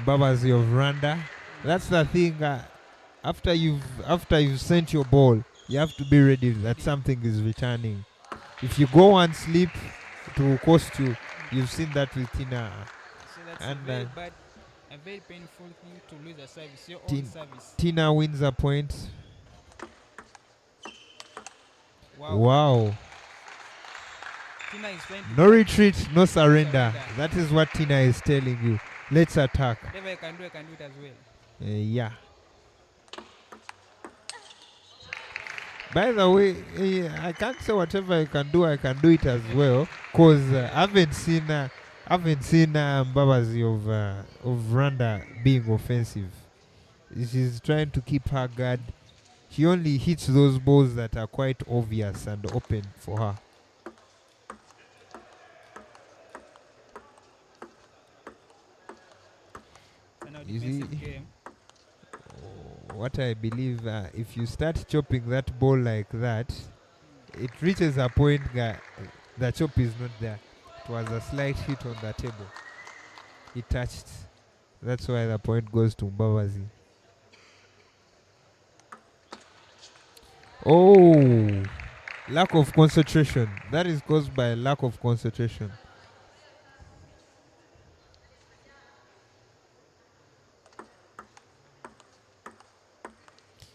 Babazi of Rwanda. That's the thing. After you've sent your ball, you have to be ready that something is returning. If you go and sleep, it will cost you. You've seen that with Tina. So that's And, a very bad, a very painful thing to lose a service. Your Tin- own service. Tina wins a point. Wow. Tina is trying to No retreat, no surrender. surrender. That is what Tina is telling you. Let's attack. Whatever I can do it as well. Yeah. By the way, I can't say whatever I can do it as well, cause I haven't seen Babazi of Rwanda being offensive. She's trying to keep her guard. She only hits those balls that are quite obvious and open for her. So now You defensive see? game. What I believe, if you start chopping that ball like that, it reaches a point that the chop is not there. It was a slight hit on the table. It touched. That's why the point goes to Bazi. Oh, lack of concentration. That is caused by lack of concentration.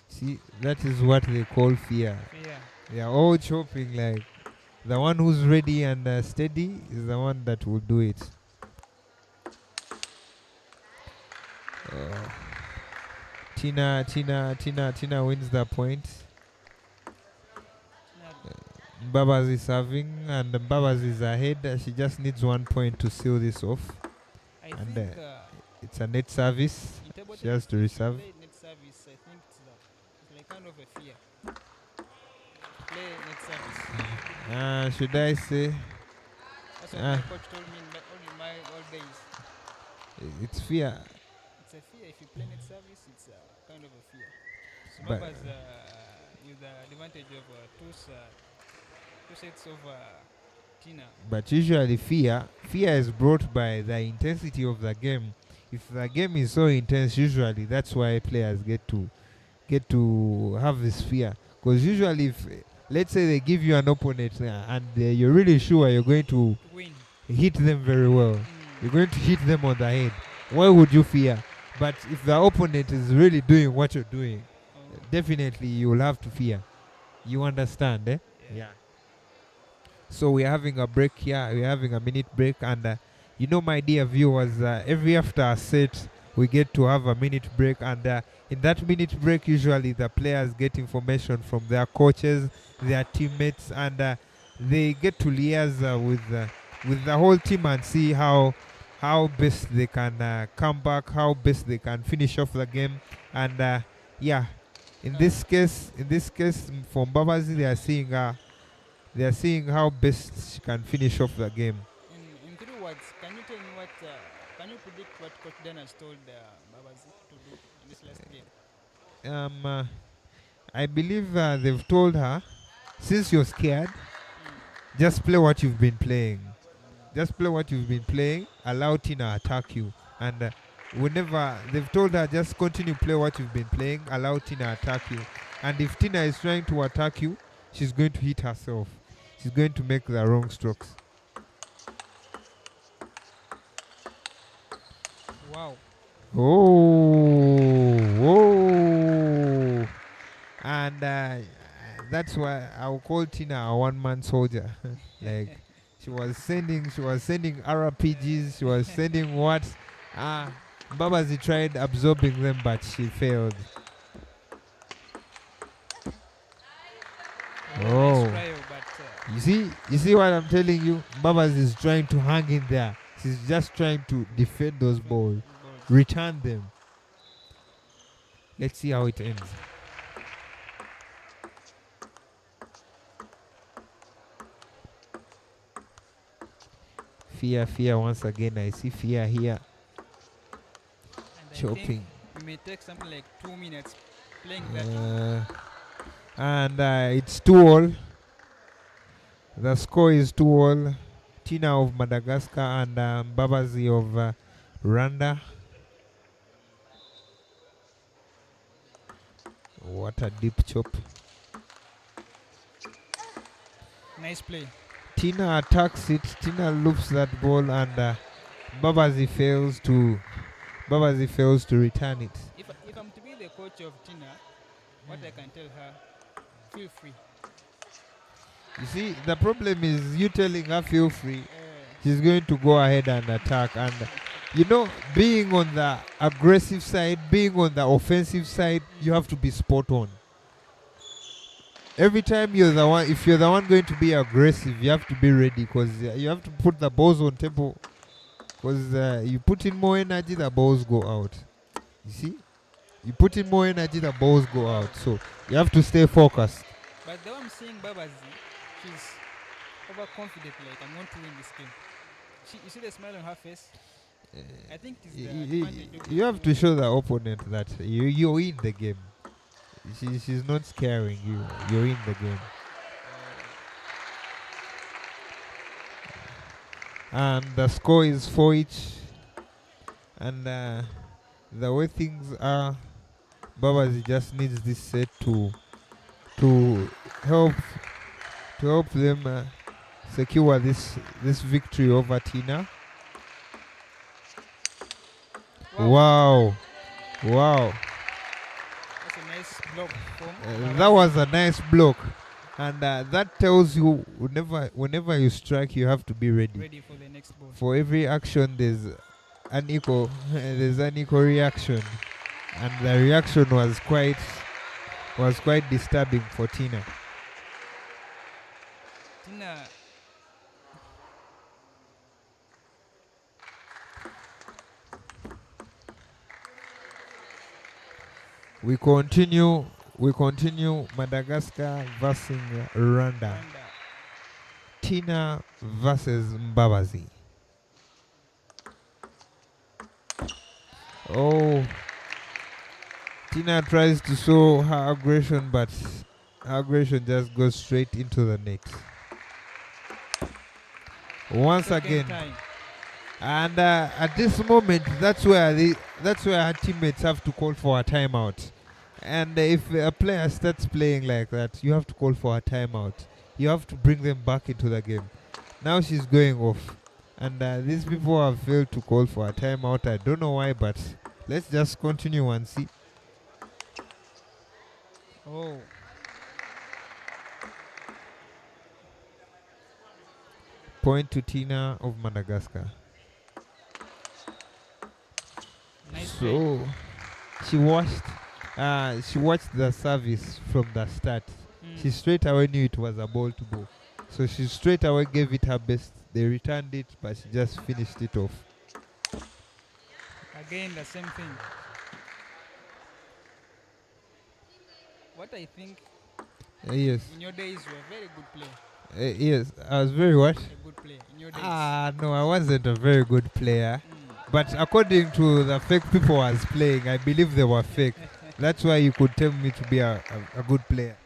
See, that is what they call fear. Yeah. They are all chopping like the one who's ready and steady is the one that will do it. Tina wins the point. Babazi is serving and Babazi is ahead. She just needs 1 point to seal this off. I And, think It's a net service. in table She has to tennis, if you reserve. play net service, I think it's like kind of a fear. Play net service. Should I say That's what my coach told me in my old days. it's fear? It's a fear. If you play net service, it's kind of a fear. So But- Babas with the advantage of two sets of Tina. But usually fear is brought by the intensity of the game. If the game is so intense, usually that's why players get to have this fear. Because usually, if let's say they give you an opponent and you're really sure you're going to To win. hit them very well, you're going to hit them on the head, why would you fear? But if the opponent is really doing what you're doing, Oh, definitely you will have to fear. You understand, eh? yeah. So we're having a break here. We're having a minute break, and my dear viewers, every after a set, we get to have a minute break, and in that minute break, usually the players get information from their coaches, their teammates, and they get to liaise with the whole team and see how best they can come back, how best they can finish off the game, and yeah. In this case, from Babazi, they are seeing how best she can finish off the game. In 3 words, can you tell me can you predict what Coach Dan has told Babazi to do in this last game? I believe they've told her, since you're scared, just play what you've been playing. Just play what you've been playing. Allow Tina attack you, and whenever they've told her, just continue play what you've been playing. Allow Tina attack you, and if Tina is trying to attack you, she's going to hit herself. She's going to make the wrong strokes. Wow. Oh. And that's why I'll call Tina a one-man soldier. Like she was sending RPGs, she was sending what? Babazi tried absorbing them, but she failed. Oh. Nice trial, but You see what I'm telling you? Babazi is trying to hang in there. She's just trying to defend those balls, return them. Let's see how it ends. Fear once again. I see fear here. and I Chopping. think we may take something like 2 minutes playing that. And it's 2-all. The score is 2-all. Tina of Madagascar and Babazi of Rwanda. What a deep chop. Nice play. Tina attacks it. Tina loops that ball, and Babazi fails to return it. If I'm to be the coach of Tina, what I can tell her, feel free. You see, the problem is you telling her feel free. She's going to go ahead and attack, and being on the aggressive side, being on the offensive side, you have to be spot on. Every time if you're the one going to be aggressive, you have to be ready, because you have to put the balls on tempo. Because you put in more energy, the balls go out. You see, you put in more energy, the balls go out. So you have to stay focused. But the way I'm seeing Babazi, she's overconfident, like I'm going to win this game. You see the smile on her face? I think it's the advantage of You have to show the opponent that you're in the game. She's not scaring you. You're in the game. And the score is 4 each. And the way things are, Babazi just needs this set to help them secure this victory over Tina. Wow. That's a nice block from That was a nice block. And that tells you whenever you strike, you have to be ready. ready for the next ball. For every action, there's an equal reaction, and the reaction was quite disturbing for Tina. Tina, We continue Madagascar versus Rwanda. Tina versus Babazi. Oh, Tina tries to show her aggression, but her aggression just goes straight into the net. Once Second again. time. And at this moment, that's where her teammates have to call for a timeout. And if a player starts playing like that, you have to call for a timeout. You have to bring them back into the game. Now she's going off, and these people have failed to call for a timeout. I don't know why, but let's just continue and see. Oh. Point to Tina of Madagascar. Nice play. So she watched the service from the start. She straight away knew it was a ball to go. So she straight away gave it her best. They returned it, but she just finished it off. Again, the same thing. What I think, Yes. in your days, you were a very good player. Yes, I was very what? A good player in your days. No, I wasn't a very good player. But according to the fake people I was playing, I believe they were fake. That's why you could tell me to be a good player.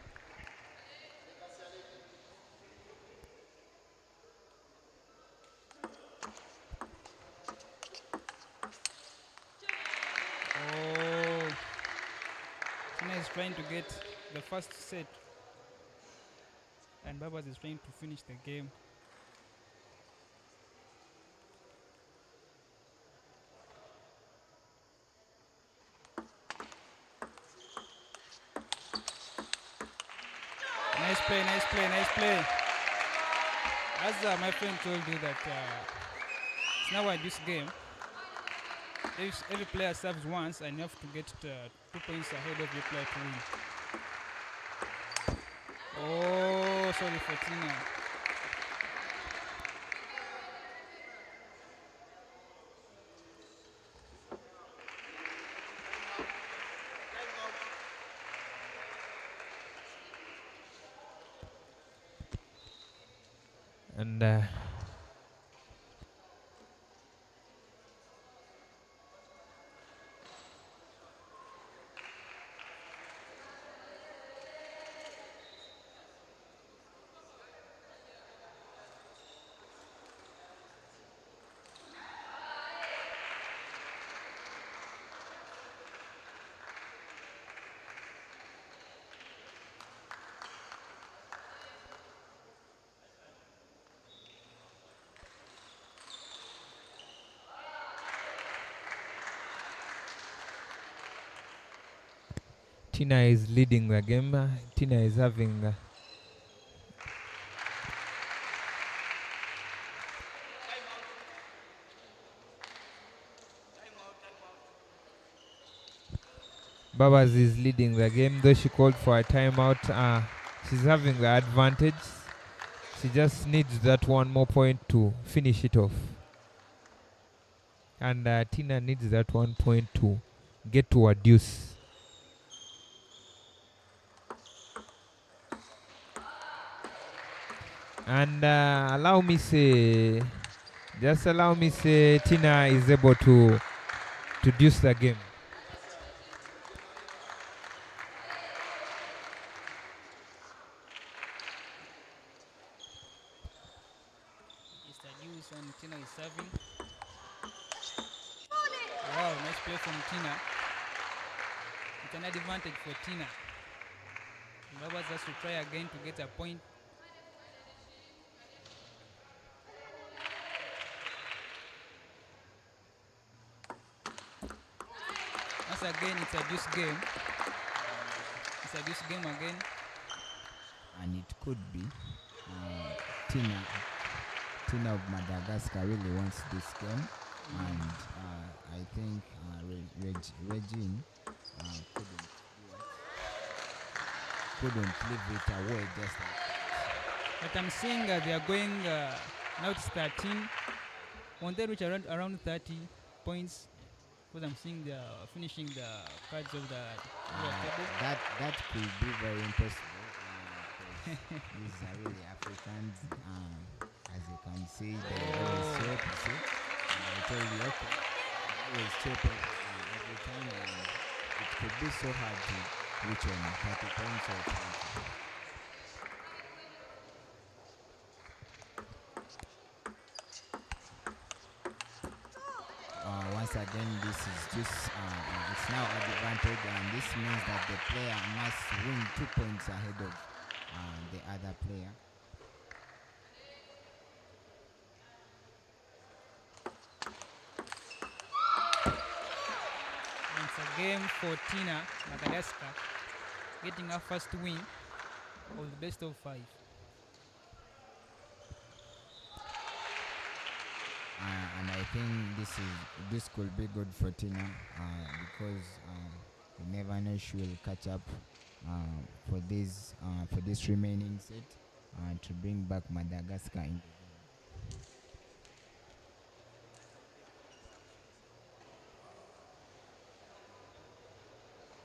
Oh. Tina is trying to get the first set. And Babas is trying to finish the game. Nice play, nice play, nice play. As my friend told you that it's now a juice game. If every player serves once and you have to get 2 points ahead of your player to win. Oh, sorry for Tina. And Tina is leading the game. Tina is having Babas is leading the game, though she called for a timeout. She's having the advantage. She just needs that one more point to finish it off. And Tina needs that 1 point to get to a deuce. And allow me say Tina is able to deuce the game. It's the deuce and Tina is serving. Wow, nice play from Tina. It's an advantage for Tina. Babas has to try again to get a point. Once again, it's a deuce game. It's a deuce game again. And it could be Tina of Madagascar really wants this game, and I think Regine couldn't leave it away just like that. But I'm seeing they are going now it's 13. Won't they reach around 30 points? Because I'm seeing they are finishing the cards of the table. That could be very impossible. These are really Africans. As you can see, they always chirp. You see, I told you, okay, they always chirp every time. And it could be so hard to reach on 30 points or 20. Once again, this is just it's now advantage, and this means that the player must win 2 points ahead of the other player. It's a game for Tina, Madagascar, getting her first win of the best of 5. And I think this could be good for Tina because you never know, she will catch up for this remaining set to bring back Madagascar in the game.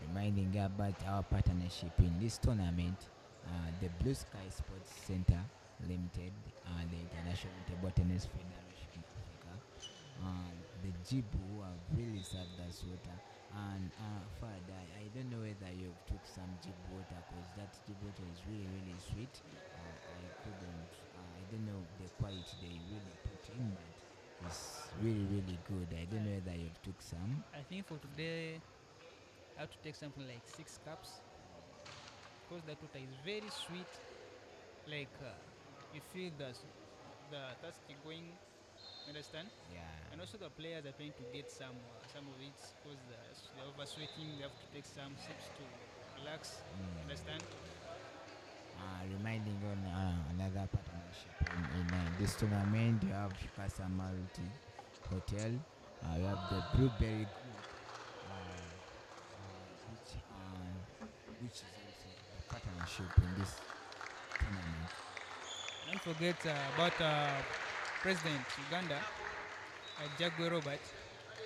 Reminding you about our partnership in this tournament, the Blue Sky Sports Center Limited, the International Table Tennis Federation Africa, the Jibu who have really served us water, and Father, I don't know whether you took some Jibu water, because that Jibu water is really really sweet. I don't know the quality they really put in, but it's really really good. I don't know whether you took some. I think for today, I have to take something like 6 cups because that water is very sweet. Like you feel the thirsty going. Understand? Yeah. And also the players are trying to get some of it because they're over sweating. They have to take some sips to relax. Understand? Reminding on another partnership in this tournament, you have Casa Multi Hotel, you have the Blueberry Group, which is also a partnership in this tournament. Don't forget about President Uganda, Jagwe Robert,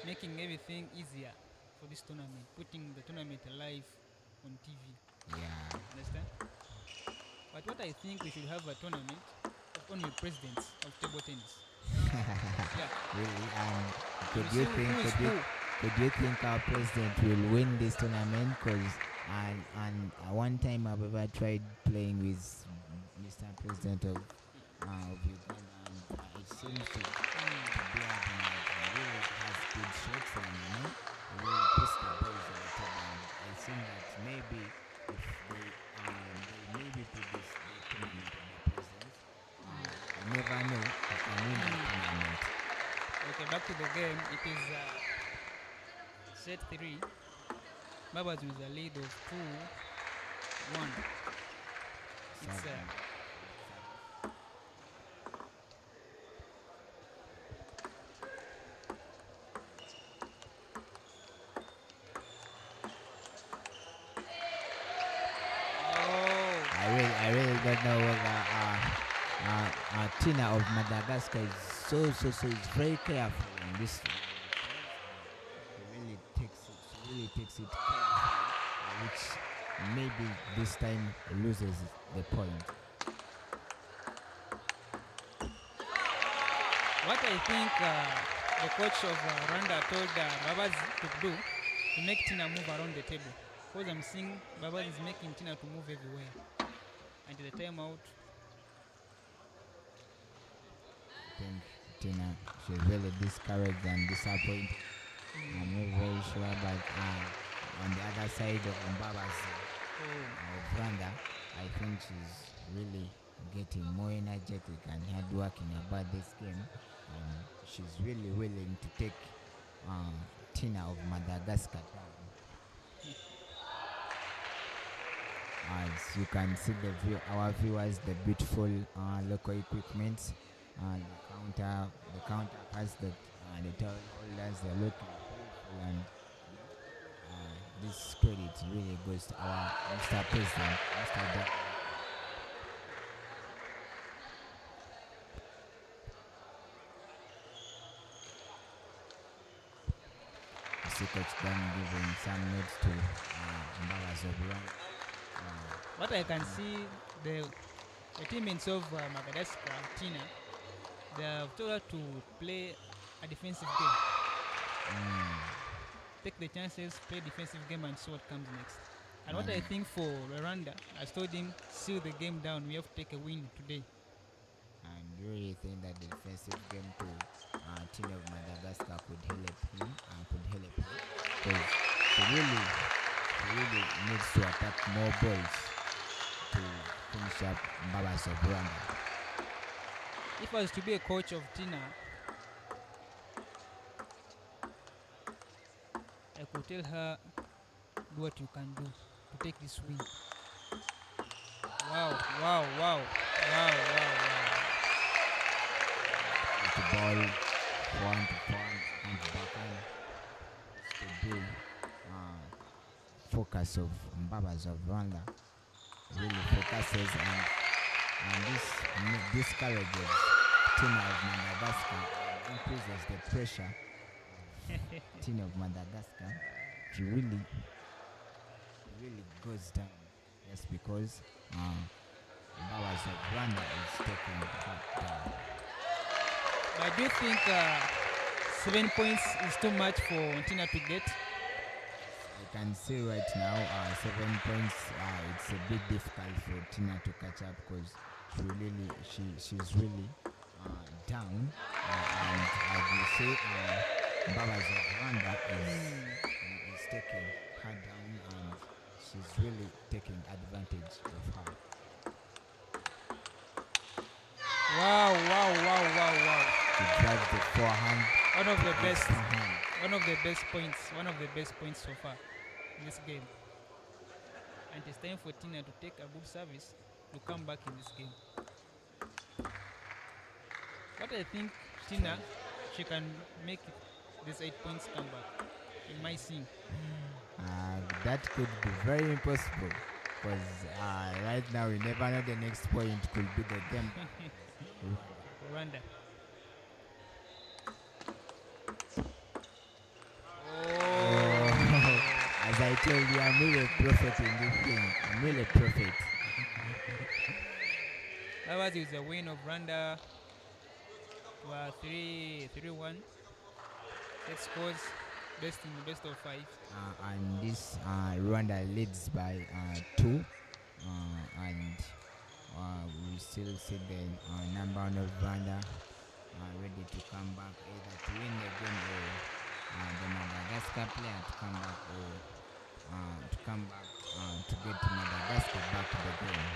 making everything easier for this tournament, putting the tournament live on TV. Yeah. Understand? But what I think, we should have a tournament of only presidents of table tennis. Yeah. Really? And You could you see who is think who. could you think our president will win this tournament? Because and one time I've ever tried playing with Mr. President of Uganda, and it seems to be really has good shots, and really puts the balls on the table. And I think that maybe if they maybe put this tournament on the president, you never know, they can win the tournament. Okay, back to the game. It is set 3. Baba's with a lead of 2-1. It's I really don't know whether Tina of Madagascar is so is very careful in this. She really takes it carefully, which maybe this time loses the point. what I think the coach of Rwanda told Babazi to do, to make Tina move around the table. Because I'm seeing Babazi is making Tina to move everywhere. And the timeout, I think Tina, she's really discouraged and disappointed. I'm not very sure, but on the other side of Babazi of Rwanda, I think she's really getting more energetic and hardworking about this game. She's really willing to take Tina of Madagascar down. As you can see, our viewers, the beautiful local equipment, the counter cards, the towel holders, they're looking beautiful, and this credit really goes to our Mr. President, Mr. Jack. Coach Dan giving some notes to Mbalas of Rwanda. what I can see, the teammates of Madagascar, Tina, they have told her to play a defensive game. take the chances, play defensive game, and see what comes next. And what I think for Rwanda, I told him, seal the game down. We have to take a win today. And really think that the defensive game to team of Madagascar could help him. Because he really needs to attack more balls to finish up Mbabas of Rwanda. If I was to be a coach of Tina, I could tell her, do what you can do to take this win. Wow. The ball front and backhand to be focus of Mbabas of Rwanda. Really focuses and this discourages team of Madagascar and increases the pressure of team of Madagascar. He really goes down just because Mbabas of Rwanda is taking down. But do you think 7 points is too much for Tina to get? I can see right now 7 points. It's a bit difficult for Tina to catch up because she's really down. And as you say, Mbabas of Rwanda is taking her down, and she's really taking advantage of her. Wow. She drives the forehand. One of the best. Forehand. One of the best points so far in this game. And it's time for Tina to take a good service to come back in this game. But I think Tina, she can make this 8 points come back in my scene. That could be very impossible because right now we never know the next point could be the game. Rwanda. As I told you, I'm really a prophet in this thing. I'm really a prophet. That was a win of Rwanda. 3-1. 6 scores, best of 5. And this Rwanda leads by 2. And we still see the number one of Rwanda ready to come back, either to win the game or the Madagascar player to come back, or to get Madagascar back to the game.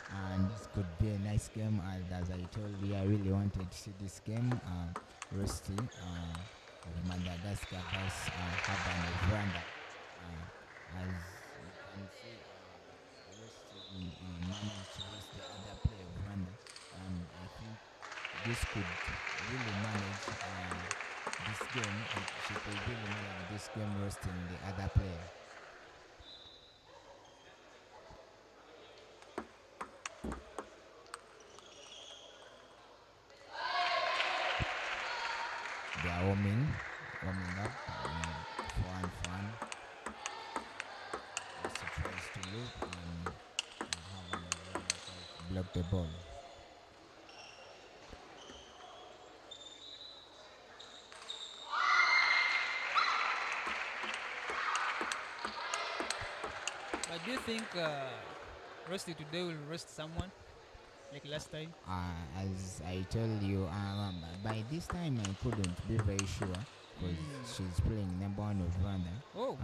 And this could be a nice game, and as I told you, I really wanted to see this game. Rosy of Madagascar versus Haban of Rwanda. As you can see, Rosy managed to host the other player of Rwanda, and I think this could really manage this game. She could really manage this game roasting the other player. They are warming up for one. Just tries to look and block the ball. But do you think Rosy today will roast someone like last time? As I told you, by this time I couldn't be very sure because she's playing number one of Rwanda. Oh.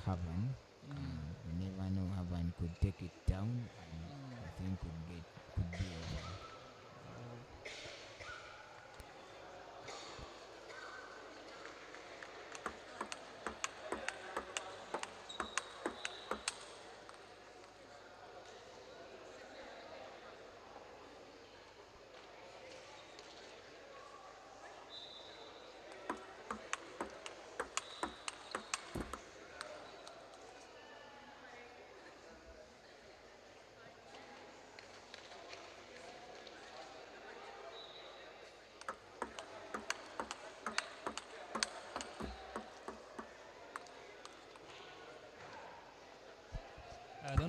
Havan. You never know, Havan could take it down, and I think could be over.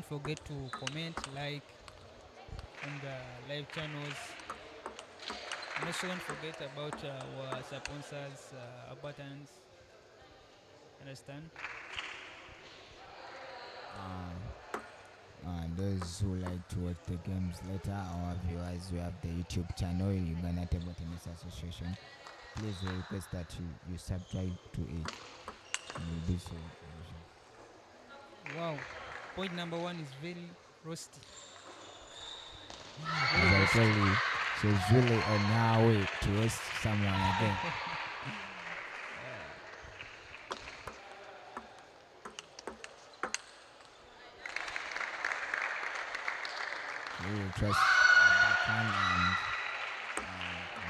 forget to comment, like on the live channels. And also don't forget about our sponsors, our buttons. Understand? Those who like to watch the games later, our viewers, we have the YouTube channel, Uganda Table Tennis Association. Please, we request that you subscribe to it. You'll be so gracious. Wow. Point number one is very rusty. As I told you, she's really on her way to roast someone again. We will trust backhand and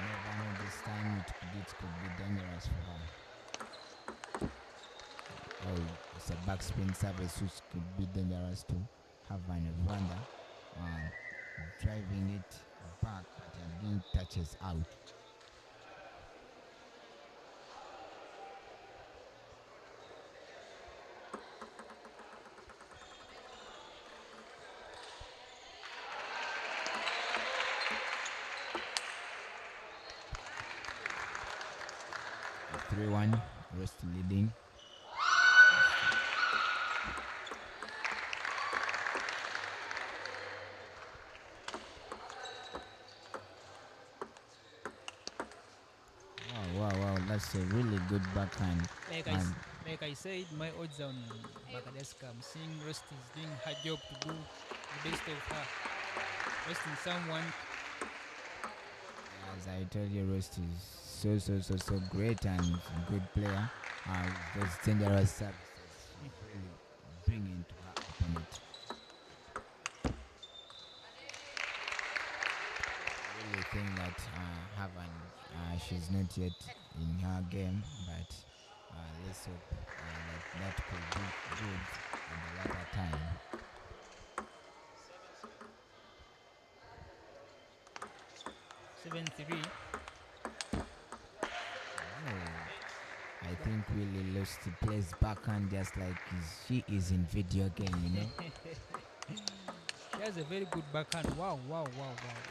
never know this time it could be dangerous for her. Oh, it's a backspin service which could be dangerous to have an Rwanda. Driving it back, but again touches out. A 3-1, Rosy leading. Wow, that's a really good backhand. Like I said, my odds on Madagascar. I'm seeing Rosty is doing her job to do the best of her. Roasting someone. As I told you, Rosy is so great and good player. Those dangerous services really bringing to her opponent. I really think that she's not yet in her game, but let's hope that could be good at the latter time. 7-3. I think Willie lost the place backhand just like she is in video game, you know. She has a very good backhand. Wow.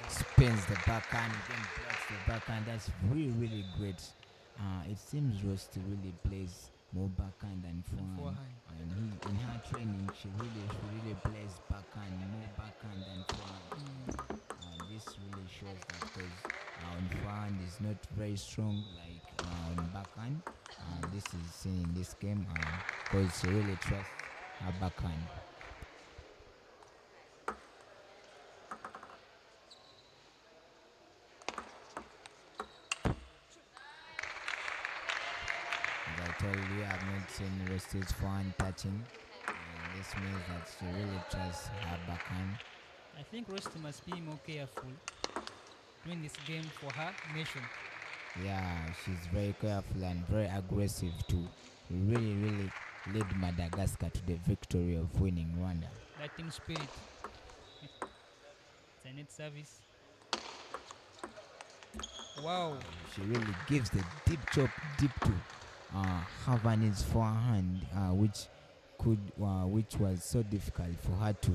Spins the backhand, then blocks the backhand. That's really great. It seems Rosy really plays more backhand than forehand. And in her training, she really plays backhand, more backhand than forehand. This really shows that because on forehand is not very strong like on backhand. This is seen in this game because she really trusts her backhand. As I told you, I've not seen Rosy's forehand touching. This means that she really trusts her backhand. I think Rosty must be more careful doing this game for her nation. Yeah, she's very careful and very aggressive to really lead Madagascar to the victory of winning Rwanda. That team spirit. It's a net service. Wow. She really gives the deep chop deep to Havan's forehand, which was so difficult for her to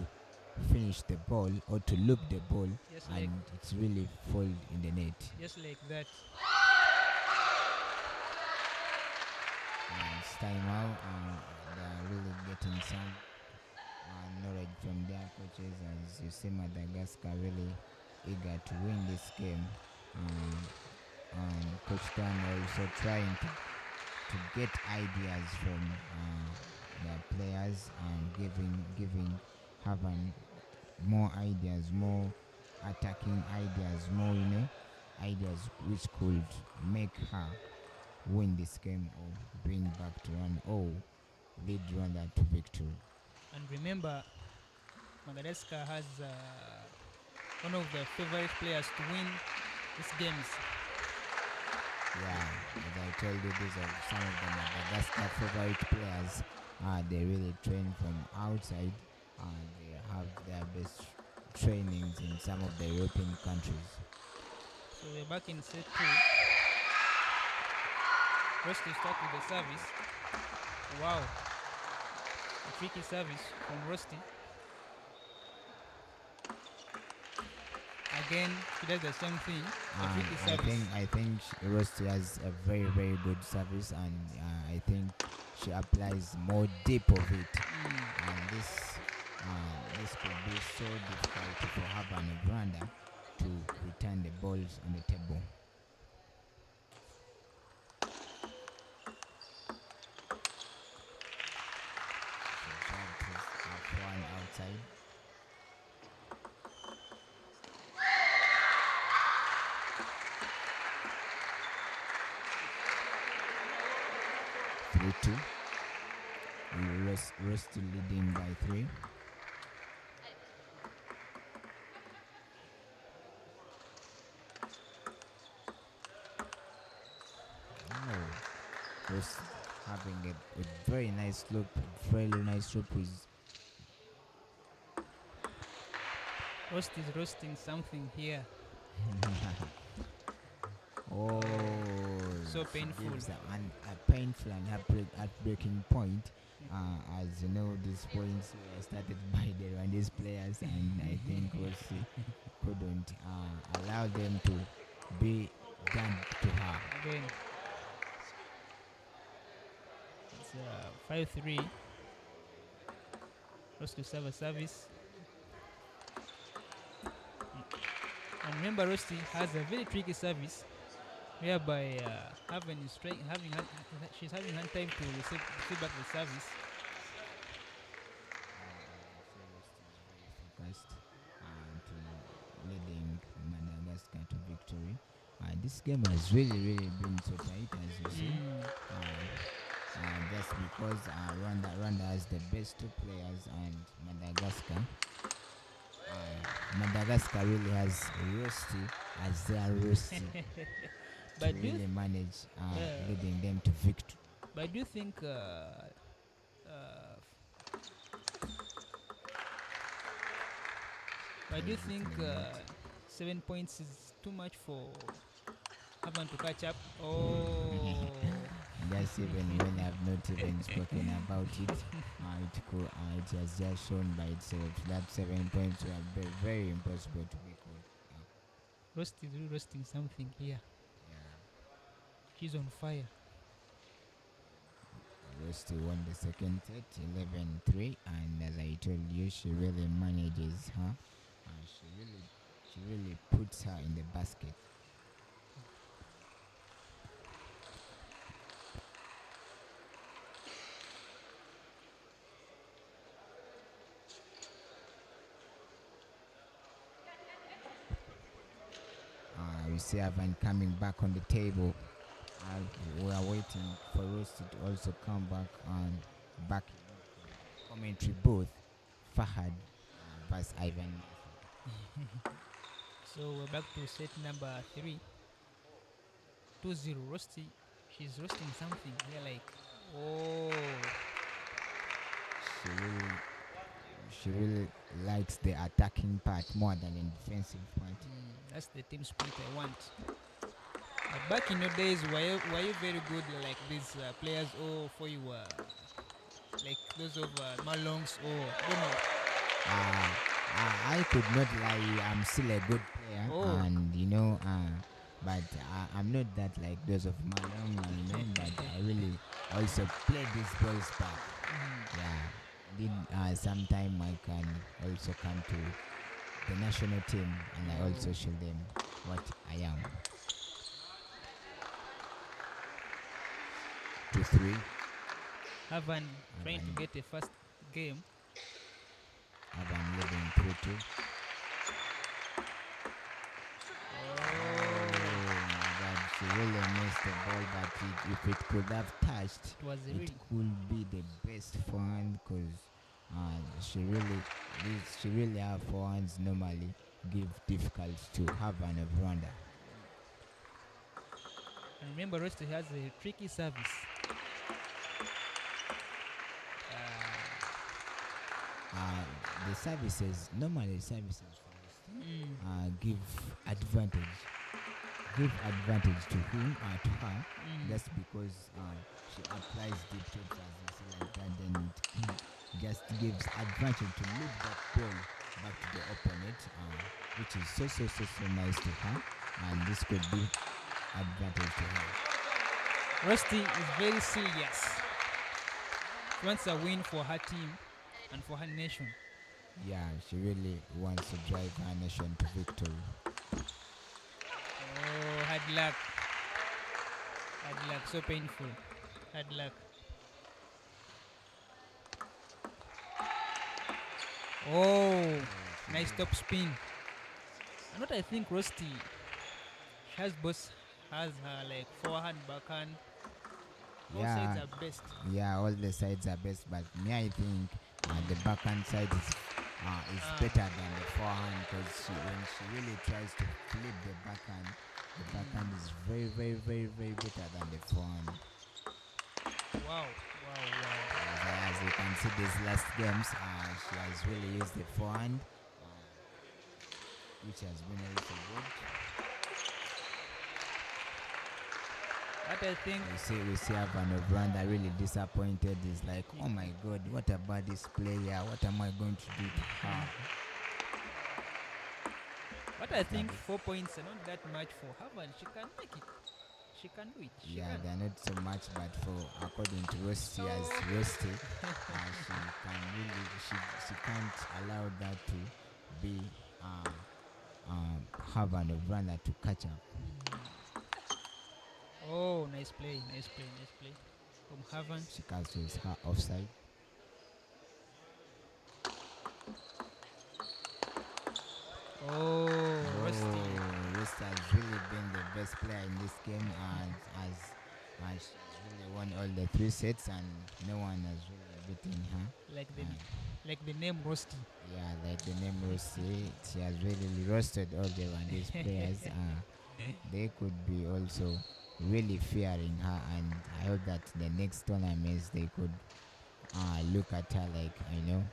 finish the ball or to loop the ball, and it's really fall in the net. Just like that. It's time out. They're really getting some knowledge from their coaches, as you see Madagascar really eager to win this game. Coach Dan also trying to get ideas from the players and giving Havan more ideas, more attacking ideas, more ideas which could make her win this game or bring back to Rwanda or lead Rwanda to victory. And remember, Madagascar has one of the favorite players to win these games. Yeah, as I told you, these are some of the Madagascar favorite players. They really train from outside. They have their best trainings in some of the European countries. So we're back in set 2. First to start with the service. Wow. A tricky service from Rosty. Again, she does the same thing. A tricky I service. think Rosy has a very very good service, and I think she applies more deep of it, and this could be so difficult for Havan of Rwanda to return the balls on the table. So that is up one outside. Three two. Rusty leading by three. Oh, Rust having a very nice loop, very nice loop with Roast is roasting something here. oh, So she painful. gives a painful and heartbreaking point. As you know, these points were started by the Rwandese players, and I think Rosy couldn't allow them to be done to her. Again, it's 5-3. Roast to serve a service. And remember, Rusty has a very tricky service, whereby she's having hard time to receive back the service. Focused to leading Madagascar to victory. This game has really been so tight, as you see. Just because Rwanda has the best two players, and Madagascar really has Rosy as their Rosy to But do you really manage leading them to victory. But do you think but do you think 7 points is too much for Havan to catch up? Oh, Just even when I've not even spoken about it has just shown by itself that 7 points were very impossible to be caught up. Roast is really roasting something here. Yeah. She's on fire. Rosy won the second set 11-3, and as I told you, she really manages her. She really puts her in the basket. We see Evan coming back on the table. We are waiting for Rosy to also come back on back commentary booth. Fahad versus Ivan. So we're back to set number 3. 2-0 Rusty. She's roasting something here, like, oh, She really likes the attacking part more than the defensive part. that's the team spirit I want. Back in your days, were you very good like these players, or for you like those of Malongs, or I don't know? I could not lie. I'm still a good player, Oh. and but I'm not that like those of Malong, But I really also play these balls back. Yeah. Then sometime I can also come to the national team, and I also show them what I am. 2-3. Havan trying to Havan. get a first game. Avan leading 3-2. Oh my God! She really missed the ball, but if it could have touched, It was a it really could be the best forehand, because she really her forehands normally give difficult to Havan of Rwanda. And remember, Rusty has a tricky service. The services for give advantage to him to her, just because she applies deep shots, as you see like that, then it just gives advantage to move that ball back to the opponent, which is so nice to her, and this could be advantage to her. Rosy is very serious. She wants a win for her team and for her nation. Yeah, she really wants to drive her nation to victory. Oh, hard luck. Hard luck, so painful. Hard luck. Oh, nice top spin. And what I think Rosy, she has both, has her like forehand, backhand. All sides are best. Yeah, all the sides are best, but me, I think the backhand side is better than the forehand, because when she really tries to flip the backhand is very better than the forehand. Wow. As you can see, these last games, she has really used the forehand, which has been also good. What I think, We see Avan of Rwanda really disappointed. He's like, oh my God, what about this player? What am I going to do to her? what I think 4 points are not that much for her, but she can make it. She can do it. They're not so much, but according to Rosy, as Rosy, she can't allow that to be Havan of Rwanda to catch up. Oh, nice play. From Havan. She cancels her offside. Oh, Rosy. Rosy has really been the best player in this game, and she's really won all the 3 sets, and no one has really beaten her. Like the name Rosy. Yeah, like the name Rosy, she has really roasted all the Rwandese players. They could be also really fearing her, and I hope that the next tournaments they could look at her like, fearless.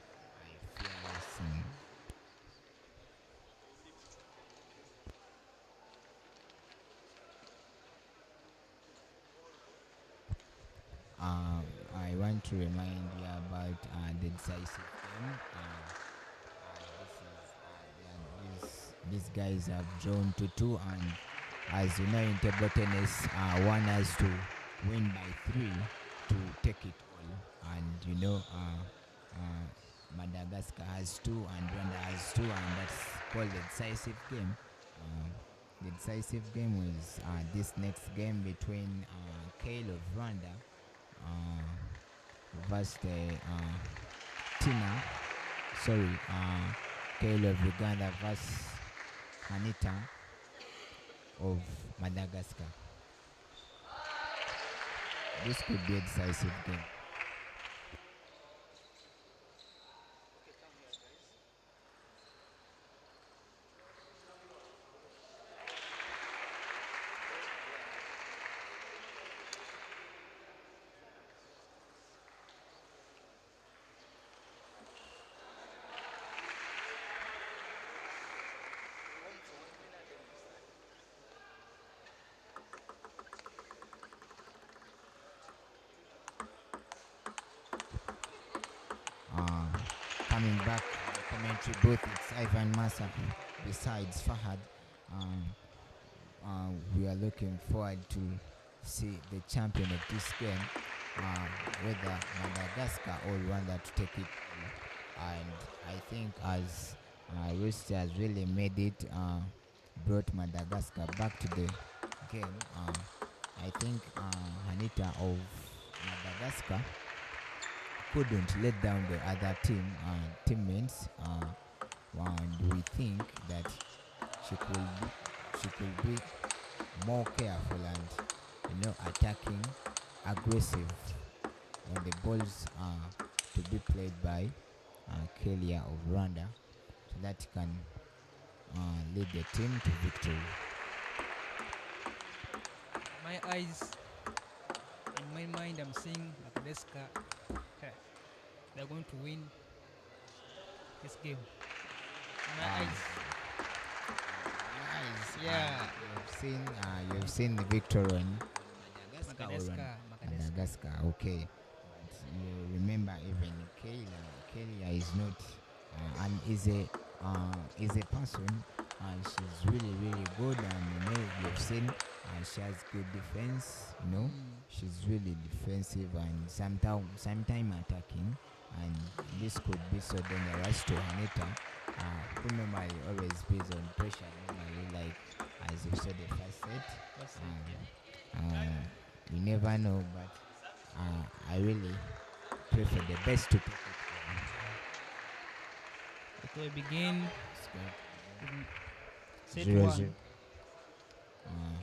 I want to remind you about the decisive game. These guys have drawn to 2, and as you know, in table tennis, one has to win by 3 to take it all. And Madagascar has 2 and Rwanda has 2, and that's called the decisive game. The decisive game is this next game between Kellia of Rwanda versus Kellia of Uganda versus Anita of Madagascar. This could be a decisive game. Coming back commentary booth, it's Ivan Massa besides Fahad. We are looking forward to see the champion of this game, whether Madagascar or Rwanda, to take it. And I think as Rosy has really made it, brought Madagascar back to the game, I think Anita of Madagascar couldn't let down the other teammates, and we think that she could be more careful and attacking, aggressive when the balls are to be played by Kellia of Rwanda, so that can lead the team to victory. My eyes, in my mind, I'm seeing Madagascar. They're going to win this game. My eyes. Yeah. You've seen the victory on Madagascar. Madagascar. Okay. But you remember, even Kellia is not an easy is a person. She's really really good, and you've seen she has good defense. She's really defensive and sometime attacking, and this could be so dangerous to Anita, who normally always plays on pressure. Normally, like as you saw the first set. That's it, You never know, but I really pray for the best to take it. Okay, we begin. Set 0-0. 1.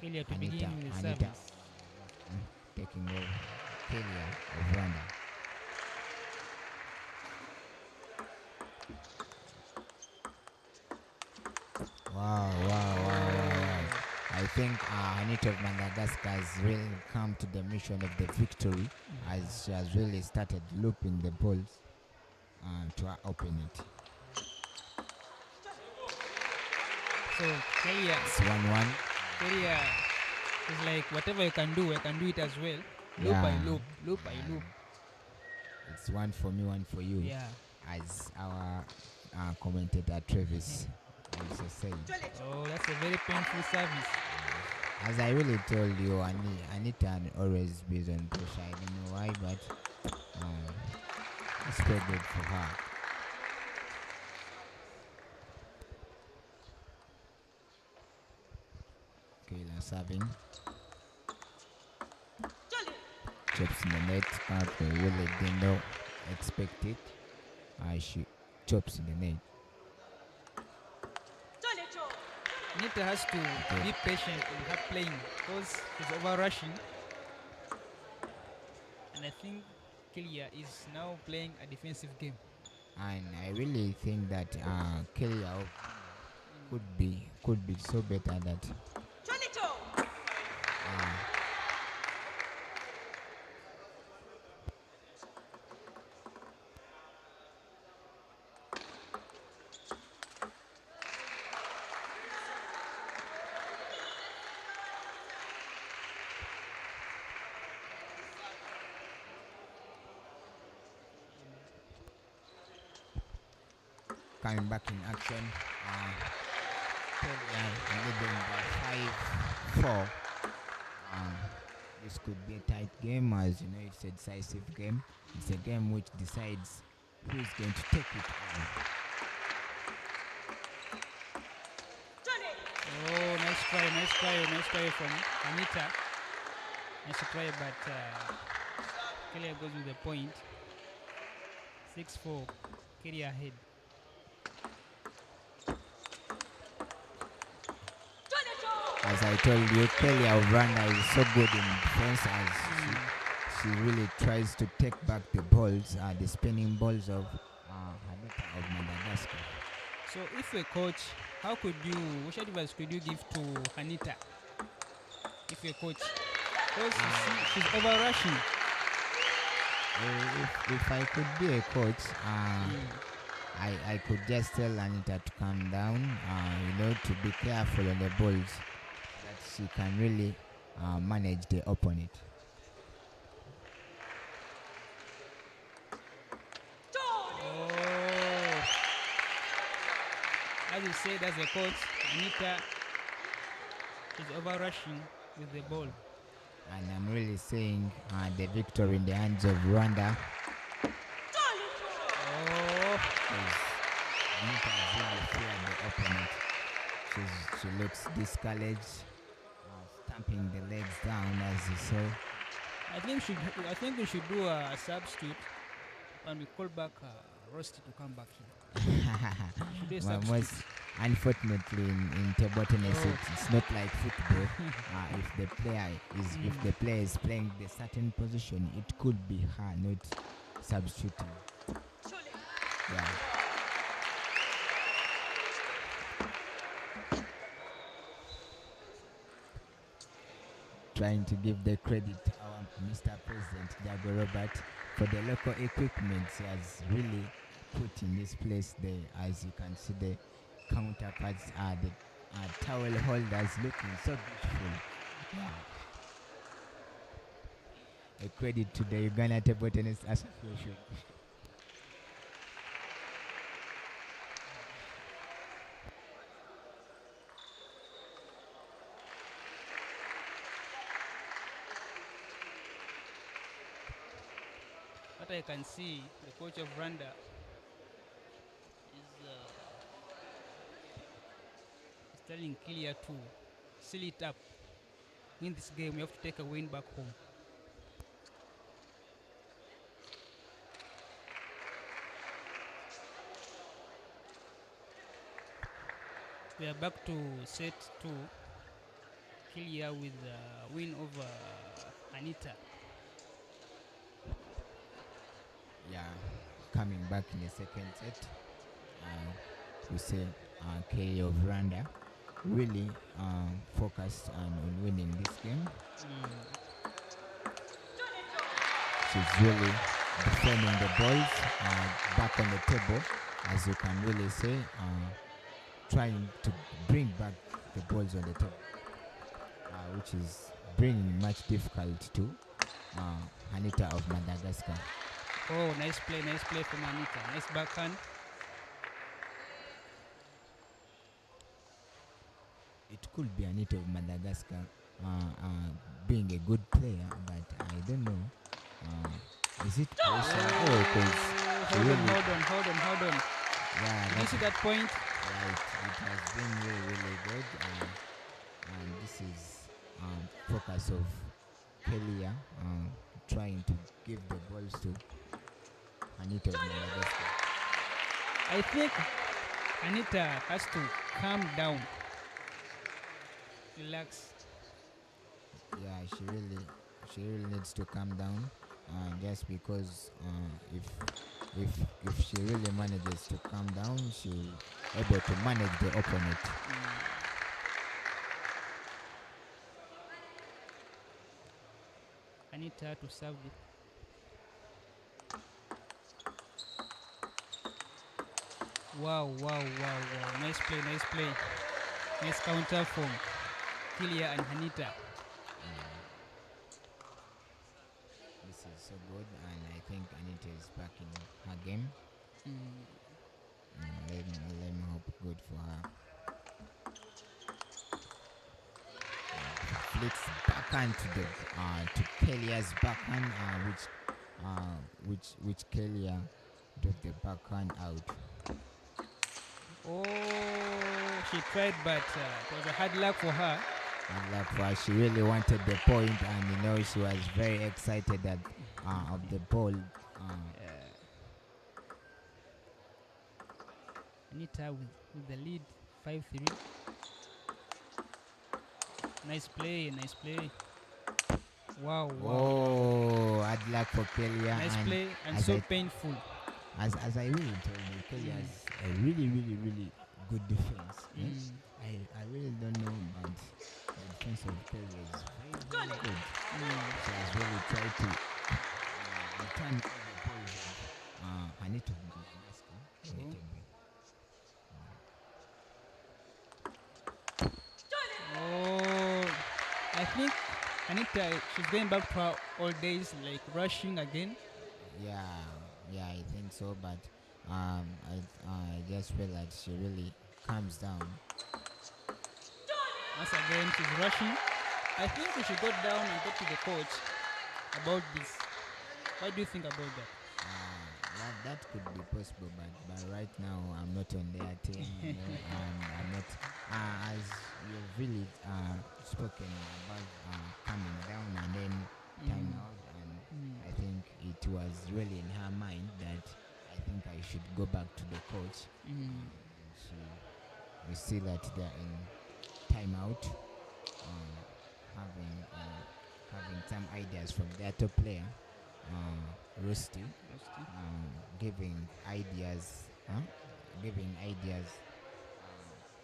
Kellia to begin with the service. Taking over Kellia of Rwanda. Wow. I think Anita of Madagascar has really come to the mission of the victory, as she has really started looping the balls to open it. So Kellia, It's 1-1. Kellia is like, whatever you can do, I can do it as well. Loop by loop by loop. It's one for me, one for you. Yeah. As our commentator Travis also said. Oh, that's a very painful service. As I really told you, Anita always based on pressure. I don't know why, but it's quite good for her. Kayla serving. Chops in the net. Really didn't expect it. She chops in the net. Anita has to be patient in her playing because she's over rushing. And I think Kellia is now playing a defensive game. And I really think that Kellia could be so better that coming back in action. Leading by 5-4. This could be a tight game, as you know, it's a decisive game. It's a game which decides who is going to take it on. Oh, nice try from Anita. Nice try, but Kellia goes with the point. 6-4, Kellia ahead. As I told you, Kellia of Rwanda is so good in defense, as she really tries to take back the balls, the spinning balls of Anita of Madagascar. So if a coach, which advice could you give to Anita? If a coach, because she's over rushing. If I could be a coach, I could just tell Anita to calm down, to be careful on the balls, that she can really manage the opponent. As you said, as a coach, Anita is over rushing with the ball. And I'm really saying the victory in the hands of Rwanda. Anita has really feared the opponent. She looks discouraged, stamping the legs down, as you saw. I think we should do a substitute, and we call back Rosy to come back here. Unfortunately, in table tennis, it's not like football. If the player is playing the certain position, it could be her not substituting. Yeah. Trying to give the credit to our Mr. President Jago Robert for the local equipment he has really put in this place there. As you can see, the counterparts are the towel holders looking so beautiful. Yeah. A credit to the Uganda Table Tennis Association. what I can see, the coach of Rwanda is telling Kellia to seal it up. Win this game, we have to take a win back home. We are back to set 2. Kellia with a win over Anita. Yeah, coming back in the second set, we say Kellia of Rwanda really focused on winning this game. She's really defending the balls back on the table, as you can really say, trying to bring back the balls on the table, which is bringing much difficulty to Anita of Madagascar. Oh, nice play from Anita. Nice backhand. It could be Anita of Madagascar being a good player, but I don't know. Is it pressure? Hold on. Yeah, Did you see that point? right. It has been really, really good. And this is focus of Kellia trying to give the balls to Anita of Madagascar. I think Anita has to calm down. Relax. Yeah, she really needs to calm down, just because if she really manages to calm down, she'll able to manage the opponent. Anita to serve it. Wow. Nice play. Nice counter from Kellia and Anita. This is so good, and I think Anita is back in her game. Let me hope good for her. Flicks backhand to Kellia's backhand, which Kellia took the backhand out. Oh, she tried, but it was a hard luck for her. She really wanted the point, and she was very excited of the ball. Anita with the lead, 5-3. Nice play. Wow. Oh, hard luck for Kellia. Nice play and so painful. As I really told you, Kellia has a really, really, really good defense. I really don't know, but the defense of Kellia is very, very good. She has really tried to return the balls of Anita of Madagascar a little bit. Oh, I think Anita, she's going back to her old days, like rushing again. Yeah, I think so, but I just feel that she really calms down. Once again, she's rushing. I think we should go down and talk to the coach about this. What do you think about that? That could be possible, but right now I'm not on their team. I'm not. As you've really spoken about coming down and then time out, and I think it was really in her mind that I think I should go back to the coach. We see that they're in timeout, having some ideas from their top player, Rosy, giving ideas,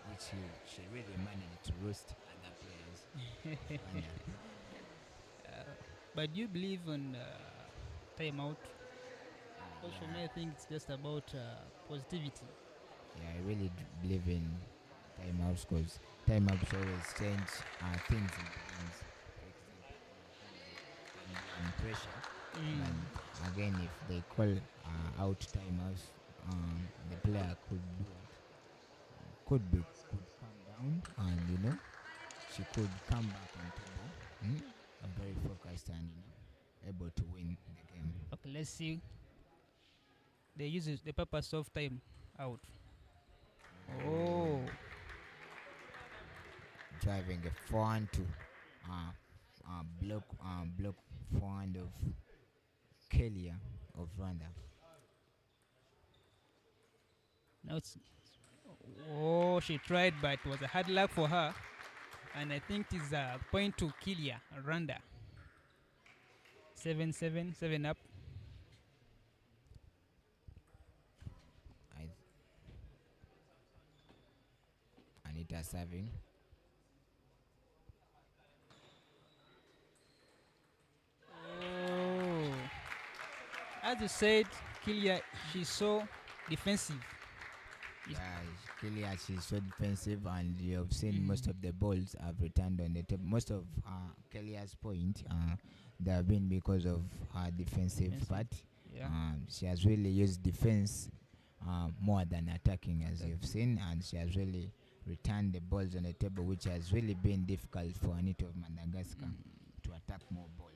which she really managed to roast other players. But do you believe in timeout? Because for me, I think it's just about positivity. Yeah, I really believe in timeouts, because timeouts always change things in games. And pressure. And again, if they call out timeouts, the player could calm down, and she could come back on table, very focused and able to win the game. Okay, let's see. They use the purpose of time out. Oh, Driving a forehand to block forehand of Kellia of Rwanda. now it's. Oh, she tried, but it was a hard luck for her. And I think it's a point to Kellia, Rwanda. 7-7, 7 up. I, Anita serving. Oh, as you said, Kellia, she's so defensive. Yeah, Kellia, she's so defensive, and you have seen most of the balls have returned on the table. Most of Kellia's point, they have been because of her defensive part. Yeah. She has really used defense more than attacking, as you've seen, and she has really returned the balls on the table, which has really been difficult for Anita of Madagascar to attack more balls.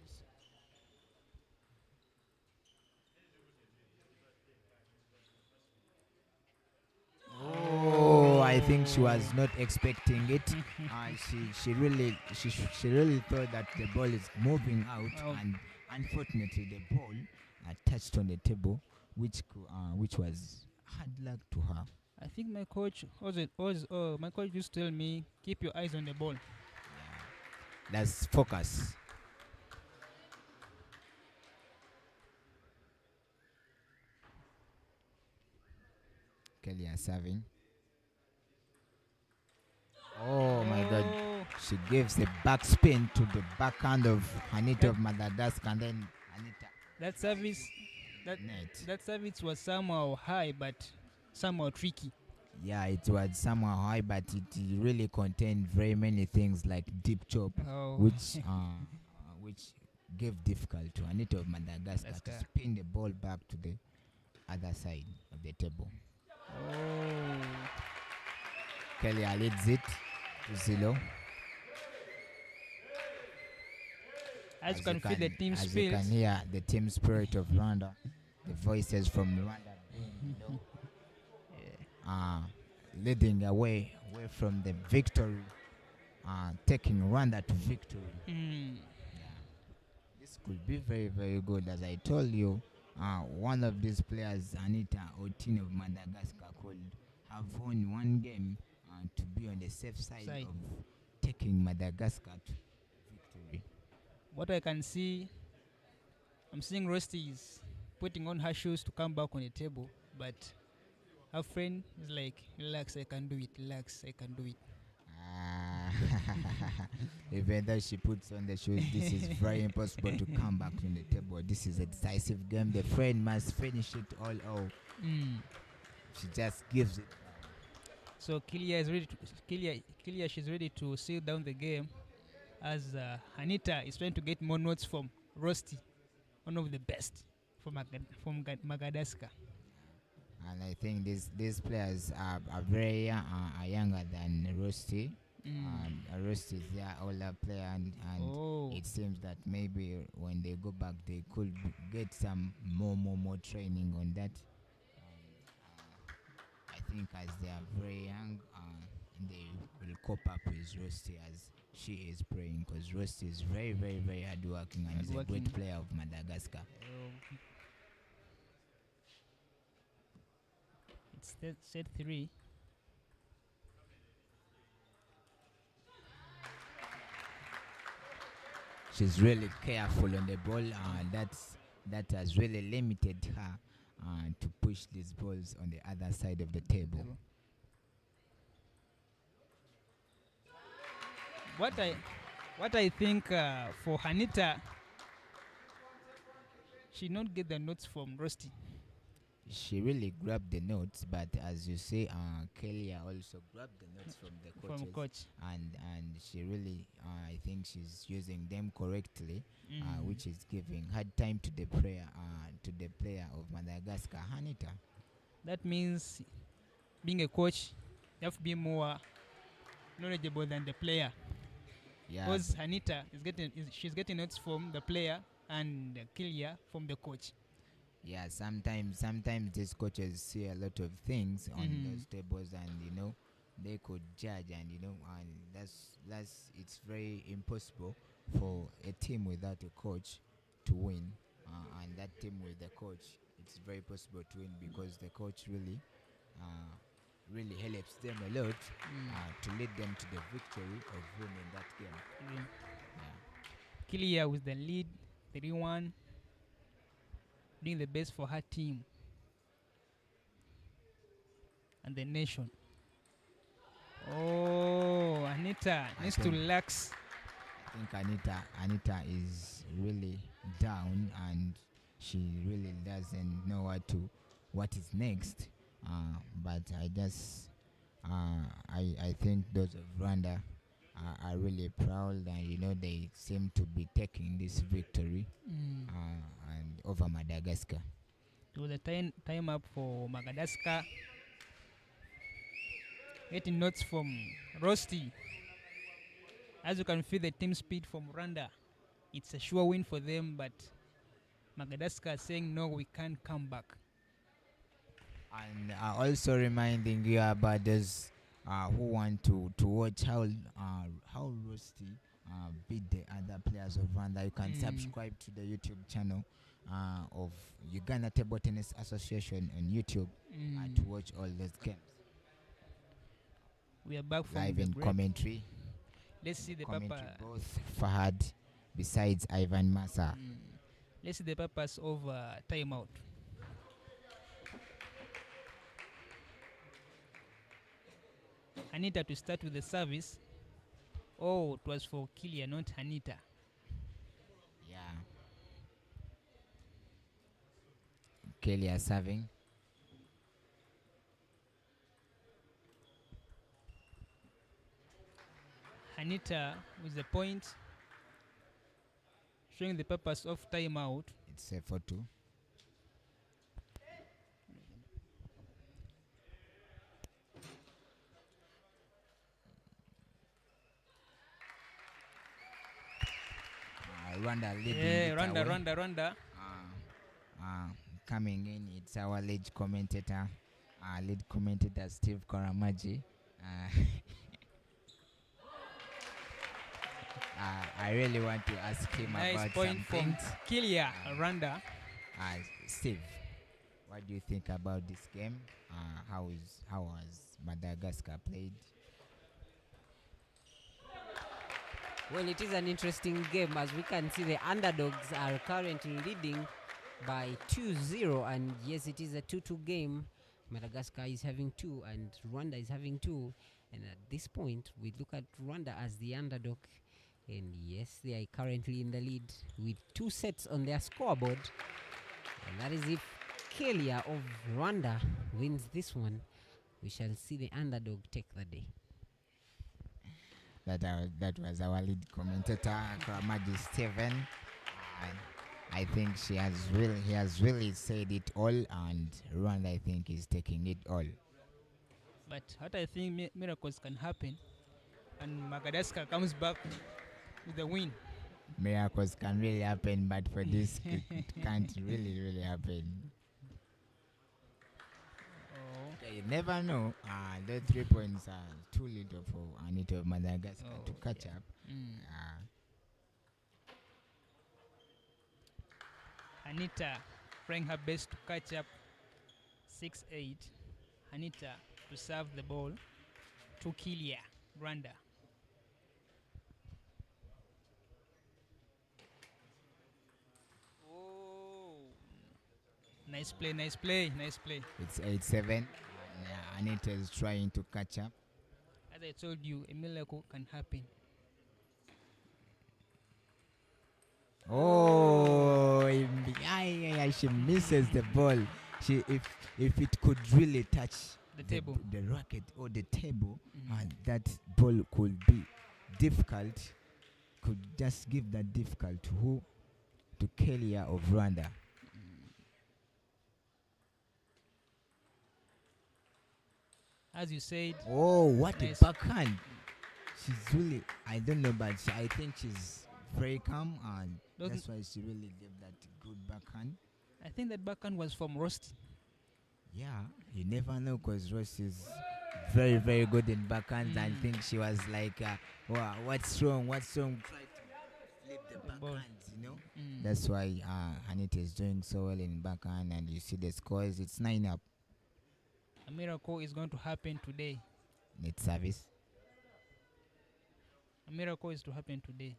Oh, I think she was not expecting it. She really thought that the ball is moving out, and unfortunately the ball touched on the table, which was hard luck to her. I think my coach my coach used to tell me keep your eyes on the ball. That's focus. Kellia serving. Oh my God. She gives the backspin to the backhand of Anita of Madagascar, and then Anita. That service, that service was somehow high, but somehow tricky. Yeah, it was somehow high, but it really contained very many things like deep chop, which gave difficult to Anita of Madagascar to spin the ball back to the other side of the table. Oh. Kellia leads it to 0. As you can feel the team spirit. As you can hear the team spirit of Rwanda, the voices from Rwanda leading away from the victory, taking Rwanda to victory. This could be very, very good. As I told you, one of these players, Anita Otin of Madagascar, could have won one game to be on the safe side of taking Madagascar to victory. What I can see, I'm seeing Rosy is putting on her shoes to come back on the table, but her friend is like, relax, I can do it, relax, I can do it. Even though she puts on the shoes, this is very impossible to come back on the table. This is a decisive game. The friend must finish it all out. She just gives it. So Kellia is ready. Kellia, she's ready to seal down the game, as Anita is trying to get more notes from Rosy, one of the best from Madagascar. And I think these players are very younger than Rosy. Rosy is their older player, and it seems that maybe when they go back, they could get some more training on that. I think as they are very young, they will cope up with Rosy as she is playing, because Rosy is very, very, very hardworking and is a great player of Madagascar. It's set 3. She's really careful on the ball, that has really limited her to push these balls on the other side of the table. What I think for Anita, she not get the notes from Rosy. She really grabbed the notes, but as you say, Kellia also grabbed the notes from the coaches. From coach. And she really, I think she's using them correctly, which is giving hard time to the player of Madagascar, Anita. That means being a coach, you have to be more knowledgeable than the player. Yeah. Because Anita she's getting notes from the player, and Kellia from the coach. Yeah, sometimes these coaches see a lot of things on those tables, and they could judge, and and it's very impossible for a team without a coach to win, and that team with the coach, it's very possible to win because the coach really helps them a lot to lead them to the victory of winning that game. Yeah. Yeah. Kellia with the lead, 3-1, doing the best for her team and the nation. Oh, Anita I needs to think- relax. I think Anita is really down, and she really doesn't know what is next. But I think those of Rwanda are really proud, and they seem to be taking this victory and over Madagascar. It was a time up for Madagascar. 18 notes from Rosy. As you can feel the team speed from Rwanda, it's a sure win for them, but Madagascar saying no, we can't come back. And also reminding you about those who want to watch how Rusty beat the other players of Rwanda. You can subscribe to the YouTube channel of Uganda Table Tennis Association on YouTube to watch all those games We are back from live the in break. commentary. Let's see the Commentary papa. both Fahad besides Ivan Massa. Let's see the purpose of timeout. Anita to start with the service. Oh, it was for Kellia, not Anita. Yeah. Kellia serving. Anita with the point, showing the purpose of timeout. It's a 4-2. Rwanda leading. Yeah, it Rwanda, away. Rwanda. Coming in, it's our lead commentator, Steve Koramaji. I really want to ask him Nice about point some from things. Kellia, Rwanda. Steve, what do you think about this game? How has Madagascar played? Well, it is an interesting game. As we can see, the underdogs are currently leading by 2-0, and yes, it is a 2-2 game. Madagascar is having 2 and Rwanda is having 2, and at this point we look at Rwanda as the underdog, and yes, they are currently in the lead with 2 sets on their scoreboard, and that is if Kellia of Rwanda wins this one, we shall see the underdog take the day. That was our lead commentator, Koramaji Steven. I think he has really said it all, and Rwanda, I think, is taking it all. But what I think miracles can happen, and Madagascar comes back with the win. Miracles can really happen, but for this, it can't really happen. You never know. The 3 points are too little for Anita of Madagascar to catch up. Anita trying her best to catch up. 6-8. Anita to serve the ball to Kellia, Rwanda. Oh, nice play. It's 8-7. Anita is trying to catch up. As I told you, a miracle can happen. Oh, she misses the ball. If it could really touch The table. the racket or the table, that ball could be difficult. Could just give that difficult to who? To Kellia of Rwanda. As you said, Oh, what Nice. a backhand! She's really, I don't know, but I think she's very calm, and Doesn't- that's why she really gave that good backhand. I think that backhand was from Rosy. Yeah, you never know because Rosy is very, very good in backhands. I think she was like, wow, what's wrong? What's wrong? Try to flip the The ball. backhands, you know? Mm. That's why Anita is doing so well in backhand, and you see the scores, it's 9 up. A miracle is going to happen today. Net service. A miracle is to happen today.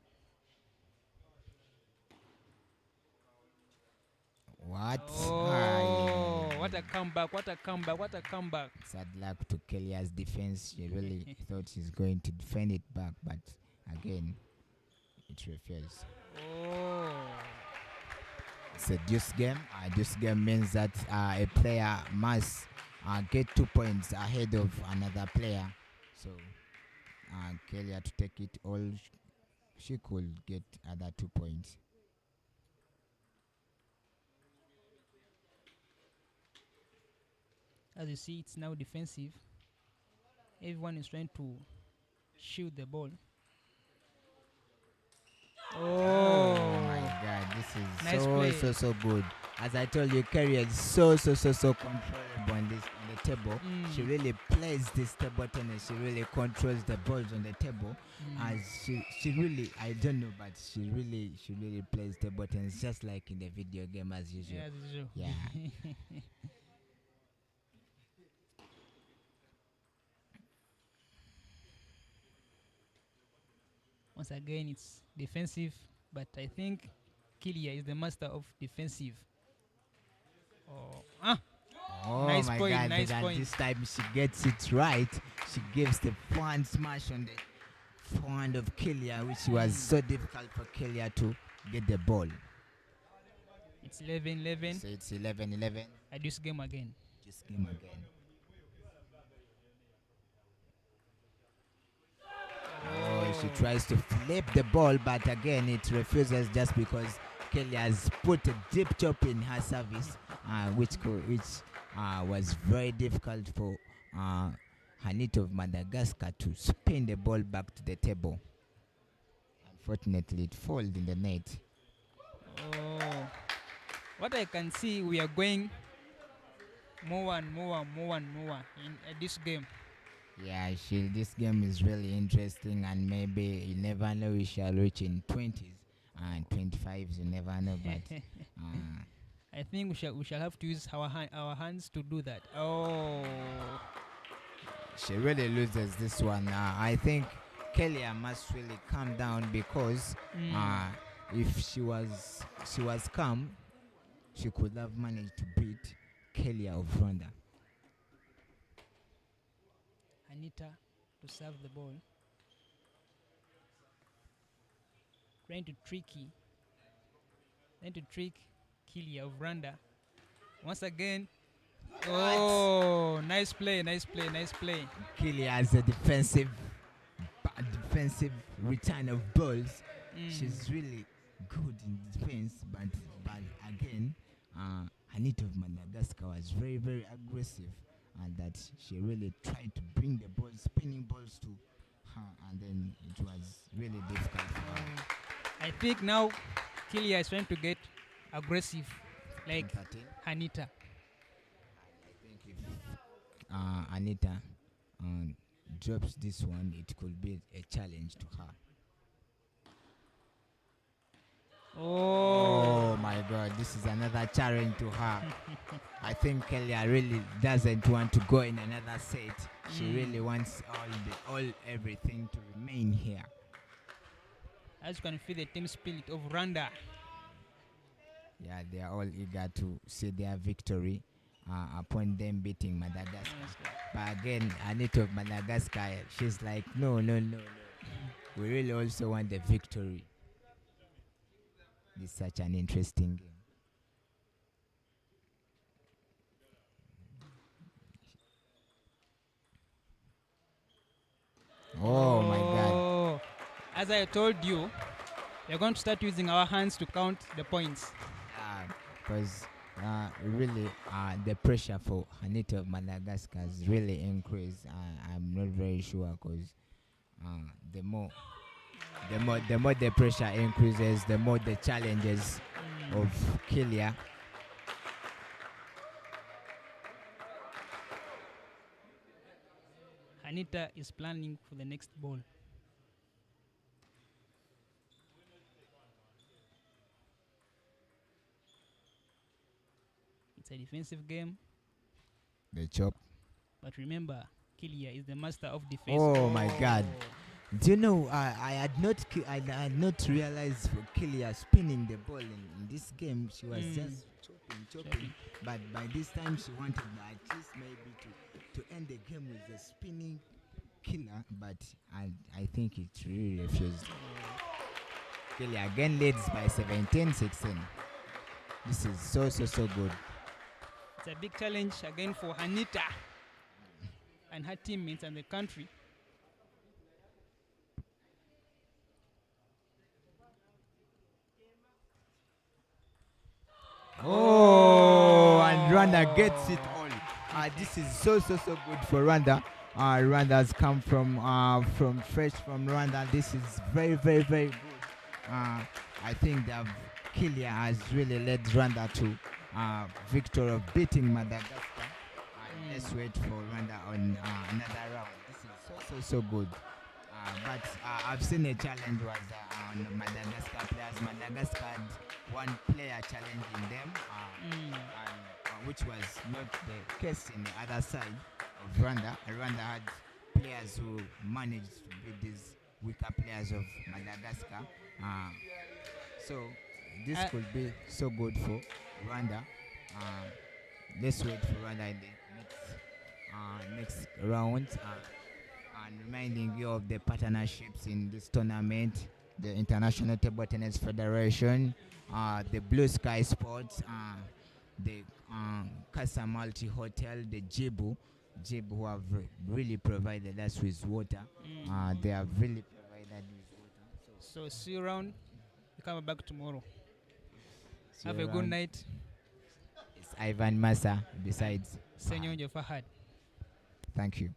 What? Oh, what a comeback, what a comeback, what a comeback. Sad luck to Kellia's defense. She really thought she's going to defend it back, but again, it refused. Oh. It's a deuce game. Deuce game means that a player must get 2 points ahead of another player. So, Kellia to take it all, she could get other 2 points. As you see, it's now defensive. Everyone is trying to shoot the ball. Oh my God, this is Nice so good. As I told you, Kellia is so controllable on the table. She really plays this table tennis. She really controls the balls on the table. As she really, I don't know, but she really plays table tennis just like in the video game as usual. Yeah, as usual. Yeah. Once again, it's defensive, but I think Kellia is the master of defensive. Oh Nice my point, God! nice But point. this time she gets it right. She gives the forehand smash on the forehand of Kellia, which was so difficult for Kellia to get the ball. It's 11-11. So it's 11-11. At this game again. Just game again. Oh, she tries to flip the ball, but again it refuses just because Kelly has put a deep chop in her service, which was very difficult for Hanit of Madagascar to spin the ball back to the table. Unfortunately, it falls in the net. Oh, what I can see, we are going more and more in this game. Yeah, this game is really interesting, and maybe you never know, we shall reach in 20s and 25s. You never know, but I think we shall have to use our hands to do that. Oh, she really loses this one. I think Kellia must really calm down because if she was calm, she could have managed to beat Kellia of Rwanda. Anita to serve the ball. Trying to trick Kellia of Rwanda. Once again. Oh, nice play. Kellia has a defensive return of balls. She's really good in defense, but again, Anita of Madagascar was very, very aggressive, and that she really tried to bring the ball, spinning balls to her, and then it was really difficult for her. I think now Kellia is trying to get aggressive like 13. Anita. I think if Anita drops this one, it could be a challenge to her. Oh my God, this is another challenge to her. I think Kellia really doesn't want to go in another set. She really wants everything to remain here. As you can feel the team spirit of Rwanda. Yeah, they are all eager to see their victory upon them beating Madagascar. But again, Anita of Madagascar, she's like, no. We really also want the victory. This is such an interesting game. Oh my God. As I told you, we're going to start using our hands to count the points. Because really the pressure for Anita of Madagascar has really increased. I'm not very sure because the more the pressure increases, the more the challenges of Kellia Anita is planning for the next ball. It's a defensive game, The chop. but remember, Kellia is the master of defense. Oh my God. Do you know, I had not realized for Kellia spinning the ball in this game. She was just chopping. But by this time, she wanted at least maybe to end the game with a spinning killer. But I think it really refused. Kellia again leads by 17-16. This is so good. It's a big challenge again for Anita and her teammates and the country. Oh, and Rwanda gets it all. This is so good for Rwanda. Rwanda has come from fresh from Rwanda. This is very good. I think that Kellia has really led Rwanda to victory of beating Madagascar. Let's wait for Rwanda on another round. This is so good. But I've seen a challenge was on the Madagascar players. Madagascar had one player challenging them, which was not the case in the other side of Rwanda. Rwanda had players who managed to beat these weaker players of Madagascar. So this could be so good for Rwanda. Let's wait for Rwanda in the next round. And reminding you of the partnerships in this tournament, the International Table Tennis Federation, the Blue Sky Sports, the Casa Multi Hotel, the Jibu, who have really provided us with water. They have really provided with water. So see you around. You come back tomorrow. See Have you a good around. night. It's Ivan Massa besides. Senyo Fahad. Thank you.